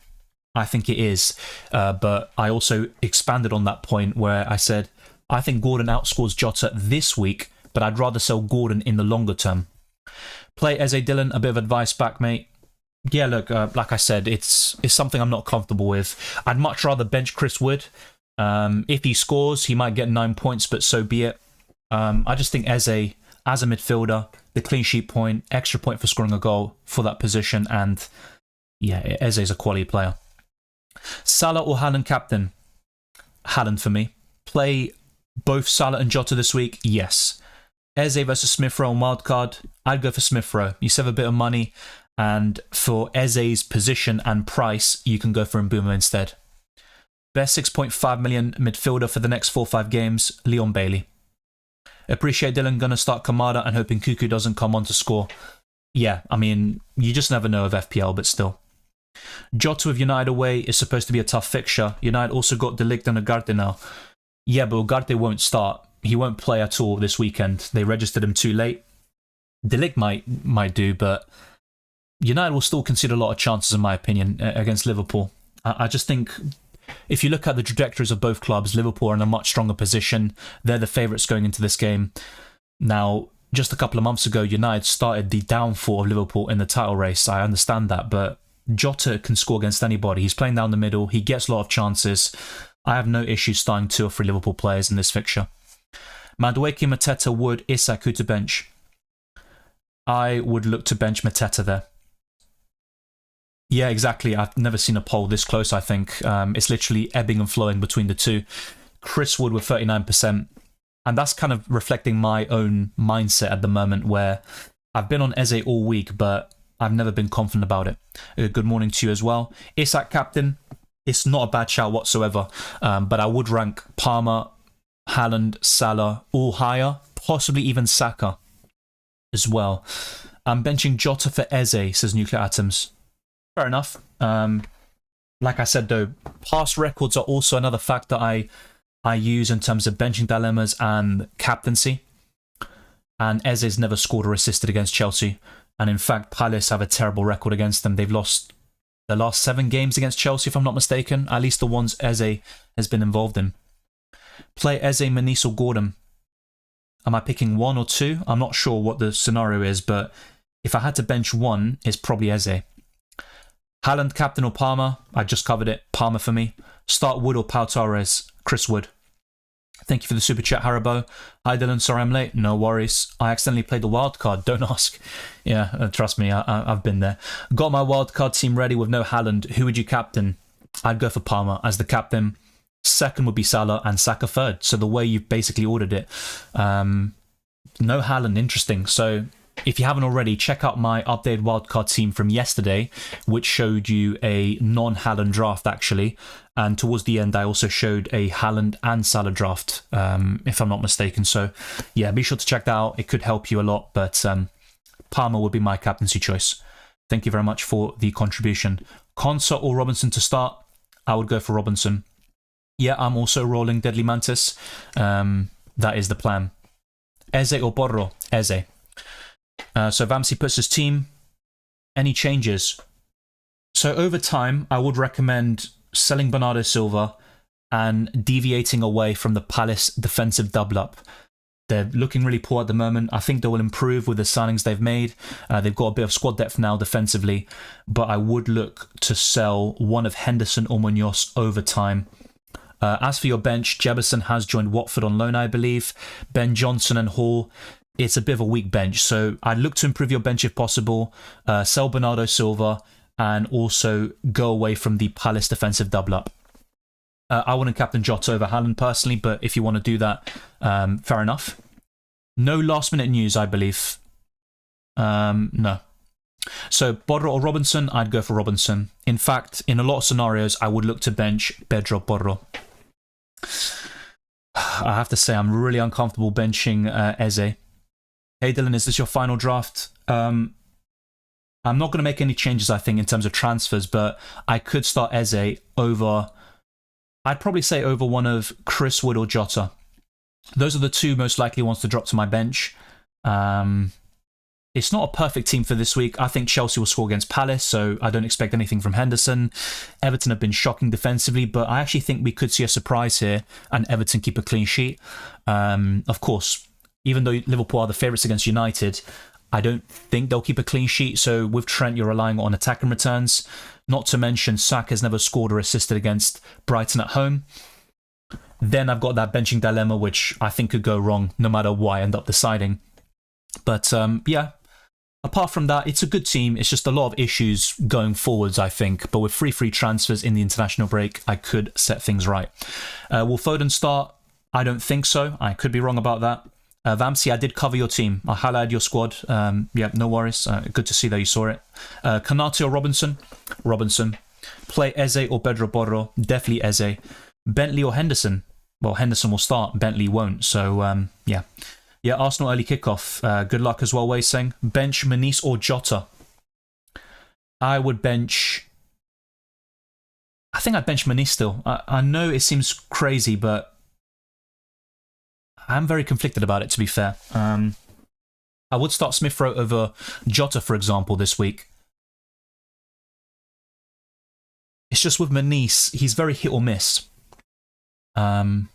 I think it is, but I also expanded on that point where I said, I think Gordon outscores Jota this week, but I'd rather sell Gordon in the longer term. Play Eze Dylan, a bit of advice back, mate. Yeah, look, like I said, it's something I'm not comfortable with. I'd much rather bench Chris Wood. If he scores, he might get 9 points, but so be it. I just think Eze, as a midfielder, the clean sheet point, extra point for scoring a goal for that position, and yeah, Eze is a quality player. Salah or Haaland captain? Haaland for me. Play both Salah and Jota this week? Yes. Eze versus Smith Rowe on wildcard? I'd go for Smith Rowe. You save a bit of money, and for Eze's position and price, you can go for Mbeumo instead. Best 6.5 million midfielder for the next 4-5 games, Leon Bailey. Appreciate Dylan going to start Kamada and hoping Nkunku doesn't come on to score. Yeah, I mean, you just never know of FPL, but still. Jota with United away is supposed to be a tough fixture. United also got De Ligt and Ugarte now. Yeah, but Ugarte won't start. He won't play at all this weekend. They registered him too late. De Ligt might do, but United will still concede a lot of chances, in my opinion, against Liverpool. I just think if you look at the trajectories of both clubs, Liverpool are in a much stronger position. They're the favourites going into this game. Now, just a couple of months ago, United started the downfall of Liverpool in the title race. I understand that, but Jota can score against anybody. He's playing down the middle. He gets a lot of chances. I have no issue starting 2 or 3 Liverpool players in this fixture. Madueke, Mateta, Wood, Isak, who to bench? I would look to bench Mateta there. Yeah, exactly. I've never seen a poll this close, I think. It's literally ebbing and flowing between the two. Chris Wood with 39%. And that's kind of reflecting my own mindset at the moment, where I've been on Eze all week, but I've never been confident about it. Good morning to you as well. Isak captain, it's not a bad shout whatsoever, but I would rank Palmer, Haaland, Salah all higher, possibly even Saka as well. I'm benching Jota for Eze, says Nuclear Atoms. Fair enough. Like I said though, past records are also another factor I use in terms of benching dilemmas and captaincy. And Eze's never scored or assisted against Chelsea. And in fact, Palace have a terrible record against them. They've lost the last 7 games against Chelsea, if I'm not mistaken. At least the ones Eze has been involved in. Play Eze, Manice or Gordon. Am I picking 1 or 2? I'm not sure what the scenario is, but if I had to bench 1, it's probably Eze. Haaland, captain or Palmer? I just covered it. Palmer for me. Start Wood or Pau Torres? Chris Wood. Thank you for the super chat, Haribo. Hi Dylan, sorry I'm late. No worries. I accidentally played the wild card. Don't ask. Yeah, trust me, I've been there. Got my wild card team ready with no Haaland. Who would you captain? I'd go for Palmer as the captain. Second would be Salah and Saka third. So the way you've basically ordered it. No Haaland, interesting. So if you haven't already, check out my updated wildcard team from yesterday, which showed you a non-Haaland draft, actually. And towards the end, I also showed a Haaland and Salah draft, if I'm not mistaken. So, yeah, be sure to check that out. It could help you a lot, but Palmer would be my captaincy choice. Thank you very much for the contribution. Konsa or Robinson to start? I would go for Robinson. Yeah, I'm also rolling Deadly Mantis. That is the plan. Eze or Porro? Eze. So Vamsi puts his team. Any changes? So over time, I would recommend selling Bernardo Silva and deviating away from the Palace defensive double-up. They're looking really poor at the moment. I think they will improve with the signings they've made. They've got a bit of squad depth now defensively, but I would look to sell one of Henderson or Munoz over time. As for your bench, Jefferson has joined Watford on loan, I believe. Ben Johnson and Hall, it's a bit of a weak bench, so I'd look to improve your bench if possible. Sell Bernardo Silva and also go away from the Palace defensive double-up. I wouldn't captain Jota over Haaland personally, but if you want to do that, fair enough. No last-minute news, I believe. No. So, Borro or Robinson, I'd go for Robinson. In fact, in a lot of scenarios, I would look to bench Pedro Porro. I have to say, I'm really uncomfortable benching Eze. Hey Dylan, is this your final draft? I'm not going to make any changes, I think, in terms of transfers, but I could start Eze over... I'd probably say over one of Chris Wood or Jota. Those are the two most likely ones to drop to my bench. It's not a perfect team for this week. I think Chelsea will score against Palace, so I don't expect anything from Henderson. Everton have been shocking defensively, but I actually think we could see a surprise here and Everton keep a clean sheet. Of course, even though Liverpool are the favourites against United, I don't think they'll keep a clean sheet. So with Trent, you're relying on attacking returns. Not to mention, Saka has never scored or assisted against Brighton at home. Then I've got that benching dilemma, which I think could go wrong no matter what I end up deciding. But yeah, apart from that, it's a good team. It's just a lot of issues going forwards, I think. But with free transfers in the international break, I could set things right. Will Foden start? I don't think so. I could be wrong about that. Vamsi, I did cover your team. I highlighted your squad. Yeah, no worries. Good to see that you saw it. Kanate or Robinson? Robinson. Play Eze or Pedro Porro? Definitely Eze. Bentley or Henderson? Well, Henderson will start. Bentley won't. So, yeah. Yeah, Arsenal early kickoff. Good luck as well, Wei saying. Bench Manice or Jota? I would bench... I think I'd bench Manice still. I know it seems crazy, but I'm very conflicted about it, to be fair. I would start Smith Rowe over Jota, for example, this week. It's just with Manice, he's very hit or miss. I'm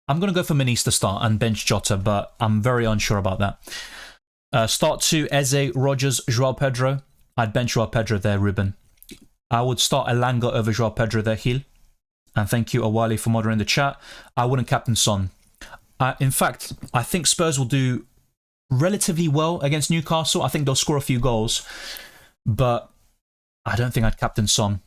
going to go for Manice to start and bench Jota, but I'm very unsure about that. Start 2, Eze, Rogers, Joao Pedro. I'd bench Joao Pedro there, Ruben. I would start Elanga over Joao Pedro there, Gil. And thank you, Awali, for moderating the chat. I wouldn't captain Son. In fact, I think Spurs will do relatively well against Newcastle. I think they'll score a few goals, but I don't think I'd captain Son.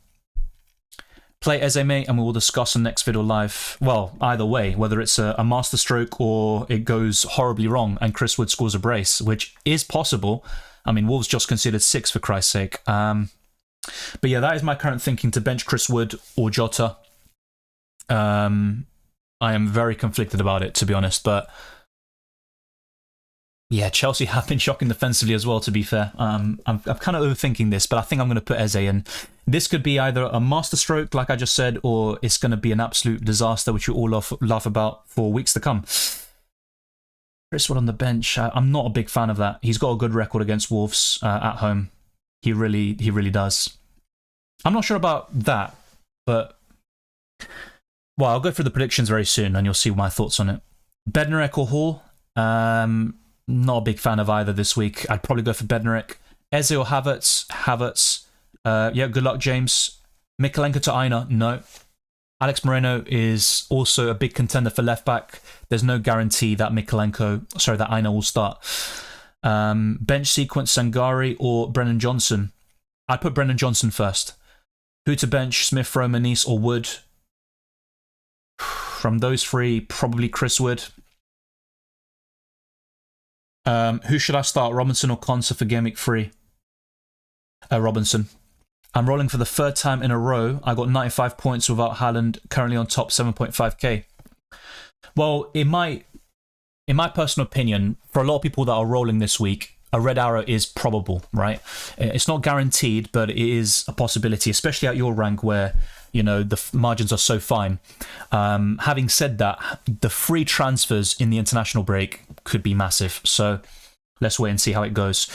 Play Eze, mate, and we will discuss on next video live. Well, either way, whether it's a masterstroke or it goes horribly wrong and Chris Wood scores a brace, which is possible. I mean, Wolves just conceded 6 for Christ's sake. But yeah, that is my current thinking, to bench Chris Wood or Jota. I am very conflicted about it, to be honest, but yeah, Chelsea have been shocking defensively as well, to be fair. I'm kind of overthinking this, but I think I'm going to put Eze in. This could be either a masterstroke, like I just said, or it's going to be an absolute disaster, which you all laugh about for weeks to come. Chris Wood on the bench, I'm not a big fan of that. He's got a good record against Wolves at home. He really does. I'm not sure about that, but... Well, I'll go through the predictions very soon and you'll see my thoughts on it. Bednarek or Hall? Not a big fan of either this week. I'd probably go for Bednarek. Eze or Havertz? Havertz. Yeah, good luck, James. Mikalenko to Aina? No. Alex Moreno is also a big contender for left back. There's no guarantee that that Aina will start. Bench sequence, Sangari or Brennan Johnson? I'd put Brennan Johnson first. Who to bench? Smith Rowe, Manice or Wood? From those three, probably Chris Wood. Who should I start? Robinson or Konsa for Gameweek 3? Robinson. I'm rolling for the 3rd time in a row. I got 95 points without Haaland, currently on top 7.5k. Well, in my personal opinion, for a lot of people that are rolling this week, a red arrow is probable, right? It's not guaranteed, but it is a possibility, especially at your rank where, you know, the margins are so fine. Having said that, the free transfers in the international break could be massive. So let's wait and see how it goes.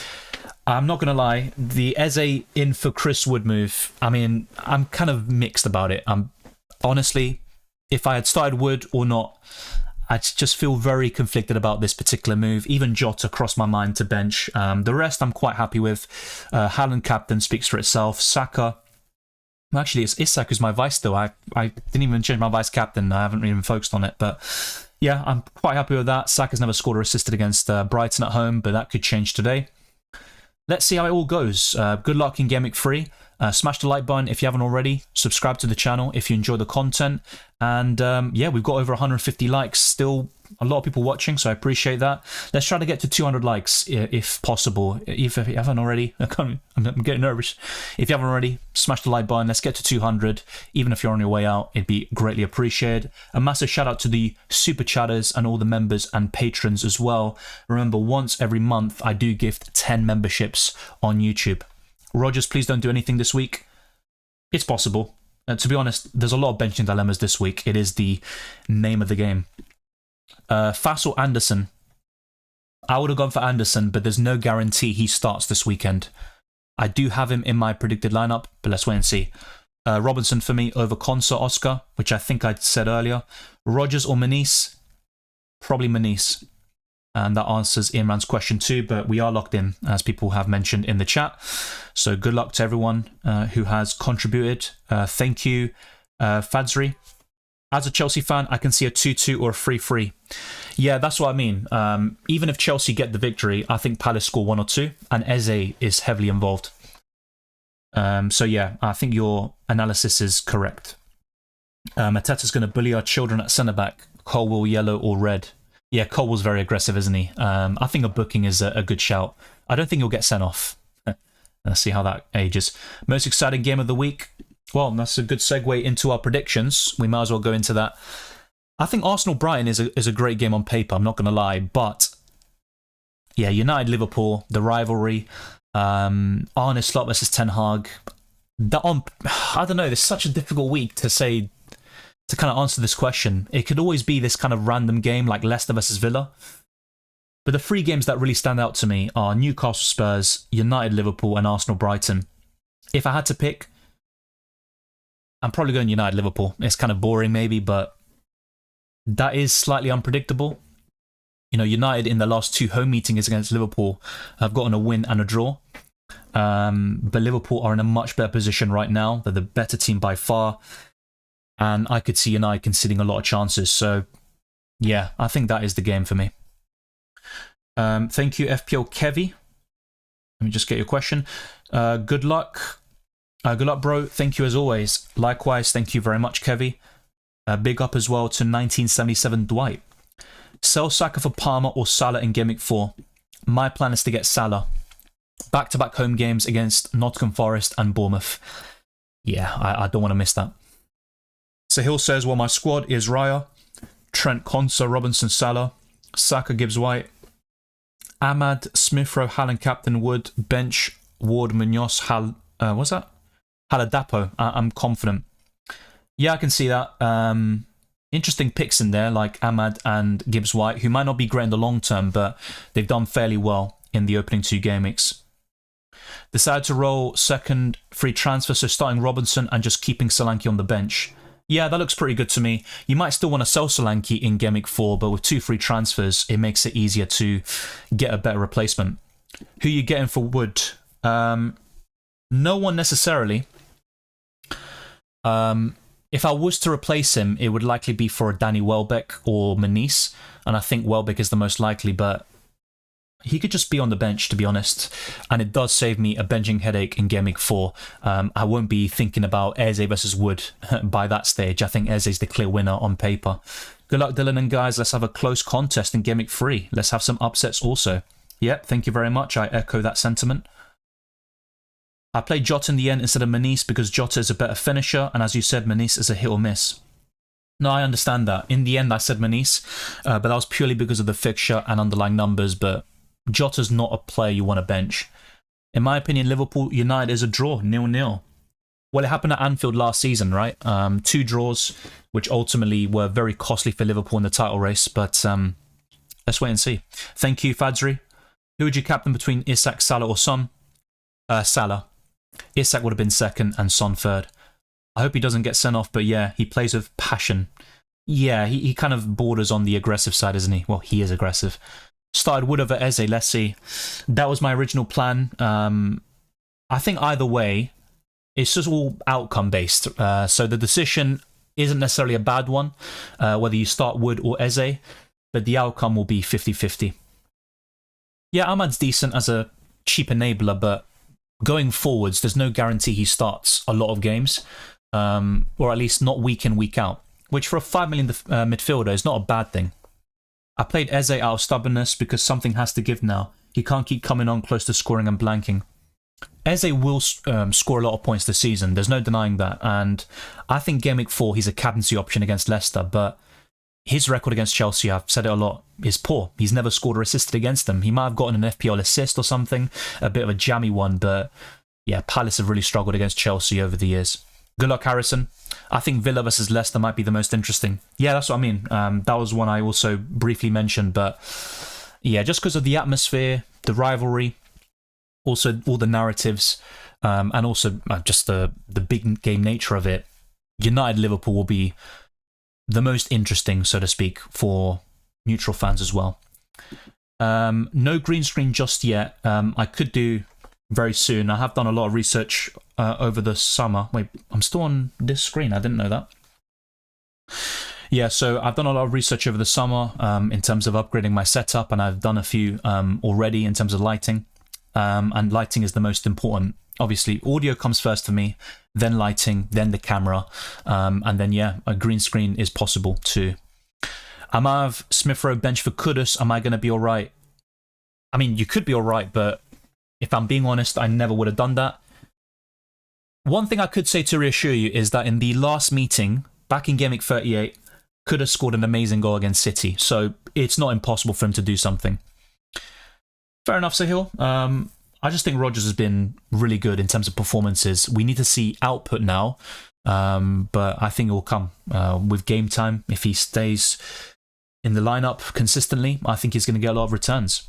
I'm not going to lie, the Eze in for Chris Wood move, I mean, I'm kind of mixed about it. Honestly, if I had started Wood or not, I just feel very conflicted about this particular move. Even Jota crossed my mind to bench. The rest I'm quite happy with. Haaland captain speaks for itself. Saka, actually, it's Saka's my vice still. I didn't even change my vice captain. I haven't even focused on it. But yeah, I'm quite happy with that. Saka's never scored or assisted against Brighton at home, but that could change today. Let's see how it all goes. Good luck in Gameweek 3. Smash the like button if you haven't already. Subscribe to the channel if you enjoy the content. And yeah, we've got over 150 likes. Still a lot of people watching, so I appreciate that. Let's try to get to 200 likes if possible. If you haven't already, I'm getting nervous. If you haven't already, smash the like button. Let's get to 200. Even if you're on your way out, it'd be greatly appreciated. A massive shout out to the super chatters and all the members and patrons as well. Remember, once every month, I do gift 10 memberships on YouTube. Rogers, please don't do anything this week. It's possible. To be honest, there's a lot of benching dilemmas this week. It is the name of the game. Faisal Anderson. I would have gone for Anderson, but there's no guarantee he starts this weekend. I do have him in my predicted lineup, but let's wait and see. Robinson for me over Konsa Oscar, which I think I said earlier. Rogers or Manice? Probably Manice. And that answers Imran's question too, but we are locked in, as people have mentioned in the chat. So good luck to everyone who has contributed. Thank you, Fadzri. As a Chelsea fan, I can see a 2-2 or a 3-3. Yeah, that's what I mean. Even if Chelsea get the victory, I think Palace score 1 or 2, and Eze is heavily involved. So yeah, I think your analysis is correct. Mateta's going to bully our children at centre-back. Colwell, yellow or red? Yeah, Colwell's very aggressive, isn't he? I think a booking is a good shout. I don't think he'll get sent off. Let's see how that ages. Most exciting game of the week? Well, that's a good segue into our predictions. We might as well go into that. I think Arsenal-Brighton is a great game on paper, I'm not going to lie. But, yeah, United-Liverpool, the rivalry, Arne Slot versus Ten Hag. I don't know, it's such a difficult week to say, to kind of answer this question. It could always be this kind of random game like Leicester versus Villa. But the three games that really stand out to me are Newcastle Spurs, United Liverpool, and Arsenal Brighton. If I had to pick, I'm probably going United Liverpool. It's kind of boring maybe, but that is slightly unpredictable. You know, United in the last 2 home meetings against Liverpool have gotten a win and a draw. But Liverpool are in a much better position right now. They're the better team by far. And I could see United conceding a lot of chances. So, yeah, I think that is the game for me. Thank you, FPL Kevy. Let me just get your question. Good luck. Good luck, bro. Thank you as always. Likewise, thank you very much, Kevy. Big up as well to 1977 Dwight. Sell Saka for Palmer or Salah in Gameweek 4. My plan is to get Salah. Back-to-back home games against Nottingham Forest and Bournemouth. Yeah, I don't want to miss that. Sahil says, well, my squad is Raya, Trent, Konsa, Robinson, Salah, Saka, Gibbs, White, Ahmad, Smith-Rowe, Haaland, Captain, Wood, Bench, Ward, Munoz, what's that? Haladapo. I'm confident. Yeah, I can see that. Interesting picks in there, like Ahmad and Gibbs White, who might not be great in the long term, but they've done fairly well in the opening 2 game weeks. Decided to roll second free transfer, so starting Robinson and just keeping Solanke on the bench. Yeah, that looks pretty good to me. You might still want to sell Solanke in Gameweek 4, but with 2 free transfers, it makes it easier to get a better replacement. Who are you getting for Wood? No one necessarily. If I was to replace him, it would likely be for Danny Welbeck or Manice, and I think Welbeck is the most likely, but he could just be on the bench, to be honest, and it does save me a benching headache in Gameweek 4. I won't be thinking about Eze versus Wood by that stage. I think Eze is the clear winner on paper. Good luck, Dylan, and guys, let's have a close contest in Gameweek 3. Let's have some upsets also. Yep, thank you very much. I echo that sentiment. I played Jota in the end instead of Manice because Jota is a better finisher, and as you said, Manice is a hit or miss. No, I understand that. In the end, I said Manice, but that was purely because of the fixture and underlying numbers, but Jota's not a player you want to bench. In my opinion, Liverpool United is a draw, 0-0. Well, it happened at Anfield last season, right? 2 draws, which ultimately were very costly for Liverpool in the title race, but let's wait and see. Thank you, Fadzri. Who would you captain between Isak, Salah or Son? Salah. Isak would have been second and Son third. I hope he doesn't get sent off, but yeah, he plays with passion. Yeah, he kind of borders on the aggressive side, isn't he? Well, he is aggressive. Started Wood over Eze, let's see. That was my original plan. I think either way, it's just all outcome based. So the decision isn't necessarily a bad one, whether you start Wood or Eze, but the outcome will be 50-50. Yeah, Ahmad's decent as a cheap enabler, but going forwards, there's no guarantee he starts a lot of games, or at least not week in, week out, which for a 5 million midfielder is not a bad thing. I played Eze out of stubbornness because something has to give now. He can't keep coming on close to scoring and blanking. Eze will score a lot of points this season, there's no denying that, and I think Gameweek 4 he's a captaincy option against Leicester, but his record against Chelsea, I've said it a lot, is poor. He's never scored or assisted against them. He might have gotten an FPL assist or something, a bit of a jammy one, but yeah, Palace have really struggled against Chelsea over the years. Good luck, Harrison. I think Villa versus Leicester might be the most interesting. Yeah, that's what I mean. That was one I also briefly mentioned, but yeah, just because of the atmosphere, the rivalry, also all the narratives, and also just the big game nature of it, United-Liverpool will be the most interesting, so to speak, for neutral fans as well. No green screen just yet. I could do very soon. I have done a lot of research over the summer. Wait, I'm still on this screen. I didn't know that. Yeah, so I've done a lot of research over the summer in terms of upgrading my setup, and I've done a few already in terms of lighting. And lighting is the most important. Obviously, audio comes first for me, then lighting, then the camera, and then, yeah, a green screen is possible too. Amav, Smith Rowe, bench for Kudus. Am I going to be all right? I mean, you could be all right, but if I'm being honest, I never would have done that. One thing I could say to reassure you is that in the last meeting, back in Gameweek 38, Kudus scored an amazing goal against City, so it's not impossible for him to do something. Fair enough, Sahil. I just think Rodgers has been really good in terms of performances. We need to see output now, but I think it will come with game time. If he stays in the lineup consistently, I think he's going to get a lot of returns.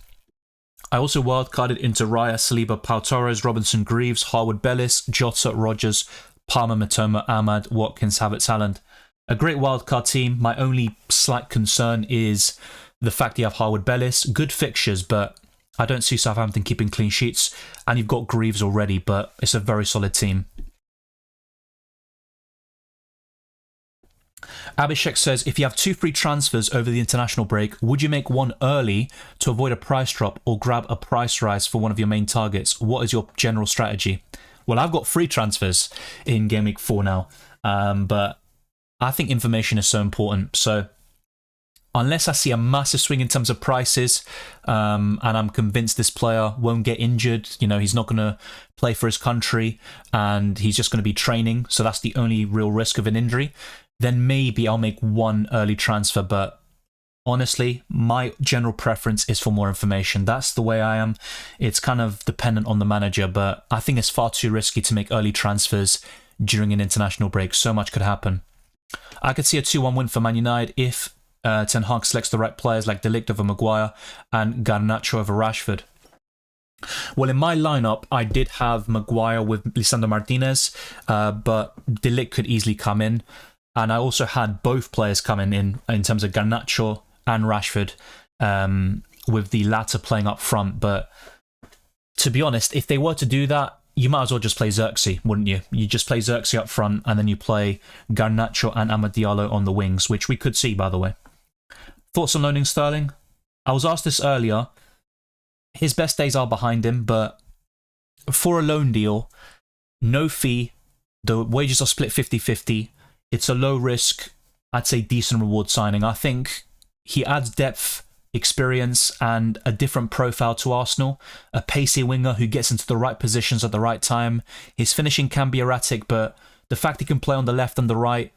I also wildcarded into Raya, Saliba, Pau Torres, Robinson, Greaves, Harwood, Bellis, Jota, Rodgers, Palmer, Matoma, Ahmad, Watkins, Havertz, Haaland. A great wildcard team. My only slight concern is the fact you have Harwood, Bellis. Good fixtures, but I don't see Southampton keeping clean sheets, and you've got Greaves already, but it's a very solid team. Abhishek says, if you have 2 free transfers over the international break, would you make one early to avoid a price drop or grab a price rise for one of your main targets? What is your general strategy? Well, I've got free transfers in Gameweek 4 now, but I think information is so important. So unless I see a massive swing in terms of prices, and I'm convinced this player won't get injured, you know, he's not going to play for his country and he's just going to be training, so that's the only real risk of an injury, then maybe I'll make one early transfer. But honestly, my general preference is for more information. That's the way I am. It's kind of dependent on the manager, but I think it's far too risky to make early transfers during an international break. So much could happen. I could see a 2-1 win for Man United if Ten Hag selects the right players like De Ligt over Maguire and Garnacho over Rashford. Well, in my lineup, I did have Maguire with Lisandro Martinez, but De Ligt could easily come in. And I also had both players coming in terms of Garnacho and Rashford, with the latter playing up front. But to be honest, if they were to do that, you might as well just play Xerxes, wouldn't you? You just play Xerxes up front, and then you play Garnacho and Amad Diallo on the wings, which we could see, by the way. Thoughts on loaning Sterling? I was asked this earlier. His best days are behind him, but for a loan deal, no fee, the wages are split 50-50, it's a low risk, I'd say decent reward signing. I think he adds depth, experience, and a different profile to Arsenal. A pacey winger who gets into the right positions at the right time. His finishing can be erratic, but the fact he can play on the left and the right,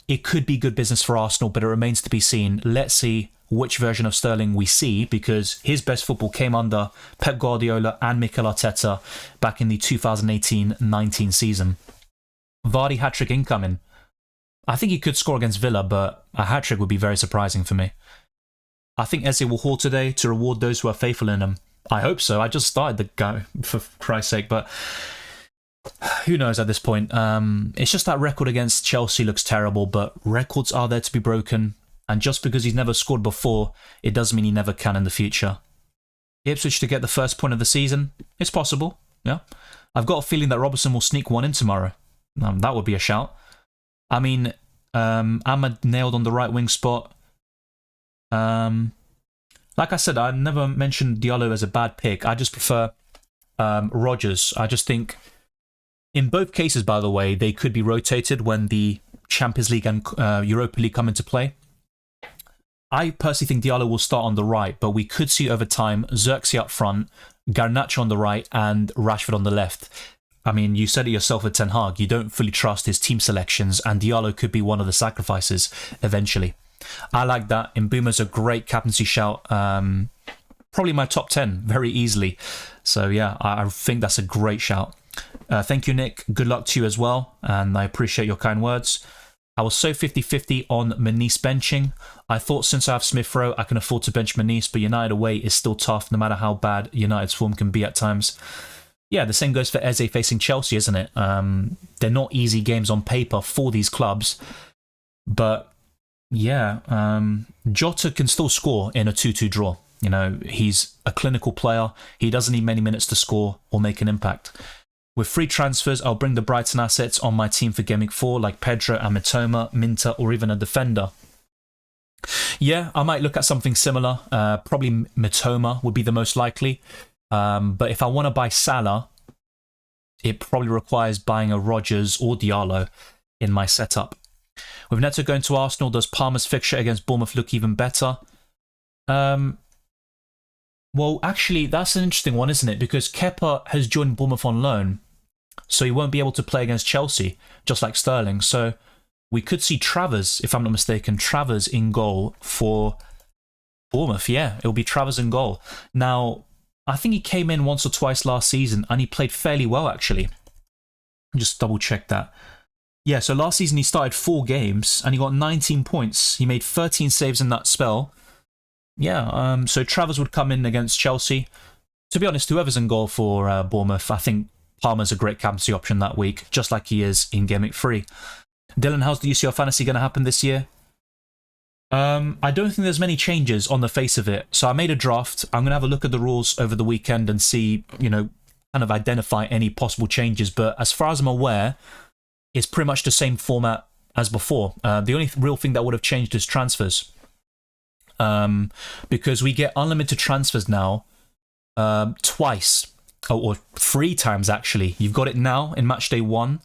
it could be good business for Arsenal, but it remains to be seen. Let's see which version of Sterling we see, because his best football came under Pep Guardiola and Mikel Arteta back in the 2018-19 season. Vardy hat-trick incoming. I think he could score against Villa, but a hat-trick would be very surprising for me. I think Eze will haul today to reward those who are faithful in him. I hope so. I just started the go, for Christ's sake, but who knows at this point. It's just that record against Chelsea looks terrible, but records are there to be broken, and just because he's never scored before, it doesn't mean he never can in the future. Ipswich to get the first point of the season, it's possible, yeah. I've got a feeling that Robertson will sneak one in tomorrow. That would be a shout. I mean, Ahmad nailed on the right wing spot. Like I said, I never mentioned Diallo as a bad pick. I just prefer Rodgers. I just think, in both cases, by the way, they could be rotated when the Champions League and Europa League come into play. I personally think Diallo will start on the right, but we could see over time Xerxes up front, Garnacho on the right, and Rashford on the left. I mean, you said it yourself with Ten Hag, you don't fully trust his team selections, and Diallo could be one of the sacrifices eventually. I like that. Mbuma's a great captaincy shout. Probably my top 10, very easily. So yeah, I think that's a great shout. Thank you, Nick. Good luck to you as well, and I appreciate your kind words. I was so 50-50 on Manise benching. I thought since I have Smith Rowe, I can afford to bench Manise, but United away is still tough, no matter how bad United's form can be at times. Yeah, the same goes for Eze facing Chelsea, isn't it? They're not easy games on paper for these clubs, but yeah, Jota can still score in a 2-2 draw. You know, he's a clinical player. He doesn't need many minutes to score or make an impact. With free transfers, I'll bring the Brighton assets on my team for Gameweek 4, like Pedro and Mitoma, Minter, or even a defender. Yeah, I might look at something similar. Probably Mitoma would be the most likely. But if I want to buy Salah, it probably requires buying a Rodgers or Diallo in my setup. With Neto going to Arsenal, does Palmer's fixture against Bournemouth look even better? Well, actually, that's an interesting one, isn't it? Because Kepa has joined Bournemouth on loan, so he won't be able to play against Chelsea, just like Sterling. So we could see Travers, if I'm not mistaken, Travers in goal for Bournemouth. Yeah, it'll be Travers in goal. Now, I think he came in once or twice last season, and he played fairly well, actually. Just double check that. Yeah, so last season he started 4 games, and he got 19 points. He made 13 saves in that spell. Yeah, so Travers would come in against Chelsea. To be honest, whoever's in goal for Bournemouth, I think Palmer's a great captaincy option that week, just like he is in Gameweek 3. Dylan, how's the UCL Fantasy going to happen this year? I don't think there's many changes on the face of it. So I made a draft. I'm going to have a look at the rules over the weekend and see, you know, kind of identify any possible changes. But as far as I'm aware, it's pretty much the same format as before. The only real thing that would have changed is transfers. Because we get unlimited transfers now twice, or 3 times actually. You've got it now in match day 1.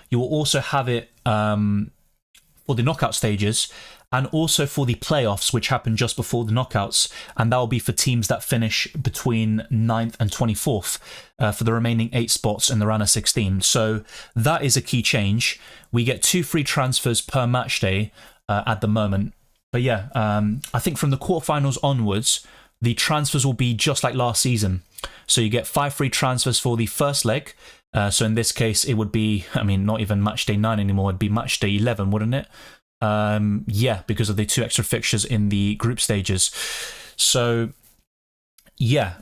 You will also have it for the knockout stages, and also for the playoffs, which happen just before the knockouts, and that will be for teams that finish between 9th and 24th for the remaining 8 spots in the round of 16. So that is a key change. We get 2 free transfers per match day at the moment. But yeah, I think from the quarterfinals onwards, the transfers will be just like last season. So you get 5 free transfers for the first leg. So in this case, it would be, I mean, not even match day 9 anymore. It'd be match day 11, wouldn't it? Yeah, because of the 2 extra fixtures in the group stages. So yeah,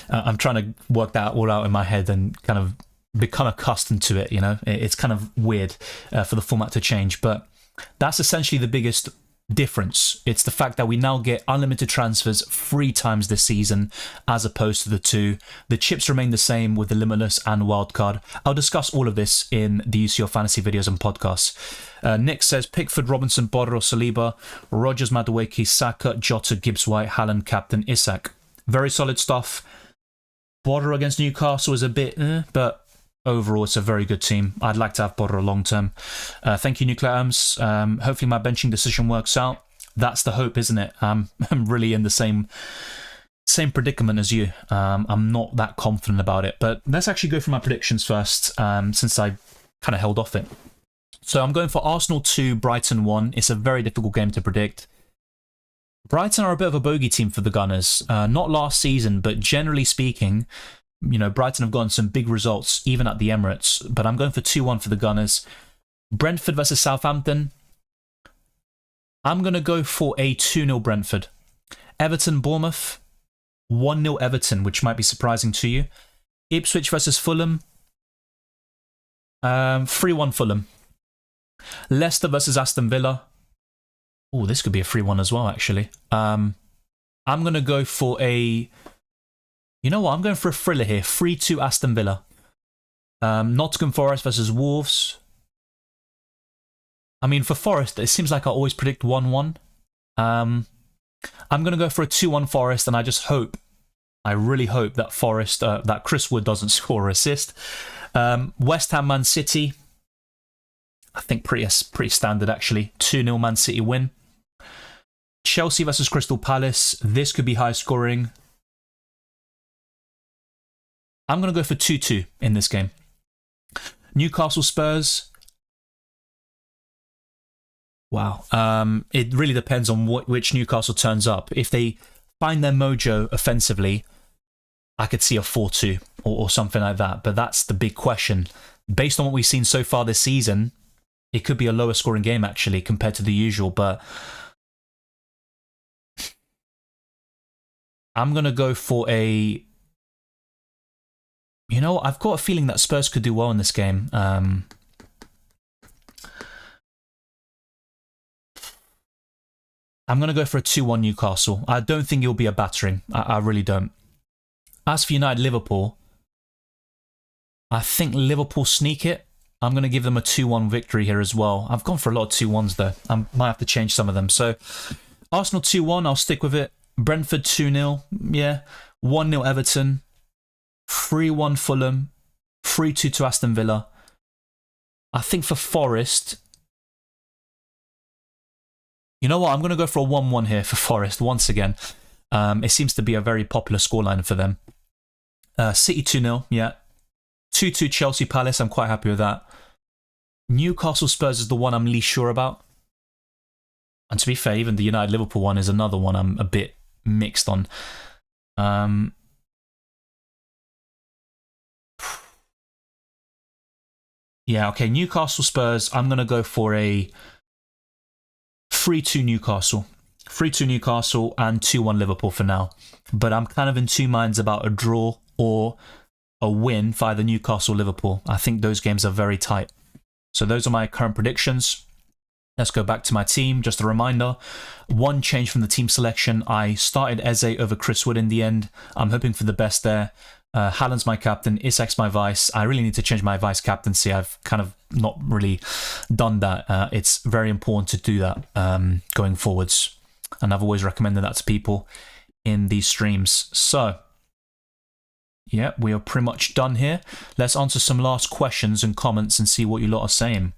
I'm trying to work that all out in my head and kind of become accustomed to it. You know, it's kind of weird for the format to change, but that's essentially the biggest difference. It's the fact that we now get unlimited transfers 3 times this season as opposed to the 2. The chips remain the same with the limitless and wildcard. I'll discuss all of this in the UCL fantasy videos and podcasts. Nick says Pickford, Robinson, Border or Saliba, Rodgers, Madueke, Saka, Jota, Gibbs-White, Haaland, captain, Isak. Very solid stuff. Border against Newcastle is a bit but overall, it's a very good team. I'd like to have Border long term. Thank you, Nuclear Arms. Hopefully my benching decision works out. That's the hope, isn't it? I'm really in the same predicament as you. I'm not that confident about it. But let's actually go for my predictions first, since I kind of held off it. So I'm going for Arsenal 2, Brighton 1. It's a very difficult game to predict. Brighton are a bit of a bogey team for the Gunners. Not last season, but generally speaking, you know, Brighton have gotten some big results, even at the Emirates. But I'm going for 2-1 for the Gunners. Brentford versus Southampton. I'm going to go for a 2-0 Brentford. Everton, Bournemouth. 1-0 Everton, which might be surprising to you. Ipswich versus Fulham. 3-1 Fulham. Leicester versus Aston Villa. Oh, this could be a 3-1 as well, actually. I'm going to go for a... You know what? I'm going for a thriller here. 3-2 Aston Villa. Nottingham Forest versus Wolves. I mean, for Forest, it seems like I always predict 1-1. I'm going to go for a 2-1 Forest, and I just hope, I really hope that Forest, that Chris Wood doesn't score or assist. West Ham Man City. I think pretty standard, actually. 2-0 Man City win. Chelsea versus Crystal Palace. This could be high scoring. I'm going to go for 2-2 in this game. Newcastle Spurs. Wow. It really depends on which Newcastle turns up. If they find their mojo offensively, I could see a 4-2 or something like that. But that's the big question. Based on what we've seen so far this season, it could be a lower scoring game, actually, compared to the usual. But I'm going to go for a... You know, I've got a feeling that Spurs could do well in this game. I'm going to go for a 2-1 Newcastle. I don't think it'll be a battering. I really don't. As for United Liverpool, I think Liverpool sneak it. I'm going to give them a 2-1 victory here as well. I've gone for a lot of 2-1s though. I might have to change some of them. So Arsenal 2-1, I'll stick with it. Brentford 2-0, yeah. 1-0 Everton. 3-1 Fulham. 3-2 to Aston Villa. I think for Forest... You know what? I'm going to go for a 1-1 here for Forest once again. It seems to be a very popular scoreline for them. City 2-0, yeah. 2-2 Chelsea Palace, I'm quite happy with that. Newcastle Spurs is the one I'm least sure about. And to be fair, even the United Liverpool one is another one I'm a bit mixed on. Yeah, okay, Newcastle Spurs, I'm going to go for a 3-2 Newcastle. 3-2 Newcastle and 2-1 Liverpool for now. But I'm kind of in two minds about a draw or a win for either Newcastle or Liverpool. I think those games are very tight. So those are my current predictions. Let's go back to my team. Just a reminder, one change from the team selection. I started Eze over Chris Wood in the end. I'm hoping for the best there. Haaland's my captain, Isak's my vice. I really need to change my vice captaincy. I've kind of not really done that. It's very important to do that going forwards. And I've always recommended that to people in these streams. So, yeah, we are pretty much done here. Let's answer some last questions and comments and see what you lot are saying.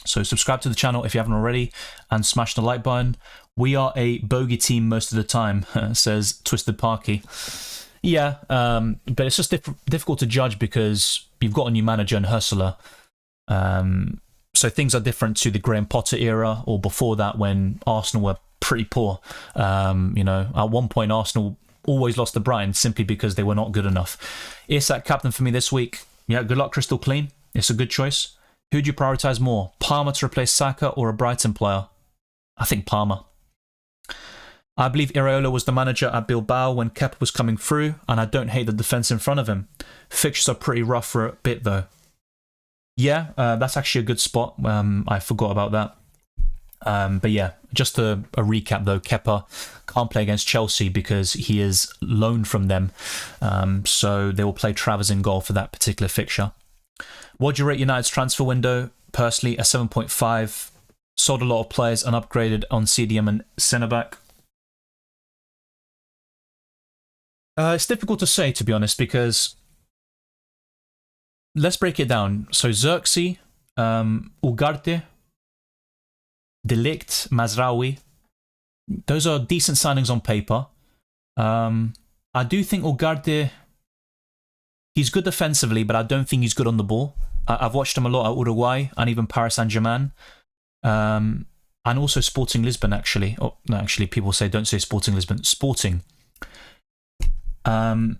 So subscribe to the channel if you haven't already and smash the like button. We are a bogey team most of the time, says Twisted Parky. Yeah, but it's just difficult to judge because you've got a new manager in Ursula. So things are different to the Graham Potter era or before that when Arsenal were pretty poor. You know, at one point Arsenal always lost to Brighton simply because they were not good enough. Isak captain for me this week. Yeah, good luck, Crystal Clean. It's a good choice. Who do you prioritise more? Palmer to replace Saka or a Brighton player? I think Palmer. I believe Iraola was the manager at Bilbao when Kepa was coming through, and I don't hate the defence in front of him. Fixtures are pretty rough for a bit though. Yeah, that's actually a good spot. I forgot about that. But yeah, just a recap though, Kepa can't play against Chelsea because he is loaned from them. So they will play Travers in goal for that particular fixture. What do you rate United's transfer window? Personally, a 7.5. Sold a lot of players and upgraded on CDM and centre-back. It's difficult to say, to be honest, because let's break it down. So Xerxes, Ugarte, Delict, Mazraoui, those are decent signings on paper. I do think Ugarte, he's good defensively, but I don't think he's good on the ball. I've watched him a lot at Uruguay and even Paris Saint-Germain. And also Sporting Lisbon, actually. Oh, no, actually, people say don't say Sporting Lisbon. Sporting. I'd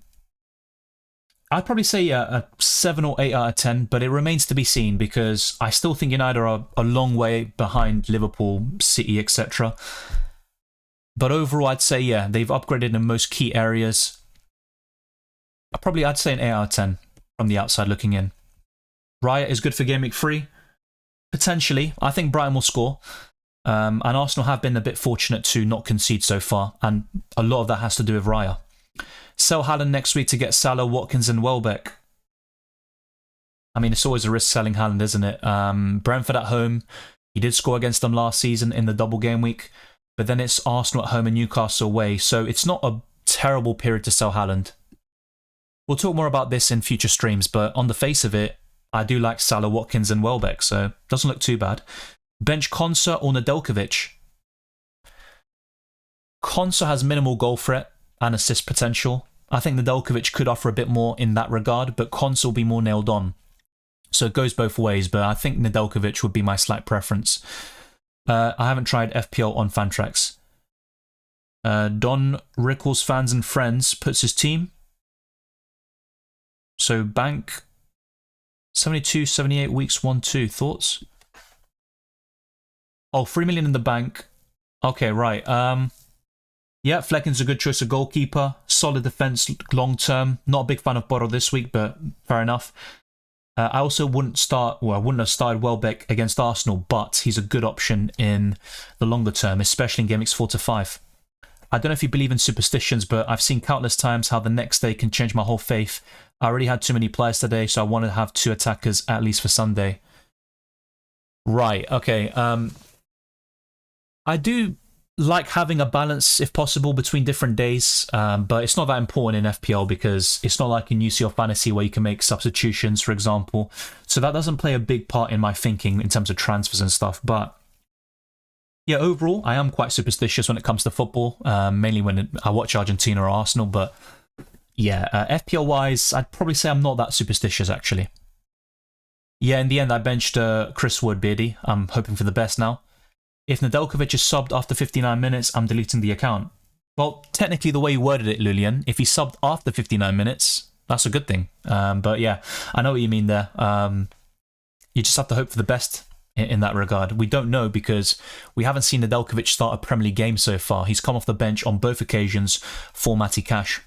probably say a 7 or 8 out of 10, but it remains to be seen because I still think United are a long way behind Liverpool, City, etc. But overall, I'd say, yeah, they've upgraded in most key areas. I'd say an 8 out of 10 from the outside looking in. Raya is good for Game Week 3. Potentially. I think Brighton will score. And Arsenal have been a bit fortunate to not concede so far. And a lot of that has to do with Raya. Sell Haaland next week to get Salah, Watkins and Welbeck. I mean, it's always a risk selling Haaland, isn't it? Brentford at home. He did score against them last season in the double game week. But then it's Arsenal at home and Newcastle away. So it's not a terrible period to sell Haaland. We'll talk more about this in future streams, but on the face of it, I do like Salah, Watkins and Welbeck, so it doesn't look too bad. Bench Konsa or Nedeljkovic? Konsa has minimal goal threat and assist potential. I think Nedeljkovic could offer a bit more in that regard, but Konsa will be more nailed on. So it goes both ways, but I think Nedeljkovic would be my slight preference. I haven't tried FPL on Fantrax. Don Rickles Fans and Friends puts his team. So bank 72, 78 weeks, 1-2. Thoughts? Oh, 3 million in the bank. Okay, right. Yeah, Flecken's a good choice of goalkeeper. Solid defense long term. Not a big fan of Borro this week, but fair enough. I also wouldn't have started Welbeck against Arsenal, but he's a good option in the longer term, especially in game weeks 4 to 5. I don't know if you believe in superstitions, but I've seen countless times how the next day can change my whole faith. I already had too many players today, so I want to have 2 attackers at least for Sunday. Right, okay. I do like having a balance, if possible, between different days, but it's not that important in FPL because it's not like in UCL Fantasy where you can make substitutions, for example. So that doesn't play a big part in my thinking in terms of transfers and stuff, but yeah, overall, I am quite superstitious when it comes to football, mainly when I watch Argentina or Arsenal, but yeah, FPL-wise, I'd probably say I'm not that superstitious, actually. Yeah, in the end, I benched Chris Wood, Beardy. I'm hoping for the best now. If Nedeljkovic is subbed after 59 minutes, I'm deleting the account. Well, technically, the way you worded it, Lulian, if he subbed after 59 minutes, that's a good thing. But yeah, I know what you mean there. You just have to hope for the best in that regard. We don't know because we haven't seen Nedeljkovic start a Premier League game so far. He's come off the bench on both occasions for Matty Cash.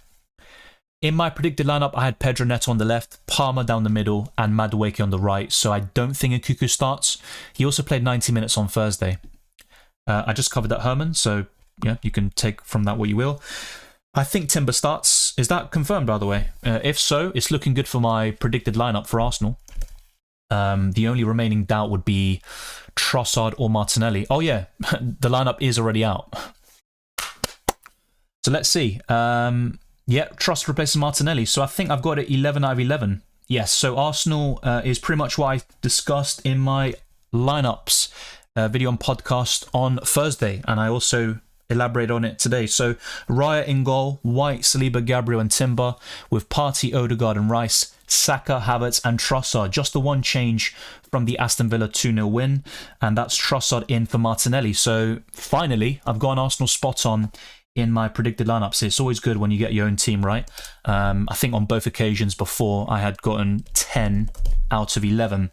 In my predicted lineup, I had Pedro Neto on the left, Palmer down the middle, and Madueke on the right, so I don't think Nkunku starts. He also played 90 minutes on Thursday. I just covered that Herman, so yeah, you can take from that what you will. I think Timber starts. Is that confirmed, by the way? If so, it's looking good for my predicted lineup for Arsenal. The only remaining doubt would be Trossard or Martinelli. Oh yeah, the lineup is already out. So let's see. Yeah, Trossard replaces Martinelli. So I think I've got it 11 out of 11. Yes, so Arsenal is pretty much what I discussed in my lineups video and podcast on Thursday. And I also elaborate on it today. So Raya in goal, White, Saliba, Gabriel and Timber, with Partey, Odegaard and Rice, Saka, Havertz and Trossard. Just the one change from the Aston Villa 2-0 win, and that's Trossard in for Martinelli. So finally, I've got an Arsenal spot on in my predicted lineups. It's always good when you get your own team right. I think on both occasions before, I had gotten 10 out of 11.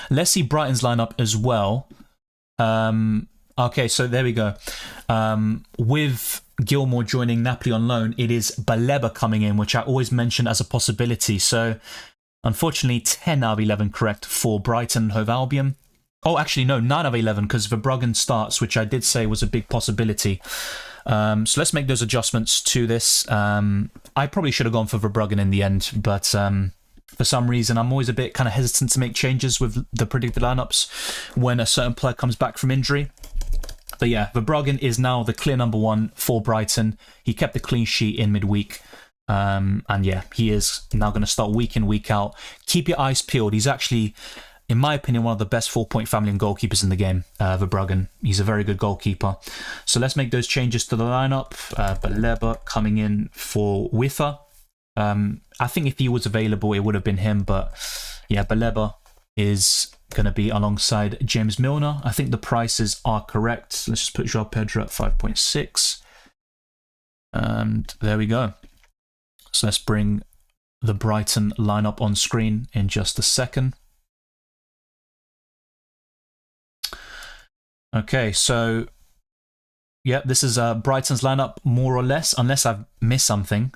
Let's see Brighton's lineup as well. Okay, so there we go. With Gilmour joining Napoli on loan, it is Baleba coming in, which I always mention as a possibility. So, unfortunately, 10 out of 11 correct for Brighton and Hove Albion. Oh, actually, no, 9 out of 11 because Verbruggen starts, which I did say was a big possibility. So let's make those adjustments to this. I probably should have gone for Verbruggen in the end, but for some reason, I'm always a bit kind of hesitant to make changes with the predicted lineups when a certain player comes back from injury. But yeah, Verbruggen is now the clear number 1 for Brighton. He kept the clean sheet in midweek. And yeah, he is now going to start week in, week out. Keep your eyes peeled. He's actually, in my opinion, one of the best 4-point family and goalkeepers in the game, Verbruggen. He's a very good goalkeeper. So let's make those changes to the lineup. Baleba coming in for Wither. I think if he was available, it would have been him. But yeah, Baleba is going to be alongside James Milner. I think the prices are correct. Let's just put João Pedro at 5.6. And there we go. So let's bring the Brighton lineup on screen in just a second. Okay, so Yeah, this is Brighton's lineup, more or less, unless I've missed something.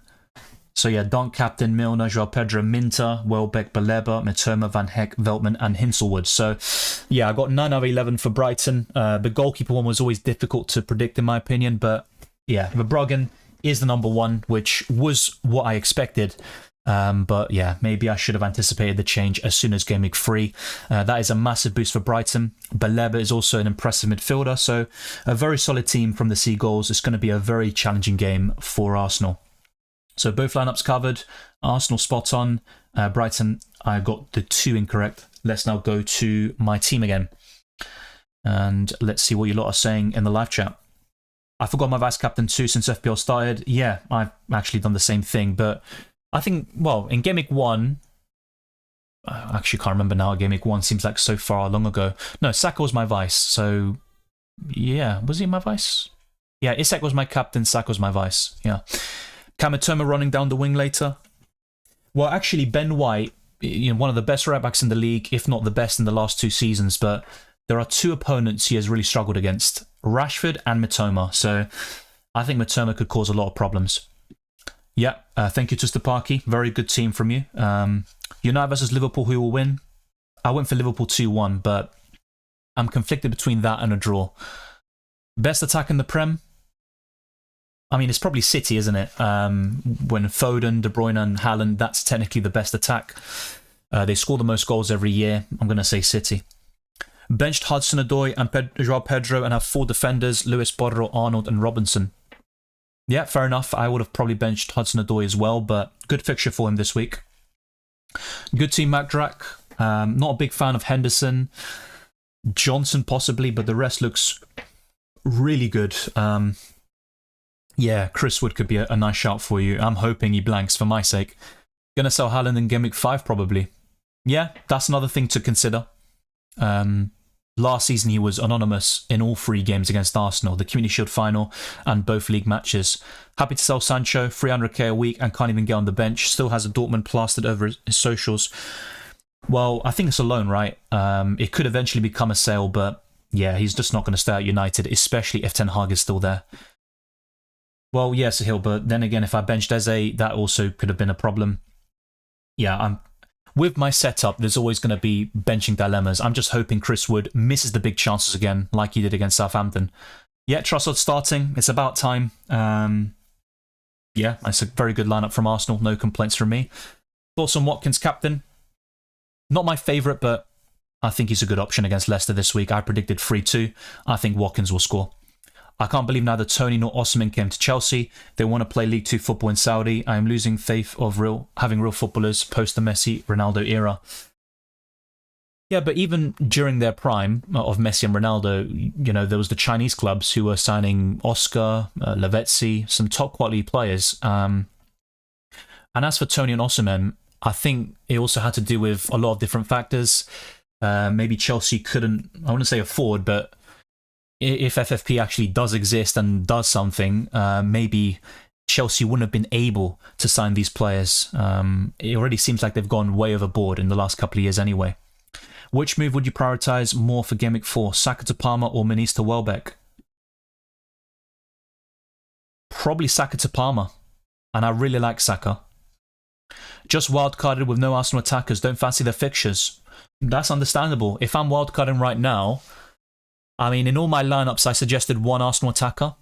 So yeah, Donk, Captain, Milner, Joao Pedro, Minter, Welbeck, Baleba, Mitoma, Van Heck, Veltman, and Hinselwood. So yeah, I got 9 out of 11 for Brighton. The goalkeeper one was always difficult to predict in my opinion, but yeah, Verbruggen is the number one, which was what I expected. But yeah, maybe I should have anticipated the change as soon as Game Week 3. That is a massive boost for Brighton. Baleba is also an impressive midfielder, so a very solid team from the Seagulls. It's going to be a very challenging game for Arsenal. So both lineups covered. Arsenal spot on. Brighton, I got the 2 incorrect. Let's now go to my team again. And let's see what you lot are saying in the live chat. I forgot my vice captain too since FPL started. Yeah, I've actually done the same thing, but I think, well, in Game Week 1, I actually can't remember now. Game Week 1 seems like so far long ago. No, Saka was my vice, so yeah. Was he my vice? Yeah, Isak was my captain, Saka was my vice, yeah. Kamitoma running down the wing later. Well, actually, Ben White, one of the best right backs in the league, if not the best in the last 2 seasons, but there are 2 opponents he has really struggled against, Rashford and Mitoma, so I think Mitoma could cause a lot of problems. Yeah, thank you to Stapaki. Very good team from you. United versus Liverpool, who will win? I went for Liverpool 2-1, but I'm conflicted between that and a draw. Best attack in the Prem? I mean, it's probably City, isn't it? When Foden, De Bruyne and Haaland, that's technically the best attack. They score the most goals every year. I'm going to say City. Benched Hudson-Odoi and Joao Pedro and have 4 defenders, Lewis, Borro, Arnold and Robinson. Yeah, fair enough. I would have probably benched Hudson-Odoi as well, but good fixture for him this week. Good team, Macdrack. Not a big fan of Henderson. Johnson possibly, but the rest looks really good. Yeah, Chris Wood could be a nice shout for you. I'm hoping he blanks for my sake. Gonna sell Haaland in Game Week 5 probably. Yeah, that's another thing to consider. Last season he was anonymous in all 3 games against Arsenal, the Community Shield final and both league matches. Happy to sell Sancho, 300k a week and can't even get on the bench. Still has a Dortmund plastered over his socials. Well, I think it's a loan, right? It could eventually become a sale, but yeah, he's just not going to stay at United, especially if Ten Hag is still there. Well, yes, Hill, but then again, if I benched Eze, that also could have been a problem. Yeah, with my setup, there's always going to be benching dilemmas. I'm just hoping Chris Wood misses the big chances again, like he did against Southampton. Yeah, Trossard starting. It's about time. Yeah, it's a very good lineup from Arsenal. No complaints from me. Thoughts on Watkins, captain? Not my favourite, but I think he's a good option against Leicester this week. I predicted 3-2. I think Watkins will score. I can't believe neither Tony nor Osimhen came to Chelsea. They want to play League 2 football in Saudi. I am losing faith of having real footballers post the Messi, Ronaldo era. Yeah, but even during their prime of Messi and Ronaldo, there was the Chinese clubs who were signing Oscar, Lavezzi, some top quality players. And as for Tony and Osimhen, I think it also had to do with a lot of different factors. Maybe Chelsea couldn't, I wouldn't say afford, but if FFP actually does exist and does something, maybe Chelsea wouldn't have been able to sign these players. It already seems like they've gone way overboard in the last couple of years anyway. Which move would you prioritise more for Game Week 4? Saka to Palmer or Muniz to Welbeck? Probably Saka to Palmer. And I really like Saka. Just wildcarded with no Arsenal attackers. Don't fancy their fixtures. That's understandable. If I'm wildcarding right now, I mean, in all my lineups, I suggested 1 Arsenal attacker.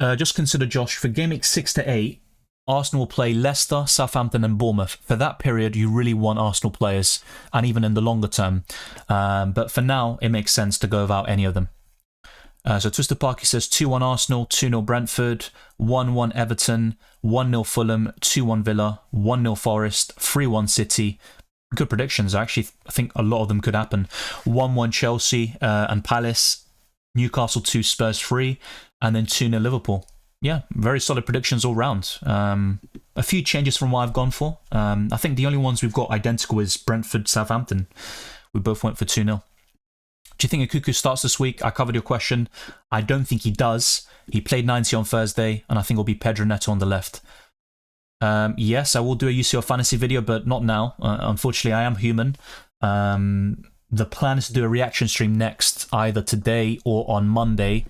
Just consider, Josh, for Game Week 6 to 8, Arsenal will play Leicester, Southampton and Bournemouth. For that period, you really want Arsenal players, and even in the longer term. But for now, it makes sense to go without any of them. So Twister Parky says 2-1 Arsenal, 2-0 Brentford, 1-1 Everton, 1-0 Fulham, 2-1 Villa, 1-0 Forest, 3-1 City. Good predictions, actually. I think a lot of them could happen. 1-1 Chelsea and Palace, Newcastle 2, Spurs 3, and then 2-0 Liverpool. Yeah, very solid predictions all round. A few changes from what I've gone for. I think the only ones we've got identical is Brentford, Southampton. We both went for 2-0. Do you think Nkunku starts this week? I covered your question. I don't think he does. He played 90 on Thursday, and I think it'll be Pedro Neto on the left. Yes, I will do a UCL fantasy video, but not now. Unfortunately, I am human. The plan is to do a reaction stream next, either today or on Monday.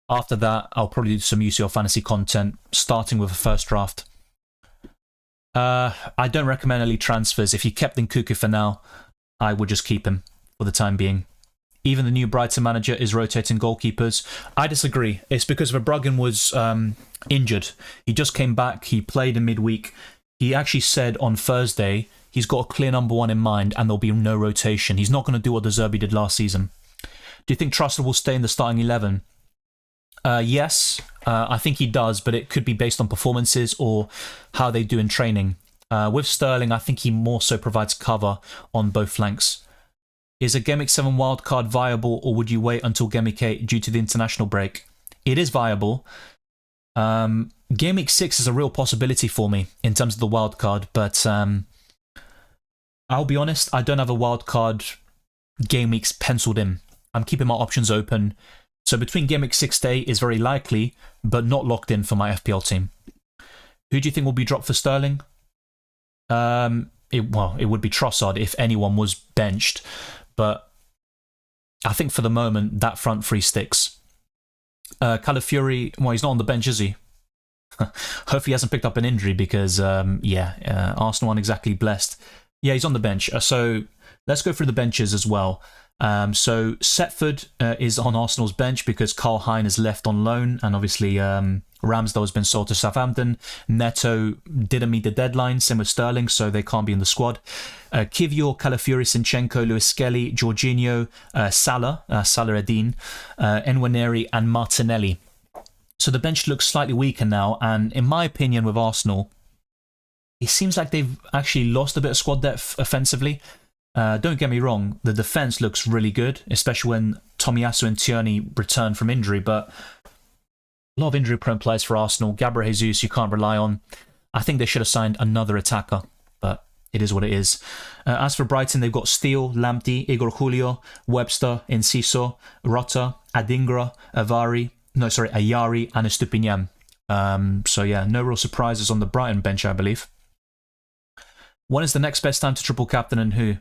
After that, I'll probably do some UCL fantasy content, starting with a first draft. I don't recommend early transfers. If you kept Nkunku for now, I would just keep him for the time being. Even the new Brighton manager is rotating goalkeepers. I disagree. It's because Verbruggen was injured. He just came back. He played in midweek. He actually said on Thursday he's got a clear number one in mind and there'll be no rotation. He's not going to do what De Zerbi did last season. Do you think Trussell will stay in the starting 11? Yes, I think he does, but it could be based on performances or how they do in training. With Sterling, I think he more so provides cover on both flanks. Is a Game Week 7 wildcard viable, or would you wait until Game Week 8 due to the international break? It is viable. Game Week 6 is a real possibility for me in terms of the wildcard, but I'll be honest, I don't have a wildcard Game Weeks penciled in. I'm keeping my options open. So between Game Week 6 to 8 is very likely, but not locked in for my FPL team. Who do you think will be dropped for Sterling? It would be Trossard if anyone was benched, but I think for the moment that front three sticks. Calafiori, well, he's not on the bench, is he? Hopefully he hasn't picked up an injury because, Arsenal aren't exactly blessed. Yeah, he's on the bench. So let's go through the benches as well. So Setford is on Arsenal's bench because Karl Hein is left on loan, and obviously Ramsdale has been sold to Southampton. Neto didn't meet the deadline, same with Sterling, so they can't be in the squad. Kivior, Calafiori, Sinchenko, Lewis Skelly, Jorginho, Salah Eddin, Nwaneri and Martinelli. So the bench looks slightly weaker now, and in my opinion with Arsenal, it seems like they've actually lost a bit of squad depth offensively. Don't get me wrong, the defence looks really good, especially when Tomiyasu and Tierney return from injury, but a lot of injury-prone players for Arsenal. Gabriel Jesus, you can't rely on. I think they should have signed another attacker, but it is what it is. As for Brighton, they've got Steele, Lamptey, Igor Julio, Webster, Enciso, Rota, Adingra, Ayari, and Estupiñán. So yeah, no real surprises on the Brighton bench, I believe. When is the next best time to triple captain and who?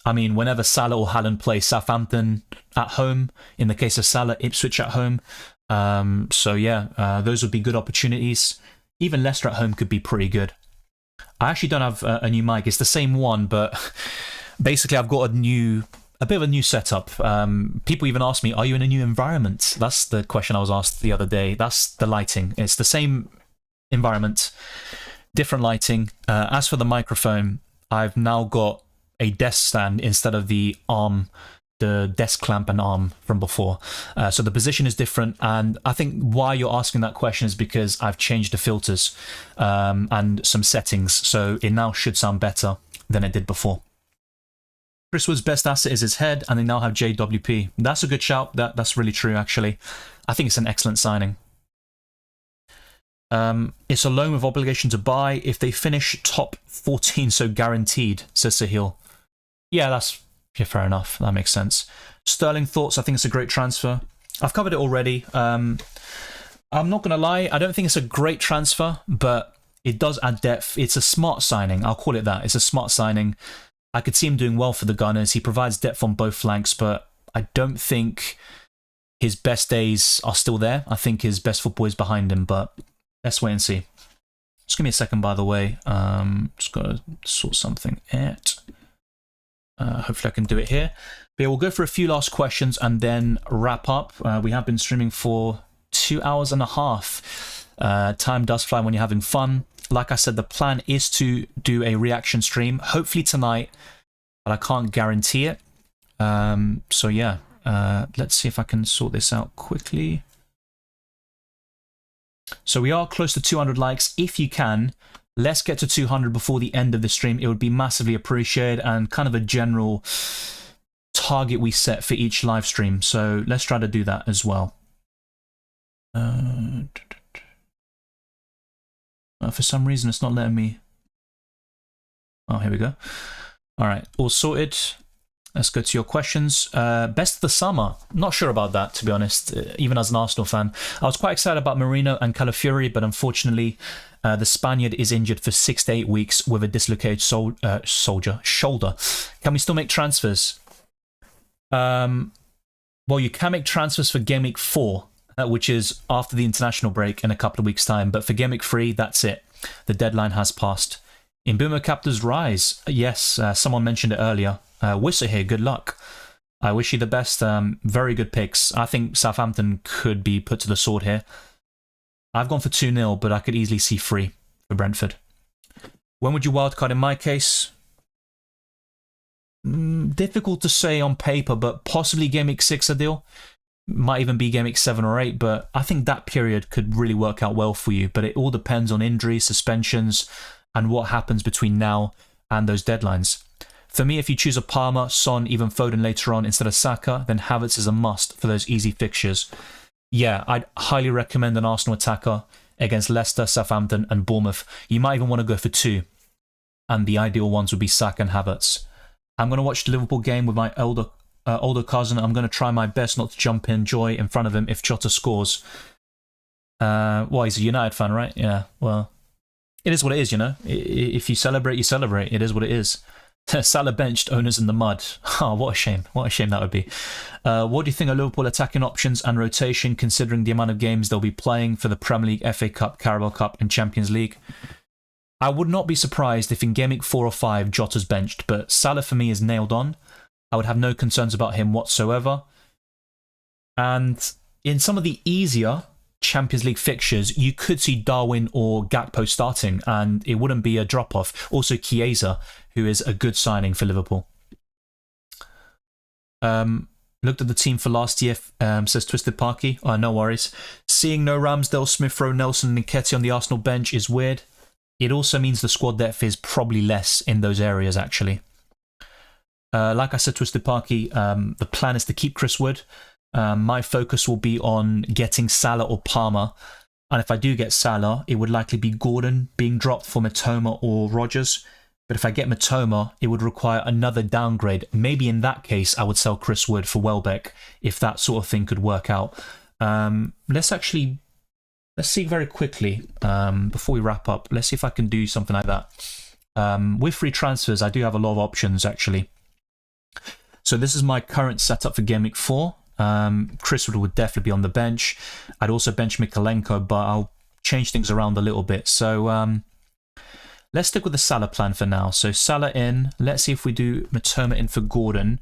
I mean, whenever Salah or Haaland play, Southampton at home. In the case of Salah, Ipswich at home. So yeah, those would be good opportunities. Even Leicester at home could be pretty good. I actually don't have a new mic. It's the same one, but basically I've got a bit of a new setup. People even ask me, are you in a new environment? That's the question I was asked the other day. That's the lighting. It's the same environment, different lighting. As for the microphone, I've now got a desk stand instead of the arm, the desk clamp and arm from before. So the position is different, and I think why you're asking that question is because I've changed the filters and some settings, so it now should sound better than it did before. Chris Wood's best asset is his head, and they now have JWP. That's a good shout. That's really true, actually. I think it's an excellent signing. It's a loan with obligation to buy if they finish top 14, so guaranteed, says Sahil. Yeah, fair enough. That makes sense. Sterling thoughts? I think it's a great transfer. I've covered it already. I'm not going to lie. I don't think it's a great transfer, but it does add depth. It's a smart signing. I'll call it that. It's a smart signing. I could see him doing well for the Gunners. He provides depth on both flanks, but I don't think his best days are still there. I think his best football is behind him, but let's wait and see. Just give me a second, by the way. Just got to sort something out. Hopefully I can do it here. But yeah, we'll go for a few last questions and then wrap up. We have been streaming for 2 hours and a half. Time does fly when you're having fun. Like I said, the plan is to do a reaction stream, hopefully tonight, but I can't guarantee it. So yeah, let's see if I can sort this out quickly. So we are close to 200 likes. If you can, let's get to 200 before the end of the stream. It would be massively appreciated, and kind of a general target we set for each live stream. So let's try to do that as well. For some reason, it's not letting me. Oh, here we go. All right, all sorted. Let's go to your questions. Best of the summer. Not sure about that, to be honest, even as an Arsenal fan. I was quite excited about Marino and Calafiori, but unfortunately, the Spaniard is injured for 6 to 8 weeks with a dislocated shoulder. Can we still make transfers? Well, you can make transfers for Game Week 4. which is after the international break in a couple of weeks' time. But for Game Week 3, that's it. The deadline has passed. In Boomer Captain's Rise, yes, someone mentioned it earlier. Wissa here, good luck. I wish you the best. Very good picks. I think Southampton could be put to the sword here. I've gone for 2-0, but I could easily see 3 for Brentford. When would you wildcard in my case? Difficult to say on paper, but possibly Game Week 6 a deal. Might even be Game Week 7 or 8, but I think that period could really work out well for you. But it all depends on injuries, suspensions, and what happens between now and those deadlines. For me, if you choose a Palmer, Son, even Foden later on instead of Saka, then Havertz is a must for those easy fixtures. Yeah, I'd highly recommend an Arsenal attacker against Leicester, Southampton, and Bournemouth. You might even want to go for 2, and the ideal ones would be Saka and Havertz. I'm going to watch the Liverpool game with my older cousin. I'm going to try my best not to jump in joy in front of him if Jota scores. Well, he's a United fan, right? Yeah, well, it is what it is, you know. If you celebrate, you celebrate. It is what it is. Salah benched, owners in the mud. Oh, what a shame. What a shame that would be. What do you think of Liverpool attacking options and rotation, considering the amount of games they'll be playing for the Premier League, FA Cup, Carabao Cup, and Champions League? I would not be surprised if in Game Week 4 or 5 Jota's benched, but Salah for me is nailed on. I would have no concerns about him whatsoever. And in some of the easier Champions League fixtures, you could see Darwin or Gakpo starting, and it wouldn't be a drop-off. Also Chiesa, who is a good signing for Liverpool. Looked at the team for last year, says Twisted Parky. Oh, no worries. Seeing no Ramsdale, Smith Rowe, Nelson, and Nketiah on the Arsenal bench is weird. It also means the squad depth is probably less in those areas, actually. Like I said, Twisted Parky, the plan is to keep Chris Wood. My focus will be on getting Salah or Palmer. And if I do get Salah, it would likely be Gordon being dropped for Mitoma or Rodgers. But if I get Mitoma, it would require another downgrade. Maybe in that case, I would sell Chris Wood for Welbeck, if that sort of thing could work out. Let's see very quickly, before we wrap up, let's see if I can do something like that. With free transfers, I do have a lot of options, actually. So this is my current setup for Game Week 4. Chris would definitely be on the bench. I'd also bench Mikalenko, but I'll change things around a little bit. So let's stick with the Salah plan for now. So Salah in. Let's see if we do Mitoma in for Gordon.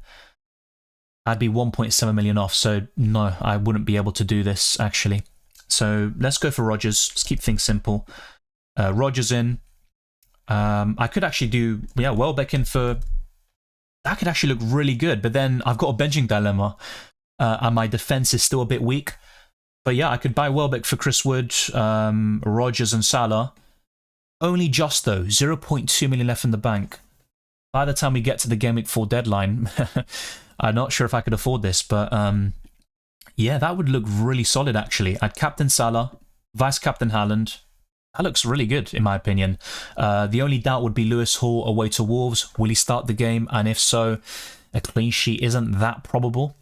I'd be 1.7 million off, so no, I wouldn't be able to do this, actually. So let's go for Rodgers. Let's keep things simple. Rodgers in. I could actually do, Welbeck in for... That could actually look really good, but then I've got a benching dilemma, and my defense is still a bit weak. But yeah, I could buy Welbeck for Chris Wood, Rodgers and Salah. Only just though, 0.2 million left in the bank. By the time we get to the Game Week 4 deadline, I'm not sure if I could afford this, but yeah, that would look really solid actually. I'd captain Salah, vice captain Haaland. That looks really good, in my opinion. The only doubt would be Lewis Hall away to Wolves. Will he start the game? And if so, a clean sheet isn't that probable.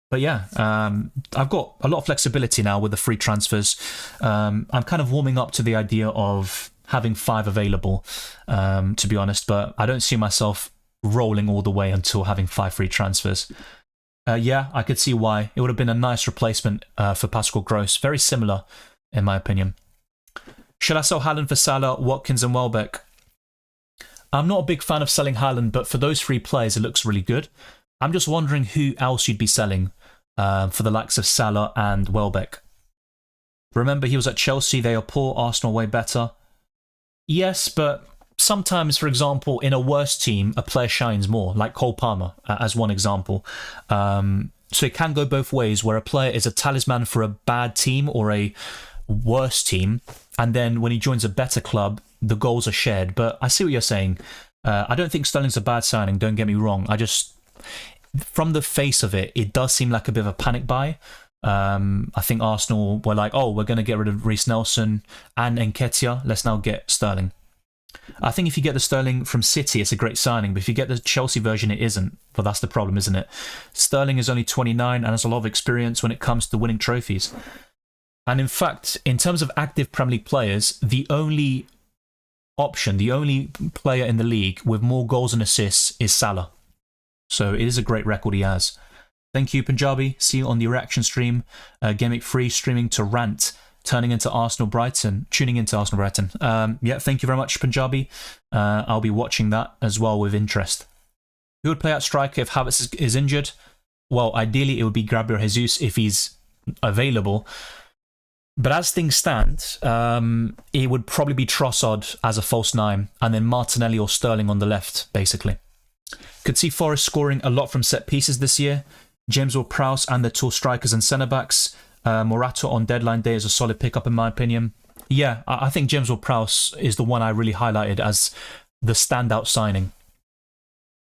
But yeah, I've got a lot of flexibility now with the free transfers. I'm kind of warming up to the idea of having 5 available, to be honest. But I don't see myself rolling all the way until having 5 free transfers. Yeah, I could see why. It would have been a nice replacement for Pascal Gross. Very similar, in my opinion. Should I sell Haaland for Salah, Watkins and Welbeck? I'm not a big fan of selling Haaland, but for those 3 players, it looks really good. I'm just wondering who else you'd be selling for the likes of Salah and Welbeck. Remember, he was at Chelsea. They are poor. Arsenal way better. Yes, but sometimes, for example, in a worse team, a player shines more, like Cole Palmer, as one example. So it can go both ways, where a player is a talisman for a bad team or a worse team, and then when he joins a better club, the goals are shared. But I see what you're saying. I don't think Sterling's a bad signing, don't get me wrong. I just, from the face of it, it does seem like a bit of a panic buy. I think Arsenal were like, oh, we're going to get rid of Reece Nelson and Nketiah, let's now get Sterling. I think if you get the Sterling from City, it's a great signing, but if you get the Chelsea version, it isn't. Well, that's the problem, isn't it? Sterling is only 29 and has a lot of experience when it comes to winning trophies. And in fact, in terms of active Premier League players, the only option, the only player in the league with more goals and assists is Salah. So it is a great record he has. Thank you, Punjabi. See you on the reaction stream. Gameweek 3 streaming to rant, tuning into Arsenal Brighton. Yeah, thank you very much, Punjabi. I'll be watching that as well with interest. Who would play at striker if Havertz is injured? Well, ideally it would be Gabriel Jesus if he's available. But as things stand, it would probably be Trossard as a false 9, and then Martinelli or Sterling on the left, basically. Could see Forest scoring a lot from set pieces this year. James Ward-Prowse and their tall strikers and centre-backs. Morata on deadline day is a solid pickup in my opinion. Yeah, I think James Ward-Prowse is the one I really highlighted as the standout signing.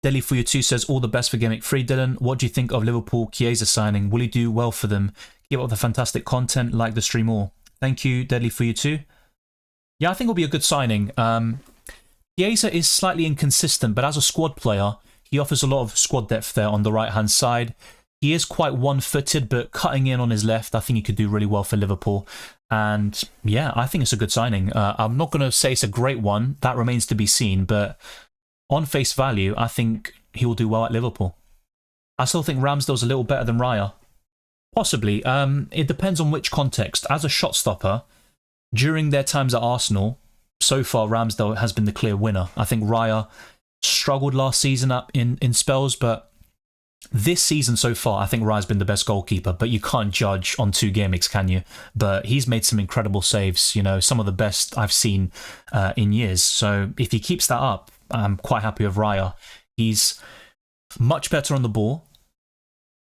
Delhi for you too says, all the best for Gameweek 3, Dylan. What do you think of Liverpool Chiesa signing? Will he do well for them? Keep up the fantastic content, like the stream all. Thank you, Deadly for you too. Yeah, I think it'll be a good signing. Chiesa is slightly inconsistent, but as a squad player, he offers a lot of squad depth there on the right-hand side. He is quite one-footed, but cutting in on his left, I think he could do really well for Liverpool. And yeah, I think it's a good signing. I'm not going to say it's a great one. That remains to be seen, but on face value, I think he will do well at Liverpool. I still think Ramsdale's a little better than Raya. Possibly. It depends on which context. As a shot stopper, during their times at Arsenal, so far Ramsdale has been the clear winner. I think Raya struggled last season in spells, but this season so far, I think Raya's been the best goalkeeper, but you can't judge on 2 game weeks, can you? But he's made some incredible saves, you know, some of the best I've seen in years. So if he keeps that up, I'm quite happy with Raya. He's much better on the ball.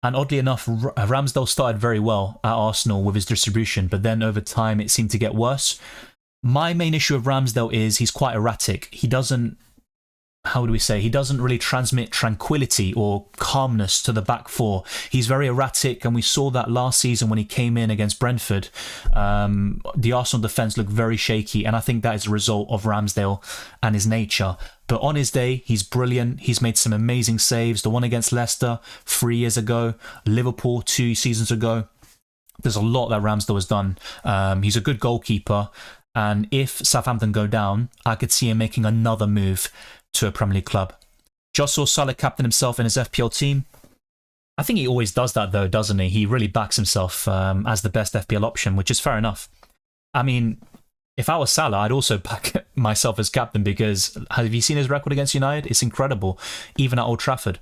And oddly enough, Ramsdale started very well at Arsenal with his distribution, but then over time it seemed to get worse. My main issue with Ramsdale is he's quite erratic. He doesn't, how do we say, he doesn't really transmit tranquility or calmness to the back four. He's very erratic, and we saw that last season when he came in against Brentford. The Arsenal defence looked very shaky, and I think that is a result of Ramsdale and his nature. But on his day, he's brilliant. He's made some amazing saves. The one against Leicester 3 years ago, Liverpool 2 seasons ago. There's a lot that Ramsdale has done. He's a good goalkeeper. And if Southampton go down, I could see him making another move to a Premier League club. Joshua Salah captain himself in his FPL team. I think he always does that though, doesn't he? He really backs himself as the best FPL option, which is fair enough. I mean, if I was Salah, I'd also back myself as captain, because have you seen his record against United? It's incredible, even at Old Trafford.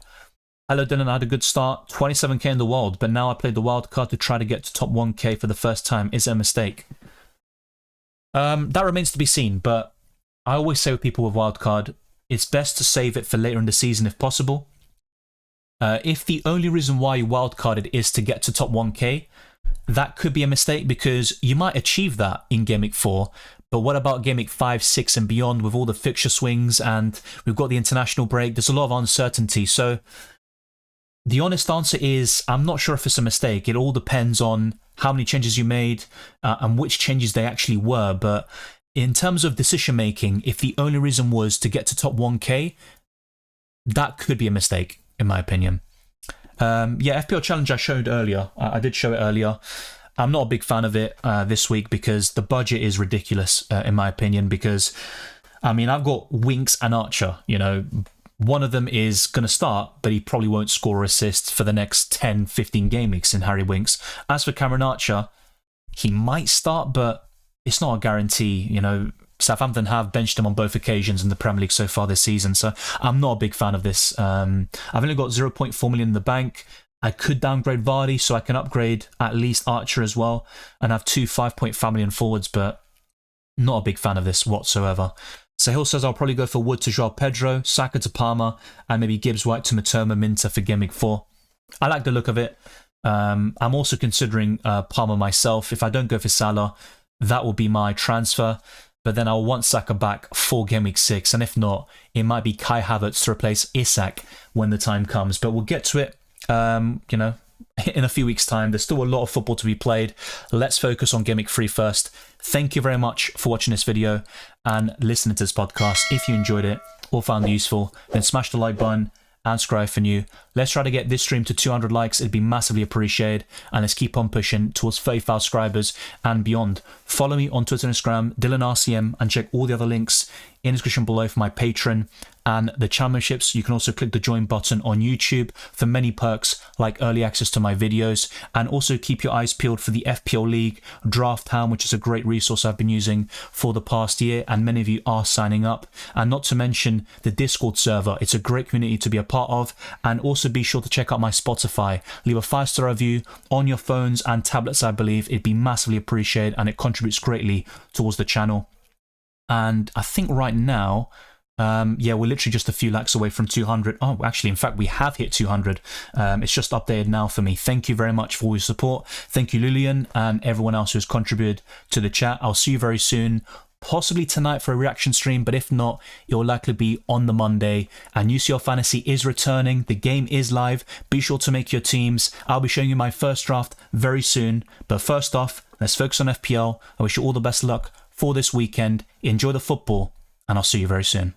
Hello Dylan, I had a good start, 27k in the wild, but now I played the wild card to try to get to top 1k for the first time. Is it a mistake? That remains to be seen, but I always say with people with wildcard, it's best to save it for later in the season if possible. If the only reason why you wildcarded is to get to top 1k, that could be a mistake, because you might achieve that in Game Week 4, but what about Game Week 5, 6 and beyond with all the fixture swings, and we've got the international break, there's a lot of uncertainty. So the honest answer is, I'm not sure if it's a mistake. It all depends on how many changes you made and which changes they actually were. But in terms of decision making, if the only reason was to get to top 1k, that could be a mistake, in my opinion. Yeah, FPL Challenge I showed earlier. I did show it earlier. I'm not a big fan of it this week because the budget is ridiculous, in my opinion, because, I mean, I've got Winks and Archer, you know. One of them is going to start, but he probably won't score or assist for the next 10, 15 game weeks in Harry Winks. As for Cameron Archer, he might start, but it's not a guarantee. You know, Southampton have benched him on both occasions in the Premier League so far this season, so I'm not a big fan of this. I've only got 0.4 million in the bank. I could downgrade Vardy, so I can upgrade at least Archer as well, and have 2 5.5 million forwards, but not a big fan of this whatsoever. Sahil says I'll probably go for Wood to Joao Pedro, Saka to Palmer, and maybe Gibbs White to Matoma Minter for Game Week 4. I like the look of it. I'm also considering Palmer myself. If I don't go for Salah, that will be my transfer. But then I'll want Saka back for Game Week 6. And if not, it might be Kai Havertz to replace Isak when the time comes. But we'll get to it, you know, in a few weeks' time. There's still a lot of football to be played. Let's focus on Game Week 3 first. Thank you very much for watching this video and listening to this podcast. If you enjoyed it or found it useful, then smash the like button and subscribe for new Let's try to get this stream to 200 likes. It'd be massively appreciated. And let's keep on pushing towards 30,000 subscribers and beyond. Follow me on Twitter and Instagram, DylanRCM, and check all the other links in the description below for my Patreon and the channel memberships. You can also click the join button on YouTube for many perks like early access to my videos, and also keep your eyes peeled for the FPL League Drafthound, which is a great resource I've been using for the past year, and many of you are signing up. And not to mention the Discord server. It's a great community to be a part of. And also be sure to check out my Spotify. Leave a 5-star review on your phones and tablets, I believe. It'd be massively appreciated and it contributes greatly towards the channel. And I think right now, yeah, we're literally just a few lakhs away from 200. Oh, actually, in fact, we have hit 200. It's just updated now for me. Thank you very much for all your support. Thank you, Lillian, and everyone else who's contributed to the chat. I'll see you very soon, possibly tonight for a reaction stream, but if not, it will likely be on the Monday. And UCL Fantasy is returning. The game is live. Be sure to make your teams. I'll be showing you my first draft very soon. But first off, let's focus on FPL. I wish you all the best luck for this weekend. Enjoy the football, and I'll see you very soon.